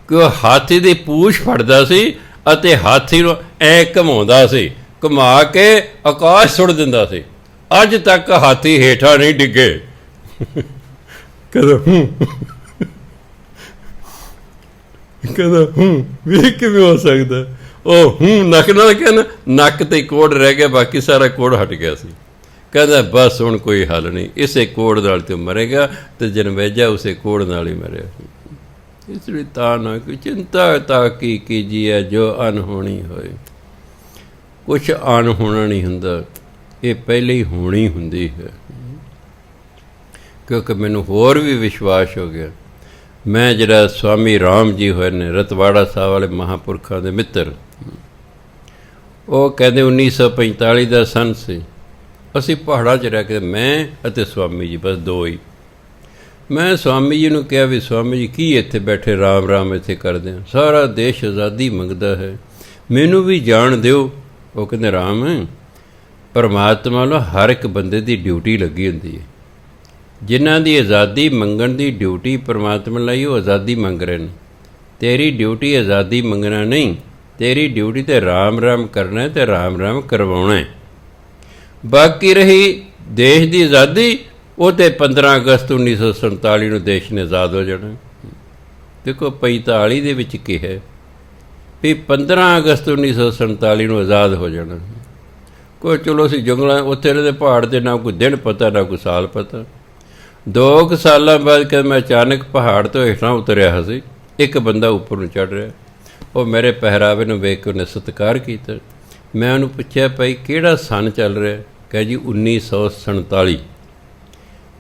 Speaker 1: ਕਿ ਉਹ ਹਾਥੀ ਦੀ ਪੂਛ ਫੜਦਾ ਸੀ ਅਤੇ ਹਾਥੀ ਨੂੰ ਐ ਘੁਮਾਉਂਦਾ ਸੀ, ਘੁਮਾ ਕੇ ਆਕਾਸ਼ ਸੁੱਟ ਦਿੰਦਾ ਸੀ। ਅੱਜ ਤੱਕ ਹਾਥੀ ਹੇਠਾਂ ਨਹੀਂ ਡਿੱਗੇ। ਕਹਿੰਦਾ ਵੀ ਕਿਵੇਂ ਹੋ ਸਕਦਾ? ਉਹ ਨੱਕ ਨਾਲ ਕਹਿੰਦਾ, ਨੱਕ ਤੇ ਕੋੜ ਰਹਿ ਗਿਆ, ਬਾਕੀ ਸਾਰਾ ਕੋੜ ਹਟ ਗਿਆ ਸੀ। ਕਹਿੰਦਾ ਬਸ ਹੁਣ ਕੋਈ ਹੱਲ ਨਹੀਂ, ਇਸੇ ਕੋੜ ਨਾਲ ਤੂੰ ਮਰੇਗਾ। ਅਤੇ ਜਨਮੇਜੈ ਉਸੇ ਕੋੜ ਨਾਲ ਹੀ ਮਰਿਆ। ਇਸ ਲਈ ਤਾਂ ਨਾ ਕੋਈ ਚਿੰਤਾ ਤਾਂ ਕੀ ਕੀਜੀਏ ਜੋ ਅਨਹੋਣੀ ਹੋਏ। ਕੁਛ ਅਨਹੋਣਾ ਨਹੀਂ ਹੁੰਦਾ, ਇਹ ਪਹਿਲੇ ਹੀ ਹੋਣੀ ਹੁੰਦੀ ਹੈ। ਕਿਉਂਕਿ ਮੈਨੂੰ ਹੋਰ ਵੀ ਵਿਸ਼ਵਾਸ ਹੋ ਗਿਆ। ਮੈਂ ਜਿਹੜਾ ਸਵਾਮੀ ਰਾਮ ਜੀ ਹੋਏ ਨੇ, ਰਤਵਾੜਾ ਸਾਹਿਬ ਵਾਲੇ ਮਹਾਂਪੁਰਖਾਂ ਦੇ ਮਿੱਤਰ, ਉਹ ਕਹਿੰਦੇ 1945 ਦਾ ਸੰਨ ਸੀ। ਅਸੀਂ ਪਹਾੜਾਂ 'ਚ ਰਹਿ ਕੇ, ਮੈਂ ਅਤੇ ਸਵਾਮੀ ਜੀ, ਬਸ 2 ਹੀ। ਮੈਂ ਸਵਾਮੀ ਜੀ ਨੂੰ ਕਿਹਾ ਵੀ ਸਵਾਮੀ ਜੀ ਕੀ ਇੱਥੇ ਬੈਠੇ ਰਾਮ ਇੱਥੇ ਕਰਦੇ ਹਾਂ, ਸਾਰਾ ਦੇਸ਼ ਆਜ਼ਾਦੀ ਮੰਗਦਾ ਹੈ, ਮੈਨੂੰ ਵੀ ਜਾਣ ਦਿਓ। ਉਹ ਕਹਿੰਦੇ ਰਾਮ, ਪਰਮਾਤਮਾ ਵੱਲੋਂ ਹਰ ਇੱਕ ਬੰਦੇ ਦੀ ਡਿਊਟੀ ਲੱਗੀ ਹੁੰਦੀ ਹੈ। ਜਿਨ੍ਹਾਂ ਦੀ ਆਜ਼ਾਦੀ ਮੰਗਣ ਦੀ ਡਿਊਟੀ ਪਰਮਾਤਮਾ ਲਈ, ਉਹ ਆਜ਼ਾਦੀ ਮੰਗ ਰਹੇ ਨੇ। ਤੇਰੀ ਡਿਊਟੀ ਆਜ਼ਾਦੀ ਮੰਗਣਾ ਨਹੀਂ, ਤੇਰੀ ਡਿਊਟੀ ਤੇ ਰਾਮ ਕਰਨਾ ਅਤੇ ਰਾਮ ਕਰਵਾਉਣਾ ਹੈ। ਬਾਕੀ ਰਹੀ ਦੇਸ਼ ਦੀ ਆਜ਼ਾਦੀ, ਉਹ ਤੇ 15 ਅਗਸਤ 1947 ਨੂੰ ਦੇਸ਼ ਨੇ ਆਜ਼ਾਦ ਹੋ ਜਾਣਾ। ਦੇਖੋ 45 ਦੇ ਵਿੱਚ ਕੀ ਹੈ, ਵੀ 15 ਅਗਸਤ 1947 ਨੂੰ ਆਜ਼ਾਦ ਹੋ ਜਾਣਾ। ਕੋਈ ਚਲੋ ਅਸੀਂ ਜੰਗਲਾਂ ਉੱਥੇ ਰਹਿੰਦੇ ਪਹਾੜ 'ਤੇ, ਨਾ ਕੋਈ ਦਿਨ ਪਤਾ ਨਾ ਕੋਈ ਸਾਲ ਪਤਾ। 2 ਸਾਲਾਂ ਬਾਅਦ ਕਿ ਮੈਂ ਅਚਾਨਕ ਪਹਾੜ ਤੋਂ ਹੇਠਾਂ ਉਤਰਿਆ ਸੀ, ਇੱਕ ਬੰਦਾ ਉੱਪਰ ਨੂੰ ਚੜ੍ਹ ਰਿਹਾ। ਉਹ ਮੇਰੇ ਪਹਿਰਾਵੇ ਨੂੰ ਵੇਖ ਕੇ ਉਹਨੇ ਸਤਿਕਾਰ ਕੀਤਾ। ਮੈਂ ਉਹਨੂੰ ਪੁੱਛਿਆ ਭਾਈ ਕਿਹੜਾ ਸੰਨ ਚੱਲ ਰਿਹਾ? ਕਹੇ ਜੀ 1947।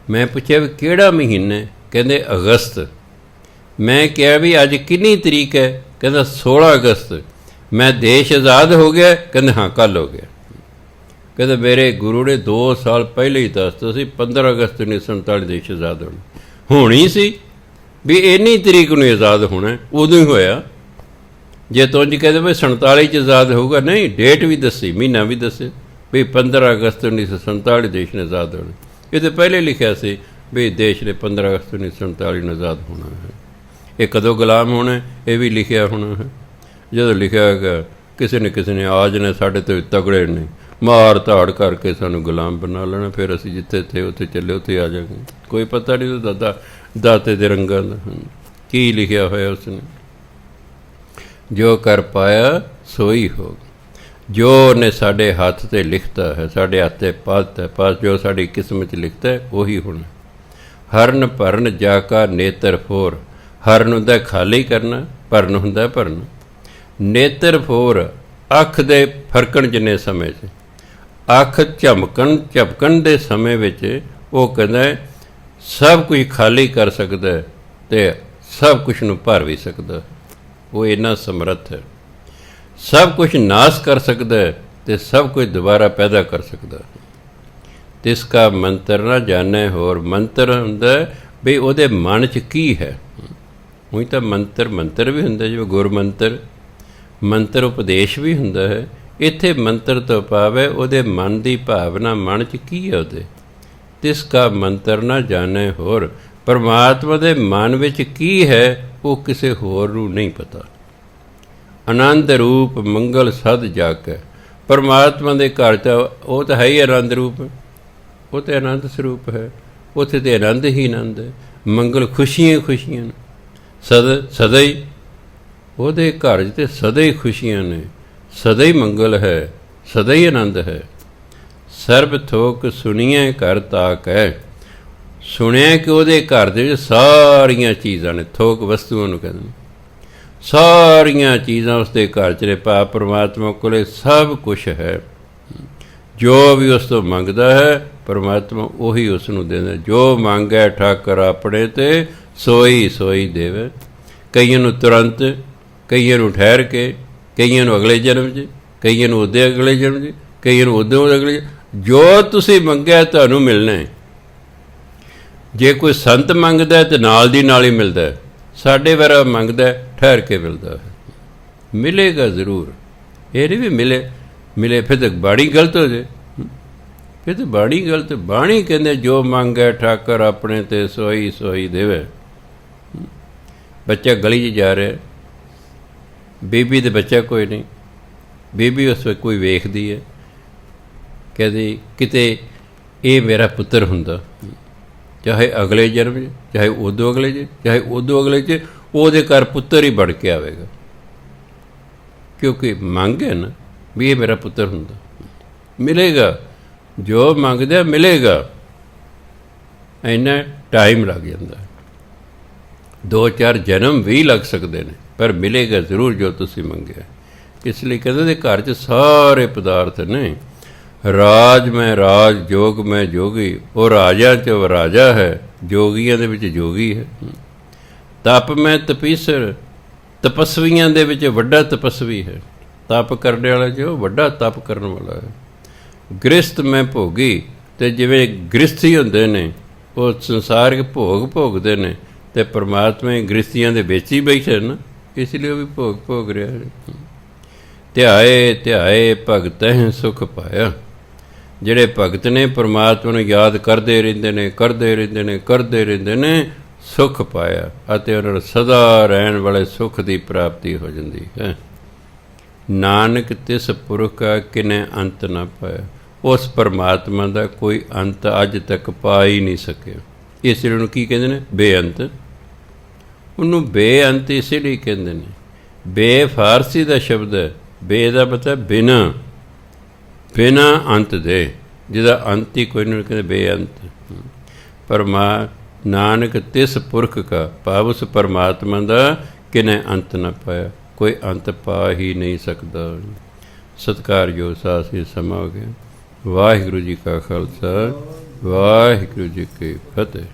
Speaker 1: ਮੈਂ ਪੁੱਛਿਆ ਵੀ ਕਿਹੜਾ ਮਹੀਨਾ? ਕਹਿੰਦੇ ਅਗਸਤ। ਮੈਂ ਕਿਹਾ ਵੀ ਅੱਜ ਕਿੰਨੀ ਤਰੀਕ ਹੈ? ਕਹਿੰਦਾ 16 ਅਗਸਤ। ਮੈਂ ਦੇਸ਼ ਆਜ਼ਾਦ ਹੋ ਗਿਆ? ਕਹਿੰਦੇ ਹਾਂ ਕੱਲ੍ਹ ਹੋ ਗਿਆ। ਕਹਿੰਦੇ ਮੇਰੇ ਗੁਰੂ ਨੇ 2 ਸਾਲ ਪਹਿਲੇ ਹੀ ਦੱਸਤਾ ਸੀ 15 ਅਗਸਤ 1947 ਦੇਸ਼ ਆਜ਼ਾਦ ਹੋਣੀ ਸੀ, ਵੀ ਇੰਨੀ ਤਰੀਕ ਨੂੰ ਆਜ਼ਾਦ ਹੋਣਾ, ਉਦੋਂ ਹੀ ਹੋਇਆ। ਜੇ ਤੁੰਝ ਕਹਿੰਦੇ ਵੀ 47 'ਚ ਆਜ਼ਾਦ ਹੋਊਗਾ, ਨਹੀਂ, ਡੇਟ ਵੀ ਦੱਸੀ, ਮਹੀਨਾ ਵੀ ਦੱਸੇ ਵੀ 15 ਅਗਸਤ 1947 ਦੇਸ਼ ਨੇ ਆਜ਼ਾਦ ਹੋਣਾ। ਇਹ ਤਾਂ ਪਹਿਲੇ ਲਿਖਿਆ ਸੀ ਵੀ ਦੇਸ਼ ਨੇ 15 ਅਗਸਤ 1947 ਨੂੰ ਆਜ਼ਾਦ ਹੋਣਾ ਹੈ। ਇਹ ਕਦੋਂ ਗੁਲਾਮ ਹੋਣਾ, ਇਹ ਵੀ ਲਿਖਿਆ ਹੋਣਾ ਹੈ। ਜਦੋਂ ਲਿਖਿਆ ਹੈਗਾ ਕਿਸੇ ਨੇ ਆਜ ਨੇ ਸਾਡੇ ਤੋਂ ਤਗੜੇ ਨੇ ਮਾਰ ਧਾੜ ਕਰਕੇ ਸਾਨੂੰ ਗੁਲਾਮ ਬਣਾ ਲੈਣਾ, ਫਿਰ ਅਸੀਂ ਜਿੱਥੇ ਥੇ ਉੱਥੇ ਚੱਲੇ ਉੱਥੇ ਆ ਜਾਵਾਂਗੇ। ਕੋਈ ਪਤਾ ਨਹੀਂ ਉਹ ਦਾਤੇ ਦੇ ਰੰਗਾਂ ਦਾ ਕੀ ਲਿਖਿਆ ਹੋਇਆ ਉਸਨੇ। ਜੋ ਕਰ ਪਾਇਆ ਸੋਈ ਹੋ, ਜੋ ਉਹਨੇ ਸਾਡੇ ਹੱਥ 'ਤੇ ਲਿਖਤਾ ਹੈ, ਸਾਡੇ ਹੱਥ 'ਤੇ ਪਾਸ ਜੋ ਸਾਡੀ ਕਿਸਮਤ 'ਚ ਲਿਖਤਾ ਹੈ ਉਹੀ ਹੋਣਾ। ਹਰਨ ਭਰਨ ਜਾ ਕਾ ਨੇਤਰ ਫੋਰ। ਹਰਨ ਹੁੰਦਾ ਖਾਲੀ ਕਰਨਾ, ਭਰਨ ਹੁੰਦਾ ਭਰਨਾ। ਨੇਤਰ ਫੋਰ ਅੱਖ ਦੇ ਫਰਕਣ ਜਿੰਨੇ ਸਮੇਂ 'ਚ, ਅੱਖ ਝਪਕਣ ਦੇ ਸਮੇਂ ਵਿੱਚ ਉਹ ਕਹਿੰਦਾ ਸਭ ਕੁਝ ਖਾਲੀ ਕਰ ਸਕਦਾ ਅਤੇ ਸਭ ਕੁਝ ਨੂੰ ਭਰ ਵੀ ਸਕਦਾ। ਉਹ ਇੰਨਾ ਸਮਰੱਥ ਹੈ। ਸਭ ਕੁਝ ਨਾਸ਼ ਕਰ ਸਕਦਾ ਅਤੇ ਸਭ ਕੁਝ ਦੁਬਾਰਾ ਪੈਦਾ ਕਰ ਸਕਦਾ। ਤਿਸ ਕਾ ਮੰਤਰ ਨਾ ਜਾਣੇ ਹੋਰ। ਮੰਤਰ ਹੁੰਦਾ ਵੀ ਉਹਦੇ ਮਨ 'ਚ ਕੀ ਹੈ। ਉਹੀ ਤਾਂ ਮੰਤਰ ਵੀ ਹੁੰਦਾ, ਜਿਵੇਂ ਗੁਰਮੰਤਰ, ਮੰਤਰ ਉਪਦੇਸ਼ ਵੀ ਹੁੰਦਾ ਹੈ। ਇੱਥੇ ਮੰਤਰ ਤੋਂ ਭਾਵ ਹੈ ਉਹਦੇ ਮਨ ਦੀ ਭਾਵਨਾ, ਮਨ 'ਚ ਕੀ ਹੈ ਉਹਦੇ। ਤਿਸ ਕਾ ਮੰਤਰ ਨਾ ਜਾਣੇ ਹੋਰ। ਪਰਮਾਤਮਾ ਦੇ ਮਨ ਵਿੱਚ ਕੀ ਹੈ ਉਹ ਕਿਸੇ ਹੋਰ ਨੂੰ ਨਹੀਂ ਪਤਾ। ਆਨੰਦ ਰੂਪ ਮੰਗਲ ਸਦ ਜਾਕੈ। ਪਰਮਾਤਮਾ ਦੇ ਘਰ 'ਚ ਉਹ ਤਾਂ ਹੈ ਹੀ ਆਨੰਦ ਰੂਪ, ਉਹ ਤਾਂ ਆਨੰਦ ਸਰੂਪ ਹੈ। ਉੱਥੇ ਤਾਂ ਆਨੰਦ ਹੀ ਆਨੰਦ ਹੈ। ਮੰਗਲ ਖੁਸ਼ੀਆਂ ਨੇ, ਸਦਾ ਹੀ ਉਹਦੇ ਘਰ 'ਚ ਤਾਂ ਸਦਾ ਹੀ ਖੁਸ਼ੀਆਂ ਨੇ, ਸਦਾ ਹੀ ਮੰਗਲ ਹੈ, ਸਦਾ ਹੀ ਆਨੰਦ ਹੈ। ਸਰਬ ਥੋਕ ਸੁਣੀਏ ਘਰ ਤਾਕ ਹੈ। ਸੁਣਿਆ ਕਿ ਉਹਦੇ ਘਰ ਦੇ ਵਿੱਚ ਸਾਰੀਆਂ ਚੀਜ਼ਾਂ ਨੇ, ਥੋਕ ਵਸਤੂਆਂ ਨੂੰ ਕਹਿੰਦੇ, ਸਾਰੀਆਂ ਚੀਜ਼ਾਂ ਉਸਦੇ ਘਰ 'ਚ ਨੇ। ਪਰਮਾਤਮਾ ਕੋਲ ਸਭ ਕੁਛ ਹੈ। ਜੋ ਵੀ ਉਸ ਤੋਂ ਮੰਗਦਾ ਹੈ ਪਰਮਾਤਮਾ ਉਹੀ ਉਸ ਨੂੰ ਦਿੰਦਾ। ਜੋ ਮੰਗੈ ਠਾਕਰ ਆਪਣੇ ਤੇ ਸੋਈ ਦੇਵੇ। ਕਈਆਂ ਨੂੰ ਤੁਰੰਤ, ਕਈਆਂ ਨੂੰ ਠਹਿਰ ਕੇ, ਕਈਆਂ ਨੂੰ ਅਗਲੇ ਜਨਮ 'ਚ, ਕਈਆਂ ਨੂੰ ਉਹਦੇ ਅਗਲੇ ਜਨਮ 'ਚ, ਕਈਆਂ ਨੂੰ ਉਦੋਂ ਅਗਲੇ। ਜੋ ਤੁਸੀਂ ਮੰਗਿਆ ਤੁਹਾਨੂੰ ਮਿਲਣਾ। ਜੇ ਕੋਈ ਸੰਤ ਮੰਗਦਾ ਤਾਂ ਨਾਲ ਦੀ ਨਾਲ ਹੀ ਮਿਲਦਾ। ਸਾਡੇ ਵਰਗਾ ਮੰਗਦਾ ਠਹਿਰ ਕੇ ਮਿਲਦਾ ਹੈ। ਮਿਲੇਗਾ ਜ਼ਰੂਰ, ਇਹ ਨਹੀਂ ਵੀ ਮਿਲੇ ਫਿਰ ਤਾਂ ਬਾਣੀ ਗਲਤ ਹੋ ਜਾਏ। ਫਿਰ ਤਾਂ ਬਾਣੀ ਗਲਤ। ਬਾਣੀ ਕਹਿੰਦੇ ਜੋ ਮੰਗੈ ਠਾਕਰ ਆਪਣੇ ਤੇ ਸੋਈ ਦੇਵੇ। ਬੱਚਾ ਗਲੀ 'ਚ ਜਾ ਰਿਹਾ, ਬੀਬੀ ਦੇ ਬੱਚਾ ਕੋਈ ਨਹੀਂ, ਬੀਬੀ ਉਸ ਵੇਲੇ ਕੋਈ ਵੇਖਦੀ ਹੈ, ਕਹਿੰਦੀ ਕਿਤੇ ਇਹ ਮੇਰਾ ਪੁੱਤਰ ਹੁੰਦਾ, ਚਾਹੇ ਅਗਲੇ ਜਨਮ 'ਚ, ਚਾਹੇ ਉਦੋਂ ਅਗਲੇ 'ਚ, ਚਾਹੇ ਉਦੋਂ ਅਗਲੇ 'ਚ, ਉਹਦੇ ਘਰ ਪੁੱਤਰ ਹੀ ਬਣ ਕੇ ਆਵੇਗਾ। ਕਿਉਂਕਿ ਮੰਗ ਹੈ ਨਾ ਵੀ ਇਹ ਮੇਰਾ ਪੁੱਤਰ ਹੁੰਦਾ। ਮਿਲੇਗਾ, ਜੋ ਮੰਗਦਾ ਮਿਲੇਗਾ। ਇੰਨਾ ਟਾਈਮ ਲੱਗ ਜਾਂਦਾ, 2-4 ਜਨਮ ਵੀ ਲੱਗ ਸਕਦੇ ਨੇ, ਪਰ ਮਿਲੇਗਾ ਜ਼ਰੂਰ ਜੋ ਤੁਸੀਂ ਮੰਗਿਆ। ਇਸ ਲਈ ਕਹਿੰਦੇ ਦੇ ਘਰ 'ਚ ਸਾਰੇ ਪਦਾਰਥ ਨੇ। ਰਾਜ ਮੈਂ ਰਾਜ, ਜੋਗ ਮੈਂ ਜੋਗੀ। ਉਹ ਰਾਜਾ 'ਚ ਉਹ ਰਾਜਾ ਹੈ, ਜੋਗੀਆਂ ਦੇ ਵਿੱਚ ਜੋਗੀ ਹੈ। ਤਪ ਮੈਂ ਤਪੀਸਰ, ਤਪਸਵੀਆਂ ਦੇ ਵਿੱਚ ਵੱਡਾ ਤਪਸਵੀ ਹੈ। ਤਪ ਕਰਨ ਵਾਲਾ ਜੋ ਵੱਡਾ ਤਪ ਕਰਨ ਵਾਲਾ ਹੈ। ਗ੍ਰਸਤ ਮੈਂ ਭੋਗੀ, ਅਤੇ ਜਿਵੇਂ ਗ੍ਰਸਥੀ ਹੁੰਦੇ ਨੇ ਉਹ ਸੰਸਾਰਿਕ ਭੋਗ ਭੋਗਦੇ ਨੇ, ਅਤੇ ਪਰਮਾਤਮਾ ਗ੍ਰਸਤੀਆਂ ਦੇ ਵਿੱਚ ਹੀ ਬੈਠੇ ਨਾ, ਇਸ ਲਈ ਉਹ ਵੀ ਭੋਗ ਰਿਹਾ ਹੈ। ਧਿਆਏ ਭਗਤਹਿ ਸੁਖ ਪਾਇਆ। ਜਿਹੜੇ ਭਗਤ ਨੇ ਪਰਮਾਤਮਾ ਨੂੰ ਯਾਦ ਕਰਦੇ ਰਹਿੰਦੇ ਨੇ, ਸੁਖ ਪਾਇਆ, ਅਤੇ ਉਹਨਾਂ ਨੂੰ ਸਦਾ ਰਹਿਣ ਵਾਲੇ ਸੁਖ ਦੀ ਪ੍ਰਾਪਤੀ ਹੋ ਜਾਂਦੀ ਹੈ। ਨਾਨਕ ਤਿਸ ਪੁਰਖ ਕਾ ਕਿਨੇ ਅੰਤ ਨਾ ਪਾਇਆ। ਉਸ ਪਰਮਾਤਮਾ ਦਾ ਕੋਈ ਅੰਤ ਅੱਜ ਤੱਕ ਪਾ ਹੀ ਨਹੀਂ ਸਕਿਆ। ਇਸ ਲਈ ਉਹਨੂੰ ਕੀ ਕਹਿੰਦੇ ਨੇ? ਬੇਅੰਤ। ਉਹਨੂੰ ਬੇਅੰਤ ਇਸੇ ਲਈ ਕਹਿੰਦੇ ਨੇ ਬੇ ਫਾਰਸੀ ਦਾ ਸ਼ਬਦ ਹੈ। ਬੇ ਦਾ ਮਤਲਬ ਬਿਨਾ, ਬਿਨਾ ਅੰਤ ਦੇ, ਜਿਹਦਾ ਅੰਤ ਹੀ ਕੋਈ ਨਹੀਂ, ਕਹਿੰਦੇ ਬੇਅੰਤ। ਪਰਮਾ ਨਾਨਕ ਤਿਸ ਪੁਰਖ ਕਾ, ਭਾਵ ਉਸ ਪਰਮਾਤਮਾ ਦਾ ਕਿਨੇ ਅੰਤ ਨਾ ਪਾਇਆ, ਕੋਈ ਅੰਤ ਪਾ ਹੀ ਨਹੀਂ ਸਕਦਾ। ਸਤਿਕਾਰਯੋਗ ਸਾਧ ਸੰਗਤ ਸਮਾਂ ਹੋ ਗਿਆ। ਵਾਹਿਗੁਰੂ ਜੀ ਕਾ ਖਾਲਸਾ, ਵਾਹਿਗੁਰੂ ਜੀ ਕੀ ਫਤਿਹ।